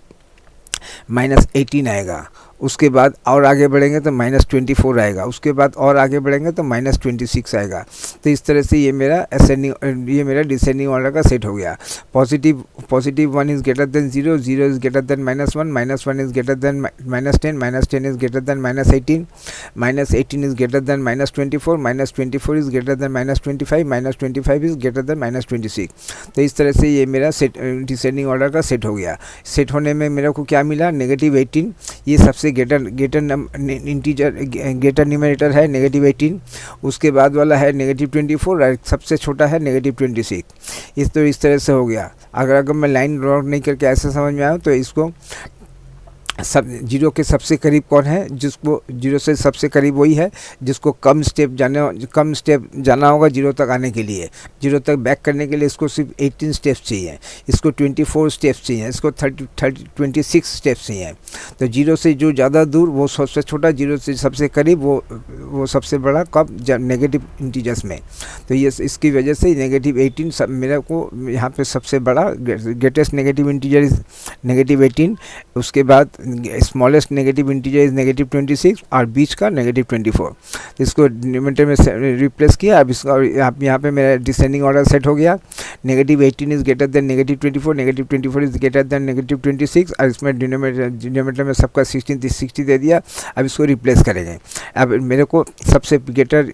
-18 आएगा। उसके बाद और आगे बढ़ेंगे तो -24 आएगा। उसके बाद और आगे बढ़ेंगे तो -26 आएगा। तो इस तरह से ये मेरा असेंडिंग, ये मेरा डिसेंडिंग ऑर्डर का सेट हो गया। Positive 1 is greater than 0, 0 is greater then -1, -1 is greater then -10, -10 is greater then -18, -18 is greater then -24, -24 is greater then -25, -25 is greater then -26। तो इस तरह से ये मेरा सेट डिसेंडिंग ऑर्डर का सेट हो गया। सेट होने में मेरे को क्या मिला, -18, ये सबसे ग्रेटर इंटीजर ग्रेटर न्यूमरेटर है -18। उसके बाद वाला है -24 और सबसे छोटा है -26। इस तरह से हो गया। अगर मैं लाइन ड्रॉ नहीं करके ऐसे समझ में आया तो इसको सब 0 के सबसे करीब कौन है, जिसको 0 से सबसे करीब वही है जिसको कम स्टेप जाना होगा 0 तक आने के लिए। 0 तक बैक करने के लिए इसको सिर्फ 18 स्टेप्स चाहिए, इसको 24 स्टेप्स चाहिए, इसको 26 स्टेप्स चाहिए। तो 0 से जो ज़्यादा दूर वो सबसे छोटा, 0 से सबसे करीब वो सबसे बड़ा कब, नेगेटिव इंटीजर्स में। तो ये इसकी वजह से -18 सब मेरे को यहाँ पे सबसे बड़ा ग्रेटेस्ट नेगेटिव इंटीजर इज़ -18। उसके बाद स्मॉलेस्ट नेगेटिव इंटीजर इज -26 और बीच का -24। इसको न्यूमरेटर में रिप्लेस किया। अब इसका यहाँ पे मेरा डिसेंडिंग ऑर्डर सेट हो गया। -18 is greater then -24, -24 is greater then -26 और इसमें डिनोमिनेटर में सबका 60 दे दिया। अब इसको रिप्लेस करेंगे। अब मेरे को सबसे ग्रेटर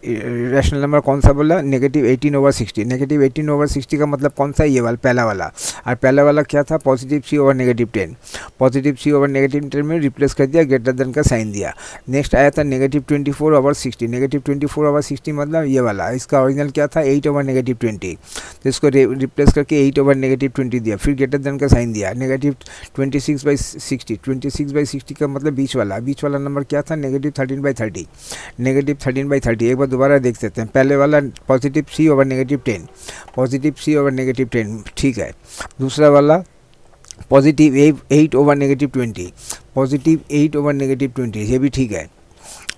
रैशनल नंबर कौन सा बोला, -18/60। -18/60 का मतलब कौन सा, ये वाला पहला वाला। और पहला वाला क्या था, पॉजिटिव 3/10। पॉजिटिव 3/10 में रिप्लेस कर दिया, ग्रेटर देन का साइन दिया। नेक्स्ट आया था -24/60। -24/60 मतलब ये वाला, इसका ओरिजिनल क्या था, 8/-20। तो इसको रिप्लेस करके 8/-20 दिया, फिर ग्रेटर देन का साइन दिया। -26/60। 26/60 का मतलब बीच वाला नंबर क्या था, -13/30। -13/30 एक बार दोबारा देख सकते हैं। पहले वाला पॉजिटिव 3/10, पॉजिटिव 3/10, ठीक है। दूसरा वाला पॉजिटिव 8/-20, पॉजिटिव 8/-20, ये भी ठीक है।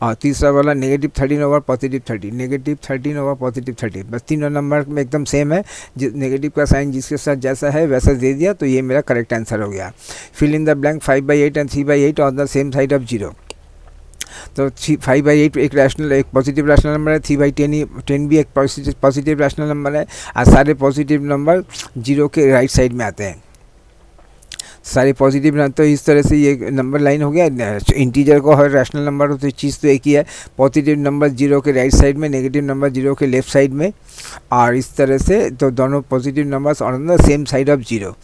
और तीसरा वाला -13/+30, -13/+30। बस तीनों नंबर में एकदम सेम है, नेगेटिव का साइन जिसके साथ जैसा है वैसा दे दिया। तो ये मेरा करेक्ट आंसर हो गया। Fill in the blank 5/8 and 3/8 on the same side of 0। तो 5/8 एक पॉजिटिव रैशनल नंबर है, 3/10 भी एक पॉजिटिव रैशनल नंबर है। और सारे पॉजिटिव नंबर 0 के राइट साइड में आते हैं, सारे पॉजिटिव। तो इस तरह से ये नंबर लाइन हो गया। इंटीजर को हर रैशनल नंबर तो चीज़ तो एक ही है, पॉजिटिव नंबर 0 के राइट साइड में, नेगेटिव नंबर 0 के लेफ्ट साइड में। और इस तरह से तो दोनों positive numbers on the same side of 0।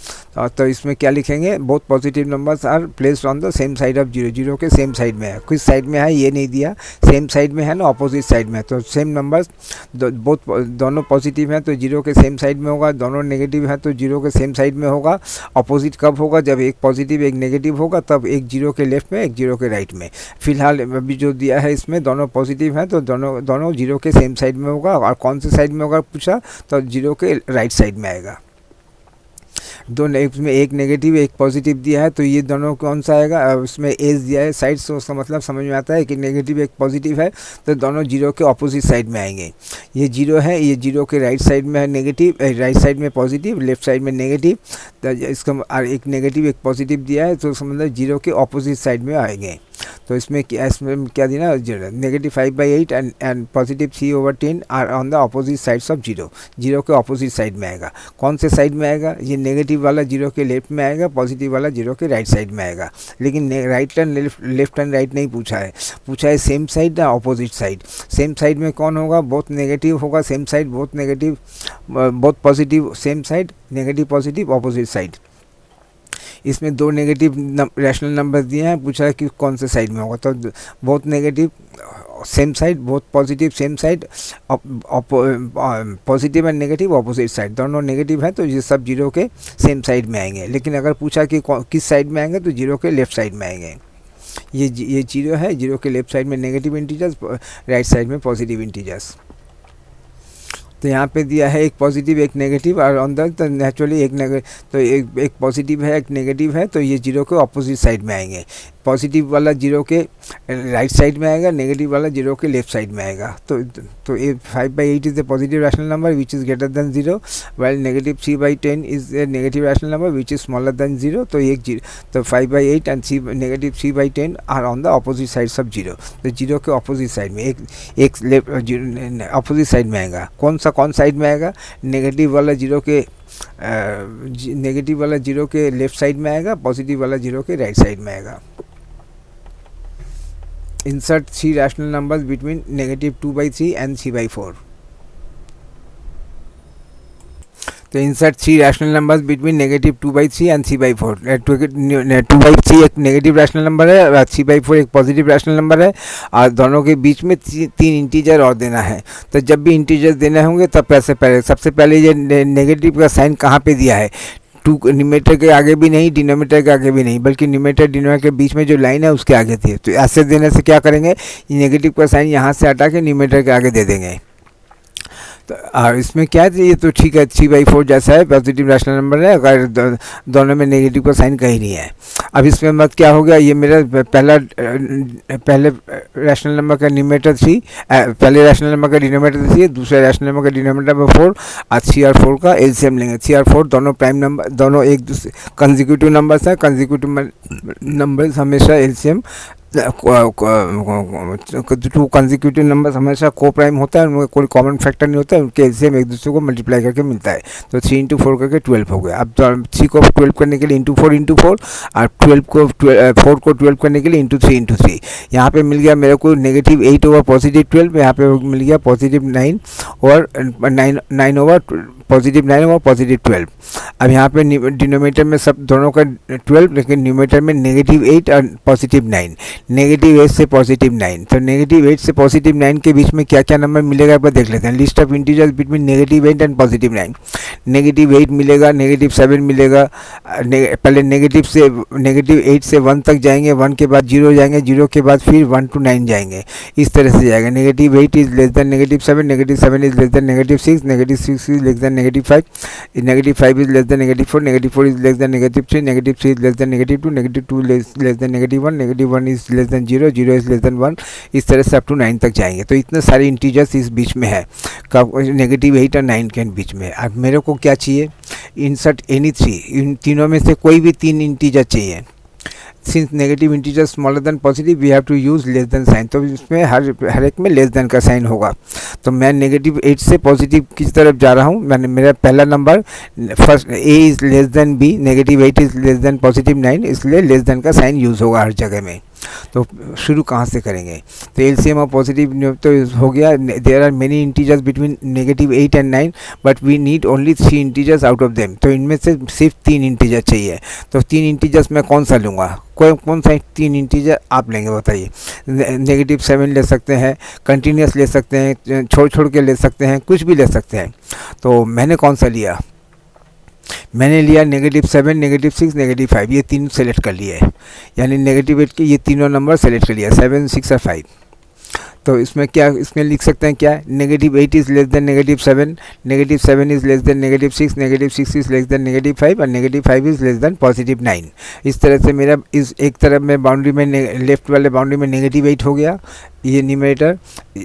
तो इसमें क्या लिखेंगे, both positive numbers are placed on the same side of 0। 0 के सेम साइड में है, किस साइड में है ये नहीं दिया, सेम साइड में है ना, अपोजिट साइड में। तो सेम नंबर्स दोनों पॉजिटिव हैं तो 0 के सेम साइड में होगा, दोनों नेगेटिव हैं तो 0 के सेम साइड में होगा। अपोजिट कब होगा, जब एक पॉजिटिव एक नेगेटिव होगा, तब एक 0 के लेफ्ट में एक 0 के राइट में। फिलहाल अभी जो दिया है इसमें दोनों पॉजिटिव हैं तो दोनों 0 के सेम साइड में होगा। और कौन से साइड में होगा पूछा, तो 0 के राइट साइड में आएगा। दो इसमें एक नेगेटिव एक पॉजिटिव दिया है, तो ये दोनों कौन सा आएगा, उसमें एज दिया है साइड, से उसका मतलब समझ में आता है कि नेगेटिव एक पॉजिटिव है, तो दोनों जीरो के ऑपोजिट साइड में आएंगे। ये जीरो है, ये जीरो के राइट साइड में है नेगेटिव, राइट साइड में पॉजिटिव, लेफ्ट साइड में नेगेटिव, तो इसका एक नेगेटिव एक पॉजिटिव दिया है, तो उसका मतलब जीरो के ऑपोजिट साइड में आएंगे। तो इसमें क्या देना, negative 5/8 and positive 3/10 are on the opposite sides of zero, zero के अपोजिट साइड में आएगा। कौन से साइड में आएगा, ये नेगेटिव वाला जीरो के लेफ्ट में आएगा, पॉजिटिव वाला जीरो के राइट साइड में आएगा। लेकिन right and left and right नहीं पूछा है, पूछा है सेम साइड या अपोजिट साइड। सेम साइड में कौन होगा, बोथ नेगेटिव होगा, same side both negative, both positive same side, negative positive opposite side. इसमें दो नेगेटिव रैशनल नंबर दिए हैं, पूछा है कि कौन से साइड में होगा, तो both negative same side, both positive same side, positive and negative opposite side, दोनों नेगेटिव है तो ये सब जीरो के सेम साइड में आएंगे। लेकिन अगर पूछा कि किस साइड में आएंगे, तो जीरो के लेफ्ट साइड में आएंगे। ये जीरो है, जीरो के लेफ्ट साइड में नेगेटिव इंटीजर्स, राइट साइड में पॉजिटिव इंटीजर्स। तो यहाँ पे दिया है एक पॉजिटिव एक नेगेटिव, और ऑन द तो नेचुरली तो एक पॉजिटिव है एक नेगेटिव है, तो ये जीरो के ऑपोजिट साइड में आएंगे। पॉजिटिव वाला जीरो के राइट साइड में आएगा, नेगेटिव वाला जीरो के लेफ्ट साइड में आएगा। तो ये 5/8 is the positive rational number which is greater than 0, while negative 3/10 is a negative rational number which is smaller than 0। तो 5/8 and negative 3/10 are on the opposite sides of zero. तो zero के opposite side में एक left opposite side में आएगा। कौन side में आएगा, नेगेटिव वाला जीरो के लेफ्ट साइड में आएगा, पॉजिटिव वाला जीरो के राइट साइड में आएगा। Insert 3 rational numbers between negative 2/3 and 3/4. तो insert 3 rational numbers between negative 2/3 and 3/4। 2/3 एक नेगेटिव रैशनल नंबर है और 3/4 एक पॉजिटिव रैशनल नंबर है, और दोनों के बीच में 3 इंटीजर और देना है। तो जब भी इंटीजर देने होंगे तब सबसे पहले ये नेगेटिव का साइन कहाँ पे दिया है, न्यूमरेटर के आगे भी नहीं, डिनोमिनेटर के आगे भी नहीं, बल्कि न्यूमरेटर डिनोमिनेटर के बीच में जो लाइन है उसके आगे थी। तो ऐसे देने से क्या करेंगे, नेगेटिव का साइन यहाँ से हटा के न्यूमरेटर के आगे दे देंगे। तो और इसमें क्या है, ये तो ठीक है 3/4 जैसा है, पॉजिटिव रैशनल नंबर है, अगर दोनों में नेगेटिव का साइन कहीं नहीं है। अब इसमें मत क्या हो गया, ये मेरा पहले रैशनल नंबर का न्यूमरेटर 3, पहले रैशनल नंबर का डिनोमिनेटर 3, दूसरे रैशनल नंबर का डिनोमिनेटर 4, और 3 और 4 का एलसीएम लेंगे। 3 और 4 दोनों प्राइम नंबर, दोनों एक दूसरे कंसेक्यूटिव नंबर्स हैं। कंसेक्यूटिव नंबर्स हमेशा एलसीएम, टू कंसेक्यूटिव नंबर्स हमेशा को प्राइम होता है, उनमें कोई कॉमन फैक्टर नहीं होता है, उनके एलसीएम एक दूसरे को मल्टीप्लाई करके मिलता है। तो 3 × 4 करके 12 हो गया। अब 3 को 12 करने के लिए × 4 और 4 को 12 करने के लिए × 3 यहाँ पे मिल गया मेरे को नेगेटिव 8 ओवर पॉजिटिव 12, यहाँ पे मिल गया positive 9 over positive 9 over positive 12। अब यहाँ पे डिनोमिनेटर में सब दोनों का 12, लेकिन न्यूमरेटर में नेगेटिव 8 और पॉजिटिव 9, नेगेटिव 8 से पॉजिटिव 9। तो नेगेटिव 8 से पॉजिटिव 9 के बीच में क्या क्या नंबर मिलेगा एक बार देख लेते हैं। List of integers between negative 8 and positive 9। Negative 8 मिलेगा, नेगेटिव 7 मिलेगा, पहले नेगेटिव 8 से 1 तक जाएंगे, 1 के बाद 0 जाएंगे, 0 के बाद फिर 1 to 9 जाएंगे, इस तरह से जाएगा। Negative 8 is less then negative 7, negative 7 is less then negative 6, negative 6 is less then negative 5, negative 5 is less then negative 4, negative 4 is less then negative 3, negative 3 is less then negative 2, negative 2 less than negative 1, negative 1 is less than 0, 0 is less than 1, इस तरह से up to 9 तक जाएंगे। तो इतने सारे integers इस बीच में है, नेगेटिव 8 और 9 के बीच में। अब मेरे को क्या चाहिए, इंसर्ट एनी 3, इन तीनों में से कोई भी 3 इंटीजर चाहिए। Since negative integer smaller than positive we have to use less than sign, तो इसमें हर एक में लेस देन का साइन होगा। तो मैं नेगेटिव 8 से पॉजिटिव की तरफ जा रहा हूँ। मैंने मेरा पहला number first A is less than B, negative 8 is less than positive 9, इसलिए लेस देन का साइन यूज़ होगा हर जगह में। तो शुरू कहाँ से करेंगे, तो एलसीएम और पॉजिटिव तो हो गया। There are many integers between negative 8 and 9 but we need only 3 integers out of them. तो इनमें से सिर्फ 3 इंटीजर चाहिए। तो 3 इंटीजर्स मैं कौन सा लूँगा, कौन सा 3 इंटीजर आप लेंगे बताइए। नेगेटिव 7 ले सकते हैं, कंटिन्यूस ले सकते हैं, छोड़ के ले सकते हैं, कुछ भी ले सकते हैं। तो मैंने कौन सा लिया, मैंने लिया नेगेटिव 7, नेगेटिव 6, नेगेटिव 5, ये 3 सेलेक्ट कर लिए, यानी नेगेटिव 8 के ये तीनों नंबर सेलेक्ट कर लिया, 7, 6 और 5। तो इसमें क्या, इसमें लिख सकते हैं क्या, -8 is less then -7, -7 is less than -6, -6 is less than -5 और -5 इज़ लेस देन +9। इस तरह से मेरा इस एक तरफ में बाउंड्री में लेफ्ट वाले बाउंड्री में -8 हो गया ये न्यूमरेटर,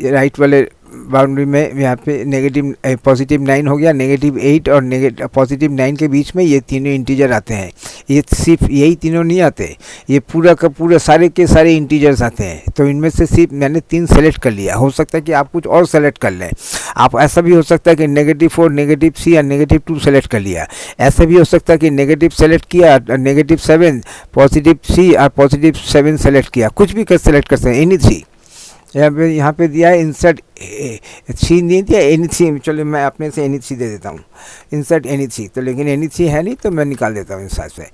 राइट वाले बाउंड्री में यहाँ पे +9 हो गया। -8 और +9 के बीच में ये तीनों इंटीजर आते हैं। ये सिर्फ यही तीनों नहीं आते, ये पूरा का पूरा सारे के सारे इंटीजर्स आते हैं। तो इनमें से सिर्फ मैंने 3 सेलेक्ट कर लिया। हो सकता है कि आप कुछ और सेलेक्ट कर लें। आप ऐसा भी हो सकता है कि -4, -3 या -2 सेलेक्ट कर लिया। ऐसा भी हो सकता है कि नेगेटिव सेलेक्ट किया, -7, +3 और +7 सेलेक्ट किया। कुछ भी कर सेलेक्ट कर सकते हैं, एनी 3। यहाँ पे दिया है इंसर्ट 3 नहीं दिया, एनी 3। चलो मैं अपने से एनी 3 दे देता हूँ, इंसर्ट एनी 3। तो लेकिन एनी 3 है नहीं तो मैं निकाल देता हूँ इंसर्ट से।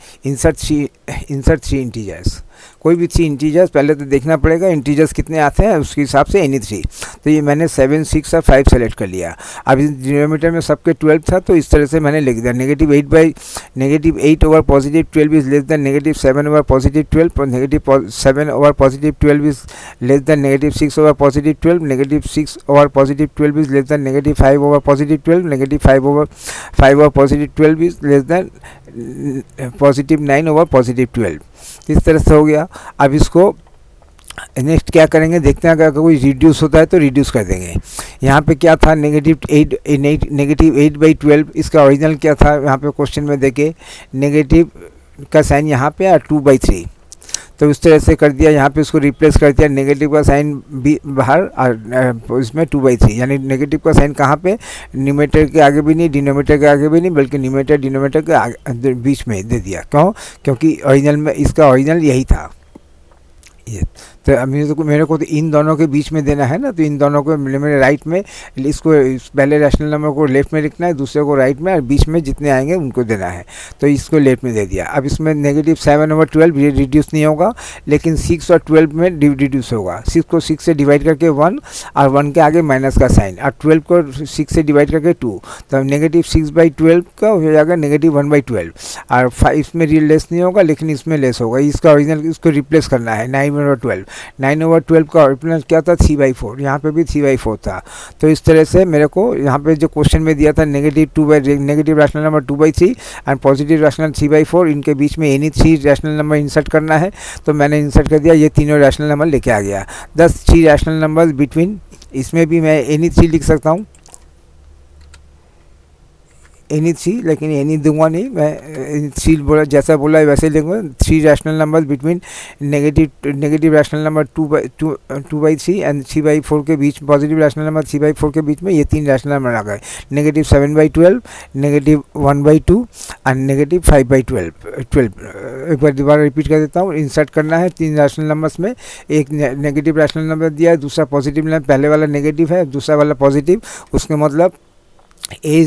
इंसर्ट 3 इंटीजर्स, कोई भी 3 इंटीजर्स पहले तो देखना पड़ेगा इंटीजर्स कितने आते हैं, उसके हिसाब से एनी 3। तो ये मैंने 7, 6 और 5 सेलेक्ट कर लिया। अब इस डिनोमीटर में सबके 12 था तो इस तरह से मैंने लिख दिया -8 over +12 is less then -7 over +12, -7 over +12 is less than -6 over +12, -6 over +12 is less than -5 over +12, -5 over +12 is less then +9 over +12। इस तरह से हो गया। अब इसको नेक्स्ट क्या करेंगे देखते हैं, अगर कोई रिड्यूस होता है तो रिड्यूस कर देंगे। यहाँ पे क्या था, -8/12, इसका ओरिजिनल क्या था यहाँ पे क्वेश्चन में देखे, नेगेटिव का साइन यहाँ पे और 2/3। तो इस तरह से कर दिया, यहाँ पे इसको रिप्लेस कर दिया, नेगेटिव का साइन भी बाहर और इसमें 2/3, यानी नेगेटिव का साइन कहाँ पे, न्यूमरेटर के आगे भी नहीं, डिनोमीटर के आगे भी नहीं, बल्कि न्यूमरेटर डिनोमीटर के बीच में दे दिया। क्यों, क्योंकि ओरिजिनल में इसका ओरिजिनल यही था ये। तो अब मेरे को तो इन दोनों के बीच में देना है ना, तो इन दोनों को मेरे राइट में, इसको पहले रैशनल नंबर को लेफ्ट में लिखना है, दूसरे को राइट में, और बीच में जितने आएंगे उनको देना है। तो इसको लेफ्ट में दे दिया। अब इसमें -7/12 ये रिड्यूस नहीं होगा, लेकिन 6 और 12 में रिड्यूस होगा। 6 को 6 से डिवाइड करके 1 और 1 के आगे माइनस का साइन, और 12 को 6 से डिवाइड करके 2। तो -6/12 का हो जाएगा -1/12, और 5 इसमें लेस नहीं होगा, लेकिन इसमें लेस होगा। इसका ओरिजिनल इसको रिप्लेस करना है, 9/12। 9/12 का ओरिजिनल क्या था, 3/4। यहाँ पे भी 3/4 था। तो इस तरह से मेरे को यहाँ पे जो क्वेश्चन में दिया था negative rational number 2/3 and positive rational 3/4, इनके बीच में एनी 3 रैशनल नंबर इंसर्ट करना है। तो मैंने इंसर्ट कर दिया, ये तीनों रैशनल नंबर लेके आ गया। 3 रैशनल नंबर बिटवीन, इसमें भी मैं एनी 3 लिख सकता हूँ, एनी 3, लेकिन एनी दूंगा नहीं मैं, 3 बोला जैसा बोला वैसे लिखूँगा। 3 rational number between negative rational number 2/3 and 3/4 के बीच, पॉजिटिव रैशनल नंबर 3/4 के बीच में ये 3 रैशनल नंबर आ गए, -7/12, -1/2 एंड -5/12। एक बार दोबारा रिपीट कर देता हूँ। इंसर्ट करना है 3 रैशनल नंबर्स में, एक नेगेटिव रैशनल नंबर दिया है, दूसरा पॉजिटिव नंबर, पहले वाला नेगेटिव है, दूसरा वाला पॉजिटिव। उसके मतलब A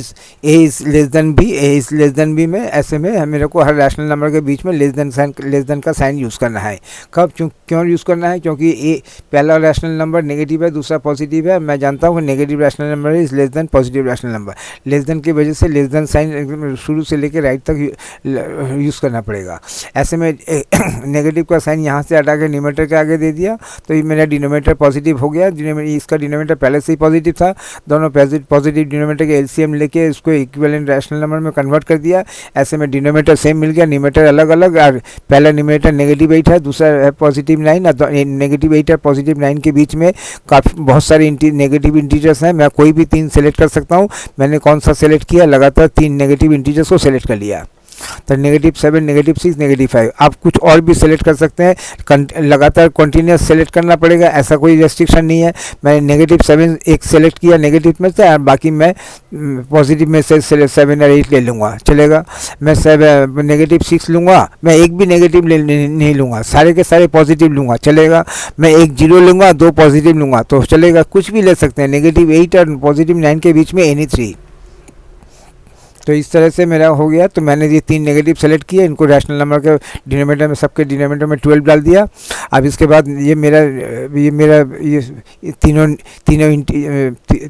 is less than B, A is less than B में ऐसे में मेरे को हर रैशनल नंबर के बीच में लेस देन का साइन यूज़ करना है। कब, क्यों यूज़ करना है, क्योंकि ए पहला रैशनल नंबर नेगेटिव है, दूसरा पॉजिटिव है। मैं जानता हूँ कि negative rational number is less than positive rational number. Less than की वजह से लेस देन साइन शुरू से लेकर राइट तक यूज़ करना पड़ेगा। ऐसे में नेगेटिव का साइन यहाँ से हटा के न्यूमरेटर के आगे दे दिया, तो ये मेरा डिनोमीटर पॉजिटिव हो गया। इसका डिनोमीटर पहले से ही पॉजिटिव था, दोनों पॉजिटिव डिनोमीटर के एलसीएम लेके इसको इक्विवेलेंट रैशनल नंबर में कन्वर्ट कर दिया। ऐसे में डिनोमीटर सेम मिल गया, न्यूमरेटर अलग अलग, और पहला न्यूमरेटर -8 है, दूसरा है +9। और -8 और +9 के बीच में काफ़ी बहुत सारे नेगेटिव इंटीजर्स हैं। मैं कोई भी 3 सेलेक्ट कर सकता हूँ। मैंने कौन सा सेलेक्ट किया, लगातार 3 नेगेटिव इंटीजर्स को सेलेक्ट कर लिया। तो -7, -6, -5। आप कुछ और भी सेलेक्ट कर सकते हैं, लगातार कंटिन्यूस सेलेक्ट करना पड़ेगा, ऐसा कोई रेस्ट्रिक्शन नहीं है। मैंने -7 एक सेलेक्ट किया नेगेटिव में से, और बाकी मैं पॉजिटिव में से 7 और 8 ले लूँगा, चलेगा। मैं -6 लूँगा, मैं एक भी नेगेटिव नहीं लूँगा, सारे के सारे पॉजिटिव लूँगा, चलेगा। मैं एक 0 लूँगा, 2 पॉजिटिव लूँगा, तो चलेगा। कुछ भी ले सकते हैं, -8 और +9 के बीच में एनी 3। तो इस तरह से मेरा हो गया। तो मैंने ये तीन नेगेटिव सेलेक्ट किए, इनको रैशनल नंबर के डिनोमिनेटर में, सबके डिनोमिनेटर में 12 डाल दिया। अब इसके बाद ये तीनों तीनों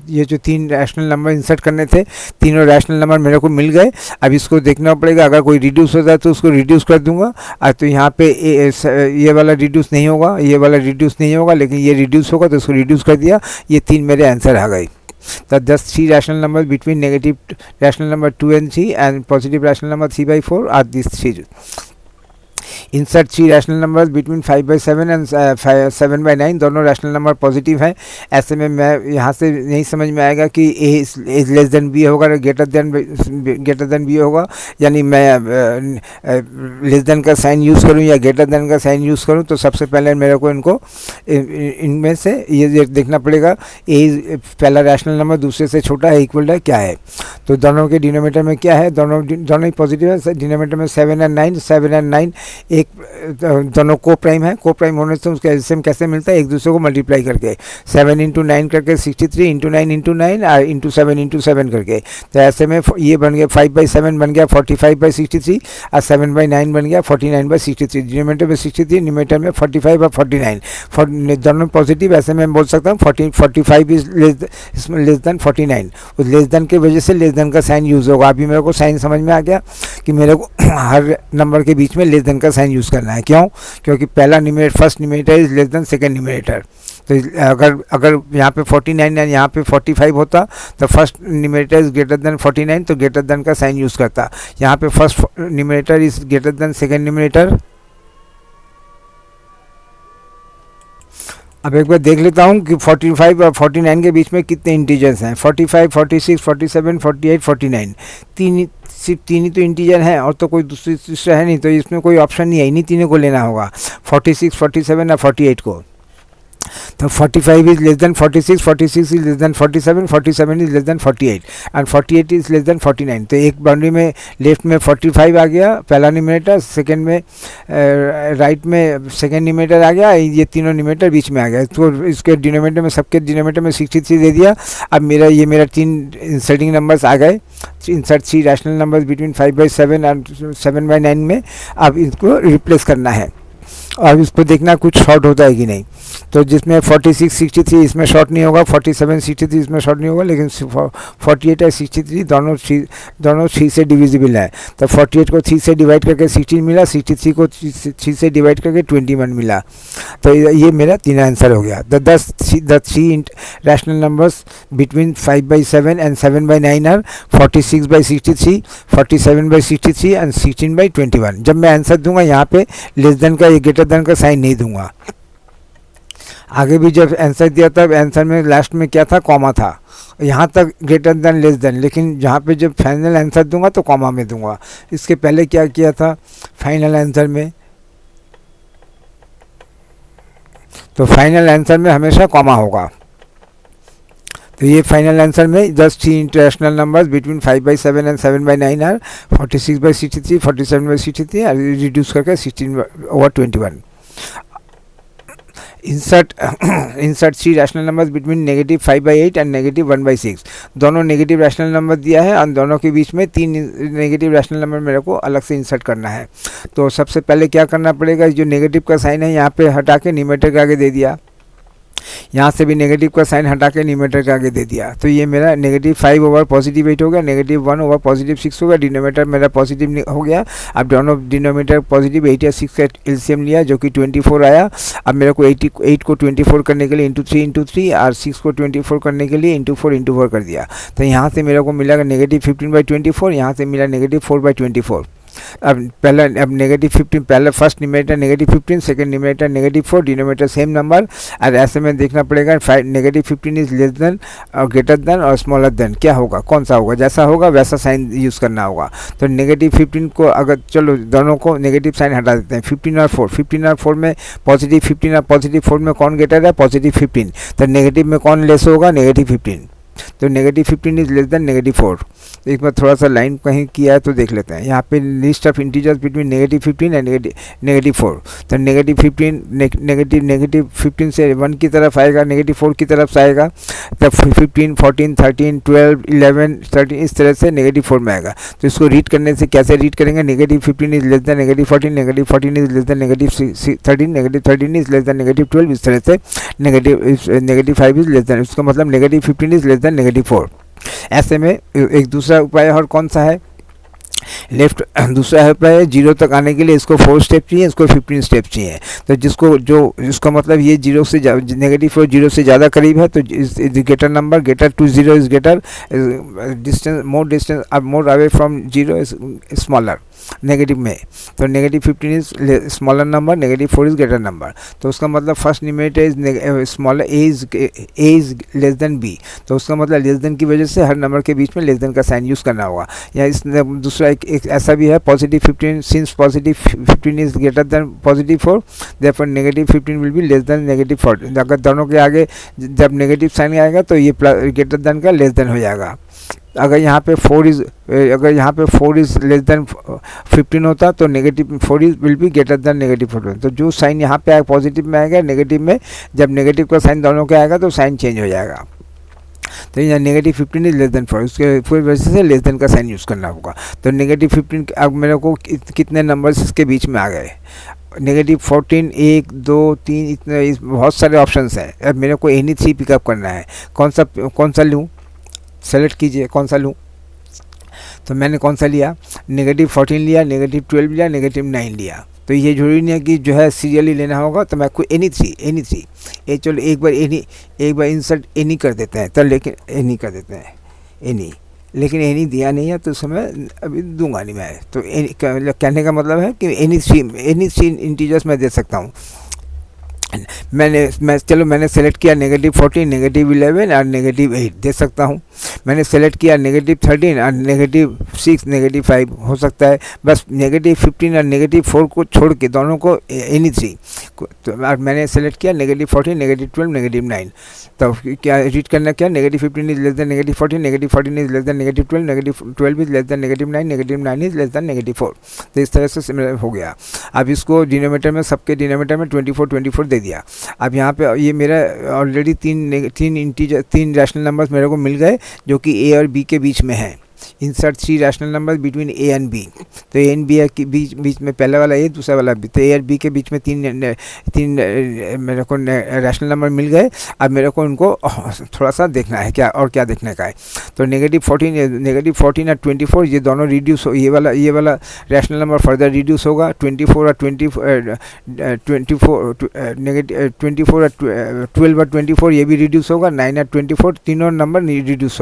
ये जो तीन रैशनल नंबर इंसर्ट करने थे, तीनों रैशनल नंबर मेरे को मिल गए। अब इसको देखना पड़ेगा, अगर कोई रिड्यूस होता है तो उसको रिड्यूस कर दूंगा। तो यहाँ पे ये वाला रिड्यूस नहीं होगा, ये वाला रिड्यूस नहीं होगा, लेकिन ये रिड्यूस होगा तो उसको रिड्यूस कर दिया। ये तीन मेरे आंसर आ गए। The thus three rational numbers between negative rational number 2 and 3 and positive rational number 3/4 are these three. Insert three rational numbers between 5/7 and 7/9, दोनों रैशनल नंबर पॉजिटिव हैं। ऐसे में मैं यहाँ से नहीं समझ में आएगा कि ए इज लेस देन बी होगा, ग्रेटर देन बी होगा, यानी मैं लेस देन का साइन यूज़ करूँ या ग्रेटर देन का साइन यूज़ करूँ। तो सबसे पहले मेरे को इनको इनमें से ये देखना पड़ेगा, ए पहला रैशनल नंबर दूसरे से छोटा है, इक्वल है क्या है। तो दोनों के डिनोमिनेटर में क्या है, दोनों ही पॉजिटिव है। डिनोमिनेटर में 7 और 9 एक दोनों को प्राइम है। को प्राइम होने से उसका एलसीएम कैसे मिलता है, एक दूसरे को मल्टीप्लाई करके 7 × 9 करके 63, × 9 × 9 और × 7 × 7 करके। तो ऐसे में ये बन गया 5/7 बन गया 45/63 और 7/9 बन गया 49/63। डिनोमिनेटर में 63, न्यूमरेटर में 45 और 49, दोनों पॉजिटिव। ऐसे में मैं बोल सकता हूँ 45 इज लेस देन 49। उस लेस देन की वजह से लेस देन का साइन यूज़ होगा। अभी मेरे को साइन समझ में आ गया कि मेरे को हर नंबर के बीच में लेस देन का साइन यूज़ करना है। क्यों? क्योंकि पहला numerator, first numerator is less then second numerator. तो अगर यहाँ पे 49 है, यहाँ पे 45 होता तो first numerator is greater then 49, तो ग्रेटर देन का साइन यूज़ करता। यहाँ पे first numerator is greater then second numerator. अब एक बार देख लेता हूँ कि 45 और 49 के बीच में कितने इंटीजर्स हैं। 45, 46, 47, 48, 49, सिर्फ तीन ही तो इंटीजर हैं और तो कोई दूसरा है नहीं। तो इसमें कोई ऑप्शन नहीं है, इन्हीं तीनों को लेना होगा, 46, 47 और 48 को। तो 45 is less then 46, 46 is less then 47, 47 is less then 48 and 48 is less then 49। तो एक बाउंड्री में लेफ्ट में 45 आ गया पहला न्यूमरेटर, सेकंड में राइट में सेकंड न्यूमरेटर आ गया, ये तीनों न्यूमरेटर बीच में आ गया। तो इसके डिनोमिनेटर में, सबके डिनोमिनेटर में 63 दे दिया। अब मेरा तीन इंसर्टिंग नंबर्स आ गए, insert three rational numbers between 5/7 and 7/9 में। अब इसको रिप्लेस करना है और इसको देखना कुछ शॉर्ट होता है कि नहीं। तो जिसमें 46, 63 इसमें शॉर्ट नहीं होगा, 47, 63 इसमें शॉर्ट नहीं होगा, लेकिन 48 और 63 दोनों 3 से डिविजिबल है। तो 48 को 3 से डिवाइड करके 16 मिला, 63 को 3 से डिवाइड करके 21 मिला। तो ये मेरा तीन आंसर हो गया। The three rational numbers between 5/7 and 7/9 are 46/63, 47/63 and 16/21। जब मैं आंसर दूंगा यहाँ पे लेस देन का, ग्रेटर देन का साइन नहीं दूंगा। आगे भी जब आंसर दिया तब आंसर में लास्ट में क्या था, कॉमा था। यहाँ तक ग्रेटर देन लेस देन, लेकिन जहाँ पे जब फाइनल आंसर दूंगा तो कॉमा में दूंगा। इसके पहले क्या किया था फाइनल आंसर में, तो फाइनल आंसर में हमेशा कॉमा होगा। तो ये फाइनल आंसर में 10 three international numbers between 5/7 and 7/9 are 46/63, 47/63 और रिड्यूस करके 16/21। Insert three rational numbers between -5/8 and -1/6। दोनों नेगेटिव रैशनल नंबर दिया है और दोनों के बीच में तीन नेगेटिव रैशनल नंबर मेरे को अलग से इंसर्ट करना है। तो सबसे पहले क्या करना पड़ेगा, जो नेगेटिव का साइन है यहाँ पे हटा के न्यूमरेटर के आगे दे दिया, यहाँ से भी नेगेटिव का साइन हटा के न्यूमरेटर के आगे दे दिया। तो ये मेरा -5 ओवर +8 हो गया, -1 ओवर +6 हो गया। डिनोमिनेटर मेरा पॉजिटिव हो गया। अब दोनों डिनोमिनेटर पॉजिटिव 8 या 6 का एलसीएम लिया जो कि 24 आया। अब मेरे को 8 को 24 करने के लिए ×3 × 3 और 6 को 24 करने के लिए ×4 × 4 कर दिया। तो यहाँ से मेरे को मिला -15/24, यहाँ से मिला -4/24। अब -15, पहले first numerator -15, second numerator -4, denominator same number. और ऐसे में देखना पड़ेगा -15 इज लेस देन और ग्रेटर देन और स्मॉलर देन, क्या होगा, कौन सा होगा, जैसा होगा वैसा साइन यूज़ करना होगा। तो -15 को अगर, चलो दोनों को नेगेटिव साइन हटा देते हैं। 15 और 4 में +15 और +4 में कौन ग्रेटर है, +15। तो नेगेटिव में कौन लेस होगा, -15। तो -15 इज लेस देन -4। तो एक बार थोड़ा सा लाइन कहीं किया है तो देख लेते हैं। यहाँ पे list of integers between -15 and -4। तो -15 से 1 की तरफ आएगा, -4 की तरफ से आएगा, तब 15, 14, 13, 12, 11, 13 इस तरह से -4 में आएगा। तो इसको रीड करने से कैसे रीड करेंगे? -15 is less than -14, -14 is less then -13, -13 is less then -12, इस तरह से -5 इज लेस देन, इसका मतलब -15 इज लेस देन -4। ऐसे में एक दूसरा उपाय और कौन सा है? लेफ्ट दूसरा उपाय है, 0 तक आने के लिए इसको 4 स्टेप चाहिए, इसको 15 स्टेप चाहिए। तो इसका मतलब ये 0 से -4 0 से ज़्यादा करीब है, तो greater number greater to 0 is greater, distance more away from 0 is smaller negative में। तो -15 is smaller number, -4 is greater number. तो उसका मतलब first numerator is smaller, A is less than B. तो उसका मतलब लेस देन की वजह से हर नंबर के बीच में लेस देन का साइन यूज़ करना होगा। या इस दूसरा एक ऐसा भी है, +15 since +15 is greater then +4, therefore -15 will be less than -4। अगर दोनों के आगे जब नेगेटिव साइन आएगा तो ये ग्रेटर देन का लेस देन हो जाएगा। अगर यहाँ पे 4 इज लेस देन 15 होता तो -4 विल बी ग्रेटर देन -14। तो जो साइन यहाँ पे पॉजिटिव में आएगा, नेगेटिव में जब नेगेटिव का साइन दोनों के आएगा तो साइन चेंज हो जाएगा। तो यहाँ -15 इज लेस देन 4, उसके पूरी वजह से लेस देन का साइन यूज़ करना होगा। तो -15 अब मेरे को कितने नंबर्स इसके बीच में आ गए? -14, 1, 2, 3 इतने बहुत सारे ऑप्शंस हैं। अब मेरे को एनी 3 पिकअप करना है। कौन सा लूँ? सेलेक्ट कीजिए कौन सा लूँ। तो मैंने कौन सा लिया? -14 लिया, -12 लिया, -9 लिया। तो ये जरूरी नहीं है कि जो है सीरियली लेना होगा, तो मैं कोई एनी थ्री ये चलो एक बार इंसर्ट एनी कर देते हैं। तो लेकिन एनी कर देते हैं, लेकिन एनी दिया नहीं है तो समय अभी दूंगा नहीं मैं। तो कहने का मतलब है कि एनी थ्री इंटीजर्स मैं दे सकता हूँ। मैंने सेलेक्ट किया -14, -11 और -8 दे सकता हूँ। मैंने सेलेक्ट किया -13 और -6, -5 हो सकता है। बस -15 और -4 को छोड़ के दोनों को एनी 3। तो और मैंने सेलेक्ट किया -14, -12, -9। तो क्या रीड करना क्या? -15 is less than -14, -14 is less then -12, -12 is less then -9, -9 is less than -4। तो इस तरह से हो गया। अब इसको डिनोमिनेटर में, सबके डिनोमिनेटर में 24 दे दिया। अब यहाँ पे ये मेरा ऑलरेडी तीन रैशनल नंबर्स मेरे को मिल गए जो कि ए और बी के बीच में है। Insert 3 rational number between A and B. तो ए एंड बी के बीच में पहला वाला ए, दूसरा वाला बी। तो ए और बी के बीच में तीन मेरे को रैशनल नंबर मिल गए। अब मेरे को उनको थोड़ा सा देखना है क्या देखने का है। तो -14 और 24 ये दोनों रिड्यूस हो, ये वाला रैशनल नंबर फर्दर रिड्यूस होगा। 24 और 12 और 24 ये भी रिड्यूस होगा। 9 और 24 तीनों नंबर रिड्यूस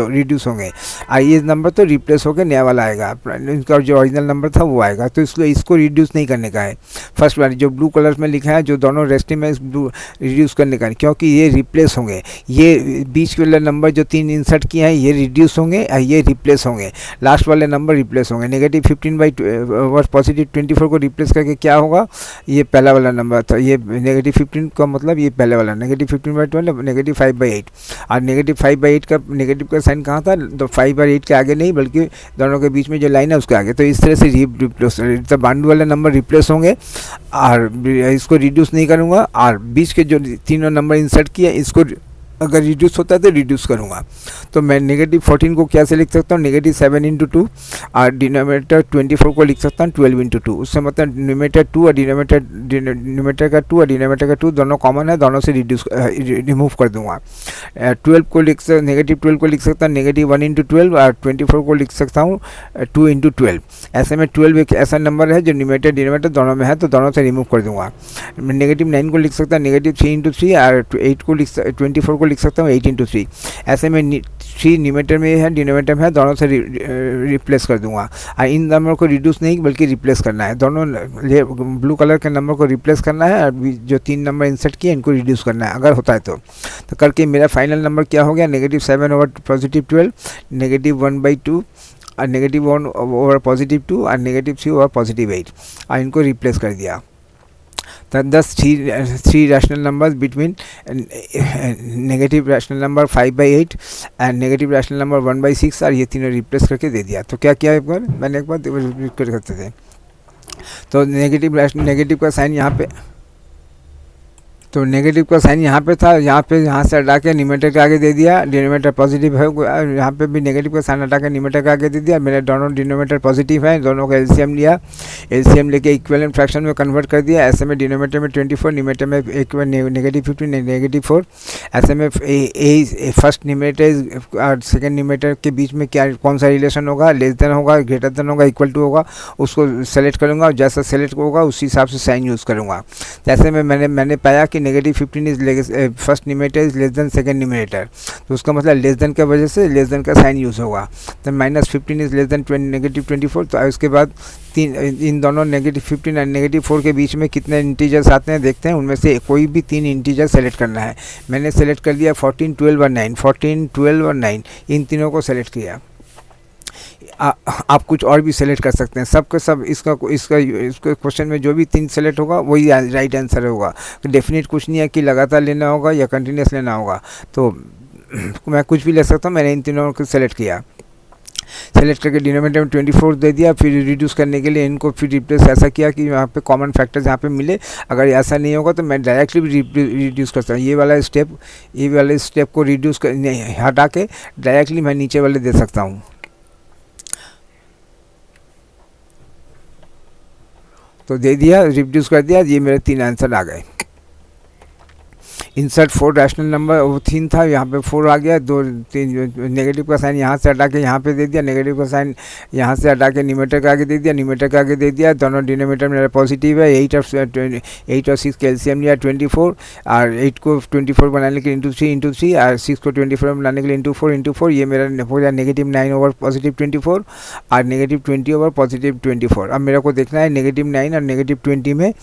होंगे। और ये नंबर तो रिप्लेस होकर नया वाला आएगा, इनका जो ओरिजिनल नंबर था वो आएगा। तो इसको रिड्यूस नहीं करने का है। फर्स्ट वाली जो ब्लू कलर में लिखा है, जो दोनों रेस्टिंग में रिड्यूस करने का है, क्योंकि ये रिप्लेस होंगे। ये बीच वाले नंबर जो 3 इंसर्ट किए हैं ये रिड्यूस होंगे और ये रिप्लेस होंगे। लास्ट वाले नंबर रिप्लेस होंगे। -15/24 +24 को रिप्लेस करके क्या होगा? ये पहला वाला नंबर था। ये -15 का मतलब ये पहले वाला -15/12 -5/8। और -5/8 का नेगेटिव का साइन कहाँ था? तो 5 और 8 के आगे नहीं, बल्कि दोनों के बीच में जो लाइन है उसके आगे। तो इस तरह से रिप्लेस, तो बाउंड्री वाले नंबर रिप्लेस होंगे और इसको रिड्यूस नहीं करूँगा। और बीच के जो तीनों नंबर इंसर्ट किए इसको अगर रिड्यूस होता है तो रिड्यूस करूँगा। तो मैं -14 को क्या से लिख सकता हूँ? -7 × 2 और डिनोमिनेटर 24 को लिख सकता हूँ 12 × 2। उससे मतलब न्यूमरेटर 2 और न्यूमरेटर का 2 और डिनोमिनेटर का 2 दोनों कॉमन है, दोनों से रिमूव कर दूँगा। -12 को लिख सकता हूँ -1 × 12 और 24 को लिख सकता हूँ 2 × 12। ऐसे में 12 एक ऐसा नंबर है जो न्यूमरेटर डिनोमिनेटर दोनों में है, तो दोनों से रिमूव कर दूँगा। -9 को लिख सकता हूँ -3 × 3 और 24 को लिख सकता हूँ 8 × 3। ऐसे में 3 न्यूमरेटर में है, डिनोमिनेटर में है, दोनों से रिप्लेस कर दूंगा। और इन नंबर को रिड्यूस नहीं बल्कि रिप्लेस करना है। दोनों ब्लू कलर के नंबर को रिप्लेस करना है और जो 3 नंबर इंसर्ट किए इनको रिड्यूस करना है अगर होता है तो करके मेरा फाइनल नंबर क्या हो गया? -7/+12, -1/2 और -1/+2 और -3/+8 और इनको रिप्लेस कर दिया। thus three rational numbers between negative rational number 5/8 and negative rational number 1/6 और ये तीनों रिप्लेस करके दे दिया। तो क्या किया एक बार मैंने एक बार रिपीट कर सकते थे। तो नेगेटिव का साइन यहाँ पे, तो नेगेटिव का साइन यहाँ पे था, यहाँ से हटा के न्यूमरेटर के आगे दे दिया, डिनोमिनेटर पॉजिटिव है, यहाँ पे भी नेगेटिव का साइन हटा के न्यूमरेटर के आगे दे दिया। मेरे दोनों डिनोमिनेटर पॉजिटिव है, दोनों का एलसीएम लिया, एलसीएम लेके इक्विवेलेंट फ्रैक्शन में कन्वर्ट कर दिया। ऐसे में डिनोमिनेटर में 24, न्यूमरेटर में एक -15 -4। ऐसे में फर्स्ट न्यूमरेटर और सेकेंड न्यूमरेटर के बीच में क्या कौन सा रिलेशन होगा, लेस देन होगा, ग्रेटर देन होगा, इक्वल टू होगा, उसको सेलेक्ट करूँगा और जैसा सेलेक्ट होगा उसी हिसाब से साइन यूज़ करूँगा। जैसे में मैंने पाया कि -15 is first numerator is less than second numerator, तो उसका मतलब लेस देन की वजह से लेस देन का साइन यूज़ होगा। तो -15 इज लेस देन -24। तो उसके बाद इन दोनों -15 और -4 के बीच में कितने इंटीजर्स आते हैं देखते हैं। उनमें से कोई भी 3 इंटीजर सेलेक्ट करना है। मैंने सेलेक्ट कर लिया 14, 12 और 9, 14, 12 और 9 इन तीनों को सेलेक्ट किया। आप कुछ और भी सेलेक्ट कर सकते हैं, सब के सब इसका क्वेश्चन में जो भी 3 सेलेक्ट होगा वही राइट आंसर होगा। डेफिनेट कुछ नहीं है कि लगातार लेना होगा या कंटिन्यूस लेना होगा, तो मैं कुछ भी ले सकता हूँ। मैंने इन तीनों को सेलेक्ट किया, सेलेक्ट करके डिनोमिनेटर में 24 दे दिया। फिर रिड्यूस करने के लिए इनको फिर रिप्लेस ऐसा किया कि यहाँ पे कॉमन फैक्टर्स यहाँ पे मिले। अगर ऐसा नहीं होगा तो मैं डायरेक्टली भी रिड्यूस कर सकता हूँ। ये वाला स्टेप को रिड्यूस हटा के डायरेक्टली मैं नीचे वाले दे सकता हूँ। तो दे दिया, रिड्यूस कर दिया, ये मेरे 3 आंसर आ गए। इंसर्ट 4 रैशनल नंबर, वो 3 था, यहाँ पे 4 आ गया। 2 3 नेगेटिव का साइन यहाँ से हटा के यहाँ पे दे दिया, नेगेटिव का साइन यहाँ से हटा के न्यूमरेटर के आगे दे दिया, न्यूमरेटर के आगे दे दिया। दोनों डिनोमिनेटर मेरा पॉजिटिव है। 8 और 6 का एलसीएम लिया 24, और 8 को 24 बनाने के लिए × 3 और 6 को 24 बनाने के लिए ×4 ये मेरा हो गया -9 ओवर +24 और -20 ओवर +24। अब मेरे को देखना है -9 और -20 में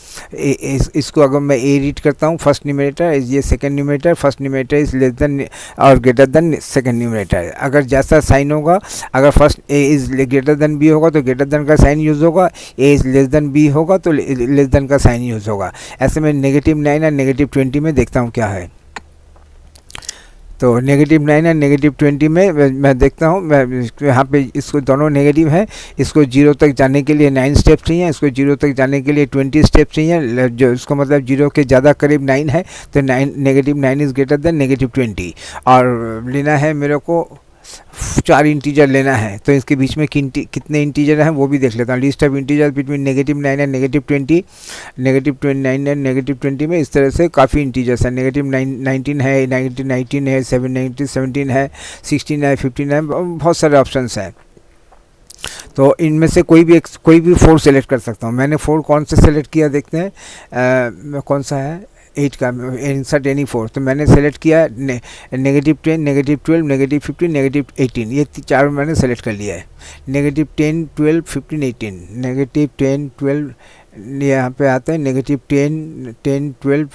इसको अगर मैं ए रीड करता हूँ, फर्स्ट न्यूमरेटर ये second numerator, first numerator is less than और ग्रेटर देन सेकेंड न्यूमरेटर। अगर जैसा साइन होगा, अगर first A is greater than B होगा तो ग्रेटर देन का साइन यूज़ होगा, A is less than B होगा तो लेस देन का साइन यूज़ होगा। ऐसे में -9 और -20 में देखता हूँ क्या है। तो -9 और -20 में मैं देखता हूँ, मैं यहाँ पे इसको दोनों नेगेटिव है, इसको 0 तक जाने के लिए 9 स्टेप चाहिए, इसको 0 तक जाने के लिए 20 स्टेप चाहिए, जो इसको मतलब 0 के ज़्यादा करीब 9 है। तो -9 इज़ ग्रेटर देन -20 और लेना है मेरे को 4 इंटीजर लेना है। तो इसके बीच में कितने इंटीजर हैं वो भी देख लेता हूँ। List of integer between -9 and -20, -9 and -20 में इस तरह से काफ़ी इंटीजर्स हैं। -19 है, 19 है, 17 है, 16 है, 15 है, बहुत सारे ऑप्शंस हैं। तो इनमें से कोई भी 4 सेलेक्ट कर सकता हूँ। मैंने 4 कौन से सेलेक्ट किया देखते हैं, कौन सा है 8 का, इंसर्ट एनी 4। तो मैंने सेलेक्ट किया -10, -12, -15, -18, ये 4 मैंने सेलेक्ट कर लिया है। -10, 12, 15, 18, -10, 12 यहाँ पे आता है, -10, 10, 12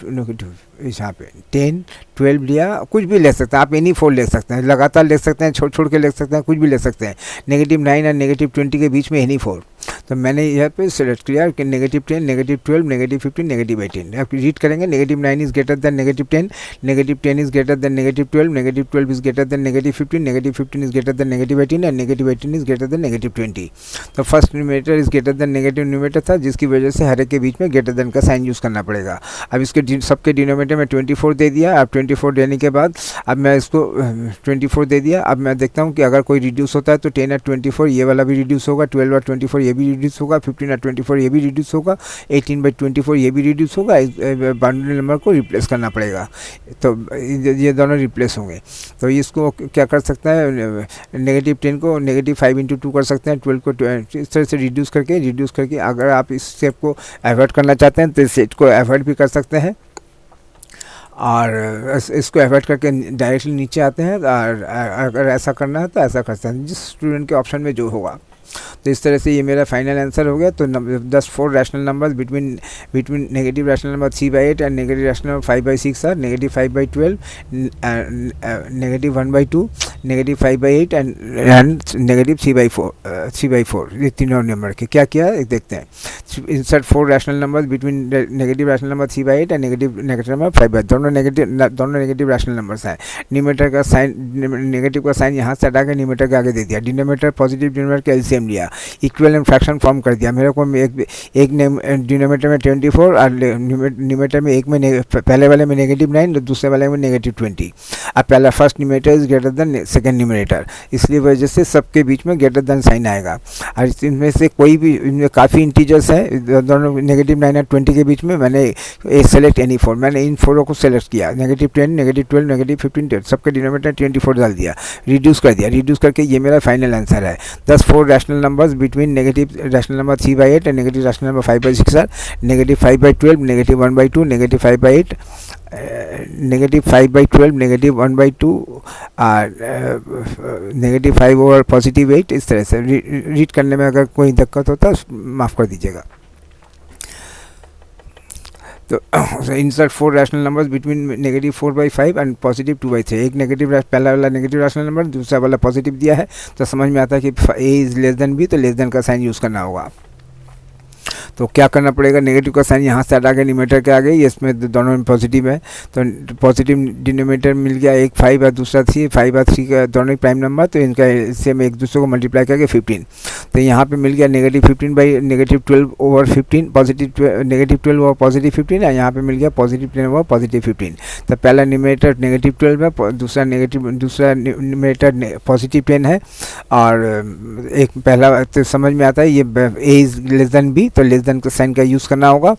यहाँ पे 10, 12 लिया। कुछ भी ले सकते हैं आप, एनी 4 ले सकते हैं, लगातार ले सकते हैं, छोड़ के ले सकते हैं, कुछ भी ले सकते हैं। -9 और -20 के बीच में एनी 4। तो मैंने यहाँ पे सेलेक्ट किया कि -10, -12, -15, -18। आप रीड करेंगे, -9 is greater then -10, -10 is greater then -12, -12 is greater then -15 is greater then -18 and -18 is greater then -20। तो first numerator is greater then negative numerator था, जिसकी वजह से हर एक के बीच में ग्रेटर देन का साइन यूज़ करना पड़ेगा। अब इसके सबके डिनोमिनेटर में 24 दे दिया। अब 24 देने के बाद अब मैं इसको 24 दे दिया। अब मैं देखता हूँ कि अगर कोई रिड्यूस होता है तो 10 और 24 ये वाला भी रिड्यूस होगा, 12 और 24 ये भी रिड्यूस होगा, 15 और 24 ये भी रिड्यूस होगा, 18/24 ये भी रिड्यूस होगा। बाउंड्री नंबर को रिप्लेस करना पड़ेगा, तो ये दोनों रिप्लेस होंगे। तो इसको क्या कर सकता है, -10 को -5 × 2 कर सकते हैं, 12 को इस तरह से रिड्यूस करके अगर आप इस स्टेप को अवॉइड करना चाहते हैं तो इस सेट को अवॉइड भी कर सकते हैं, और इसको अवॉइड करके डायरेक्टली नीचे आते हैं। और अगर ऐसा करना है तो ऐसा कर सकते हैं, जिस स्टूडेंट के ऑप्शन में जो होगा। तो इस तरह से ये मेरा फाइनल आंसर हो गया। तो 10 4 rational numbers between negative rational number 3/8 and negative rational number 5/6 are negative 5/12, negative 1/2, negative 5/8 and negative 3/4। ये तीनों नंबर के क्या किया देखते हैं। Insert 4 rational numbers between negative rational number 3/8 and negative number 5/8। दोनों नेगेटिव रैशनल नंबर्स हैं। न्यूमरेटर का साइन, नेगेटिव का साइन यहाँ से हटा के न्यूमरेटर के आगे दे दिया। डिनोमिनेटर पॉजिटिव डिनोमिनेटर का एलसीएम लिया, इक्विवेलेंट फ्रैक्शन फॉर्म कर दिया। मेरे को एक डिनोमिनेटर में 24 और न्यूमरेटर में एक में पहले वाले में नेगेटिव 9 और दूसरे वाले में नेगेटिव 20। अब पहला first numerator is greater than second numerator, इसलिए वजह से सबके बीच में ग्रेटर देन साइन आएगा। और इनमें से कोई भी, इनमें काफ़ी इंटीजर्स हैं दोनों नेगेटिव 9 और 20 के बीच में। मैंने सेलेक्ट एनी 4, मैंने इन 4 को सेलेक्ट किया। नेगेटिव 10, नेगेटिव 12, नेगेटिव 15, 10 सबके डिनोमिनेटर 24 डाल दिया, रिड्यूस कर दिया। रिड्यूस करके ये मेरा फाइनल आंसर है। 10 4 rational numbers between negative rational number 3/8 and negative rational number 5/6 are negative 5/12, negative 1/2, negative 5/8, negative 5/12, negative 1/2 और नेगेटिव 5 और पॉजिटिव 8। इस तरह से रीड करने में अगर कोई दिक्कत होता है माफ़ कर दीजिएगा। तो insert 4 rational numbers between negative 4/5 and positive 2/3। एक नेगेटिव, पहला वाला नेगेटिव रैशनल नंबर, दूसरा वाला पॉजिटिव दिया है, तो समझ में आता है कि A is less than B, तो लेस देन का साइन यूज़ करना होगा। तो क्या करना पड़ेगा, नेगेटिव का साइन यहाँ से हटा के न्यूमरेटर के आगे, ये इसमें दोनों में पॉजिटिव है, तो पॉजिटिव डिनोमिनेटर मिल गया, एक 5 और दूसरा 3, 5 और 3 का दोनों ही प्राइम नंबर, तो इनका इससे में एक दूसरे को मल्टीप्लाई करके 15। तो यहाँ पे मिल गया negative 15 negative 12 over 15, positive negative 12 over positive 15, और यहाँ पे मिल गया पॉजिटिव 10 ओवर पॉजिटिव 15। तो पहला न्यूमरेटर नेगेटिव 12 है, दूसरा न्यूमरेटर पॉजिटिव 10 है, और एक पहला तो समझ में आता है ये A is less than B, तो लेस देन का साइन का यूज़ करना होगा।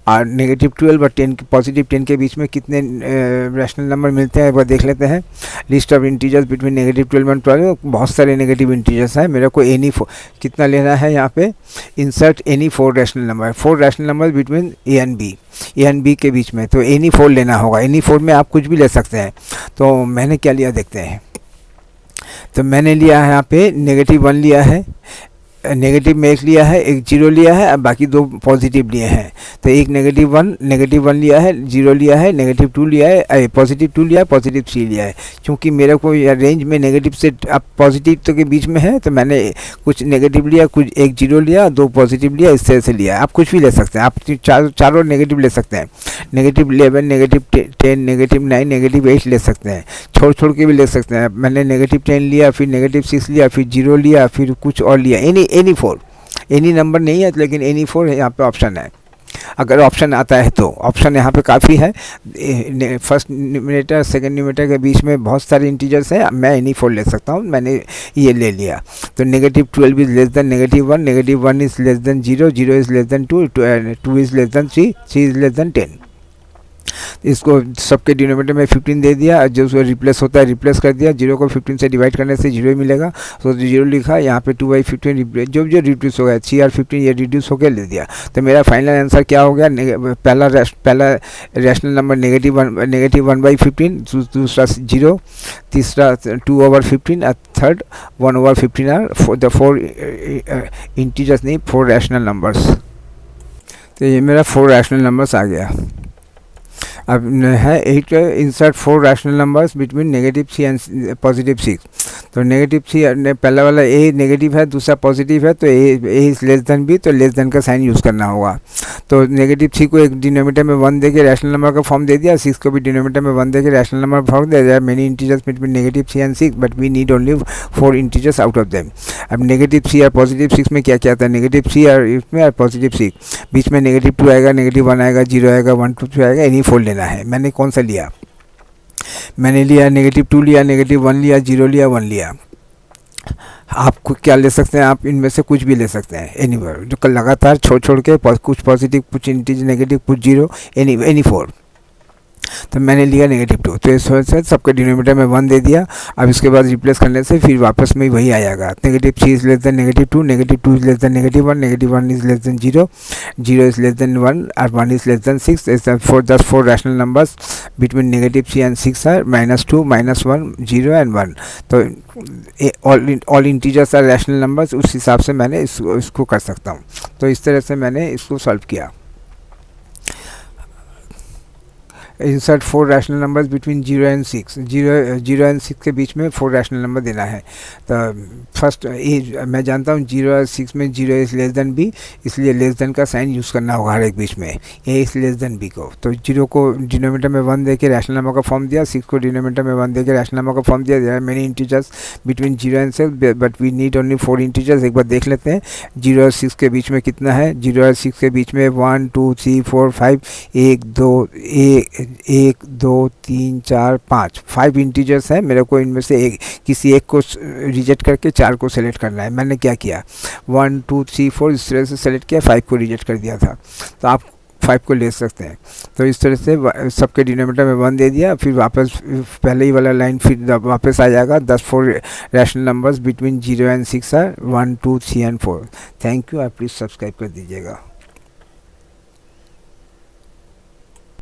और नेगेटिव 12 और 10 पॉजिटिव 10 के बीच में कितने रैशनल नंबर मिलते हैं वो देख लेते हैं। List of integers between negative 12 और 12, बहुत सारे नेगेटिव इंटीजर्स हैं। मेरे को एनी कितना लेना है, यहाँ पे insert any 4 rational number, 4 rational number between A and B के बीच में, तो एनी 4 लेना होगा। एनी 4 में आप कुछ भी ले सकते हैं। तो मैंने क्या लिया देखते हैं। तो मैंने लिया है यहाँ पे नेगेटिव 1 लिया है, नेगेटिव में एक लिया है, एक 0 लिया है, अब बाकी 2 पॉजिटिव लिए हैं। तो एक नेगेटिव 1 लिया है, 0 लिया है, नेगेटिव 2 लिया है, पॉजिटिव 2 लिया है, पॉजिटिव 3 लिया है। क्योंकि मेरे को रेंज में नेगेटिव से अब पॉजिटिव तो के बीच में है, तो मैंने कुछ नेगेटिव लिया, कुछ एक 0 लिया, 2 पॉजिटिव लिया, इस तरह से लिया। आप कुछ भी ले सकते हैं, आप चारों नेगेटिव ले सकते हैं। नेगेटिव 11, नेगेटिव 10, नेगेटिव 9, नेगेटिव 8 ले सकते हैं, छोड़ के भी ले सकते हैं। मैंने नेगेटिव 10 लिया, फिर नेगेटिव 6 लिया, फिर 0 लिया, फिर कुछ और लिया। एनी 4, एनी नंबर नहीं है, लेकिन एनी 4 यहाँ पे ऑप्शन है। अगर ऑप्शन आता है तो ऑप्शन यहाँ पे काफ़ी है। फर्स्ट न्यूमरेटर सेकंड न्यूमरेटर के बीच में बहुत सारे इंटीजर्स हैं, मैं एनी 4 ले सकता हूँ, मैंने ये ले लिया। तो negative 12 is less then negative 1, negative 1 is less than 0, 0 is less than 2, 2 is less than 3, 3 is less than 10। इसको सबके डिनोमिनेटर में 15 दे दिया, जो उसको रिप्लेस होता है रिप्लेस कर दिया। 0 को 15 से डिवाइड करने से 0 ही मिलेगा, तो 0 लिखा। यहाँ पे 2/15 जो रिड्यूस हो गया, 3 और 15 ये रिड्यूस होकर ले दिया। तो मेरा फाइनल आंसर क्या हो गया, पहला रैशनल नंबर नेगेटिव 1/15, दूसरा 0, तीसरा 2/15 और थर्ड 1/15 आर द 4 इंटीजर्स नहीं 4 रैशनल नंबर्स। तो ये मेरा 4 रैशनल नंबर्स आ गया। अब है 8 insert 4 rational numbers between negative 3 and positive 6। तो नेगेटिव 3 पहला वाला ए नेगेटिव है, दूसरा पॉजिटिव है, तो A is less than B, तो लेस देन का साइन यूज़ करना होगा। तो नेगेटिव 3 को एक डिनोमिनेटर में 1 दे के रैशनल नंबर का फॉर्म दे दिया, 6 को भी डिनोमिनेटर में 1 दे के रैशनल नंबर फॉर्म दे दिया। Many integers between negative 3 and 6 but we need only 4 integers out of them. अब नेगेटिव 3 और पॉजिटिव 6 में क्या क्या आता है, नेगेटिव 3 और इसमें और पॉजिटिव 6 बीच में नेगेटिव 2 आएगा, नेगेटिव 1 आएगा, 0 आएगा, 1 2 3 आएगा, एनी 4 लेना है। मैंने कौन सा लिया, मैंने लिया नेगेटिव 2 लिया, नेगेटिव 1 लिया, 0 लिया, 1 लिया। आप क्या ले सकते हैं, आप इनमें से कुछ भी ले सकते हैं, एनी जो लगातार छोड़ के कुछ पॉजिटिव, कुछ इंटीजर नेगेटिव, कुछ 0, एनी 4। तो मैंने लिया -2, तो इस वजह से सबके डिनोमीटर में 1 दे दिया। अब इसके बाद रिप्लेस करने से फिर वापस में वही आ जाएगा, -3 is less than -2, -2 is less than -1, -1 is less than 0, 0 is less than 1 और 1 इज लेस देन 6। इस just 4 rational numbers between -3 and 6 are -2, -1, 0 and 1। तो all integers are rational numbers, उस हिसाब से मैंने इसको कर सकता हूँ। तो इस तरह से मैंने इसको सॉल्व किया। Insert 4 rational numbers between 0 and 6, 0 and 6 के बीच में 4 रैशनल नंबर देना है। तो फर्स्ट मैं जानता हूँ 0 और 6 में 0 इज़ लेस देन बी, इसलिए लेस देन का साइन यूज़ करना होगा हर एक बीच में, A is less than B को। तो 0 को डिनोमीटर में 1 दे के रैशनल नंबर का फॉर्म दिया, 6 को डिनोमीटर में 1 दे के रैशनल नंबर का फॉर्म दिया। There are many integers between 0 and 6 but we need only 4 integers. एक बार देख लेते हैं 0 और 6 के बीच में कितना है। 0 और 6 के बीच में 1 2 3 4 5, 1 2 3 4 5 इंटीजर्स हैं। मेरे को इनमें से किसी एक को रिजेक्ट करके 4 को सेलेक्ट करना है। मैंने क्या किया, 1 2 3 4 इस तरह से सेलेक्ट किया, 5 को रिजेक्ट कर दिया था। तो आप 5 को ले सकते हैं। तो इस तरह से सबके डिनोमीटर में 1 दे दिया, फिर वापस पहले ही वाला लाइन फिर वापस आ जाएगा। 4 rational numbers between 0 and 6 are 1 2 3 and 4। Thank you. आप प्लीज़ सब्सक्राइब कर दीजिएगा।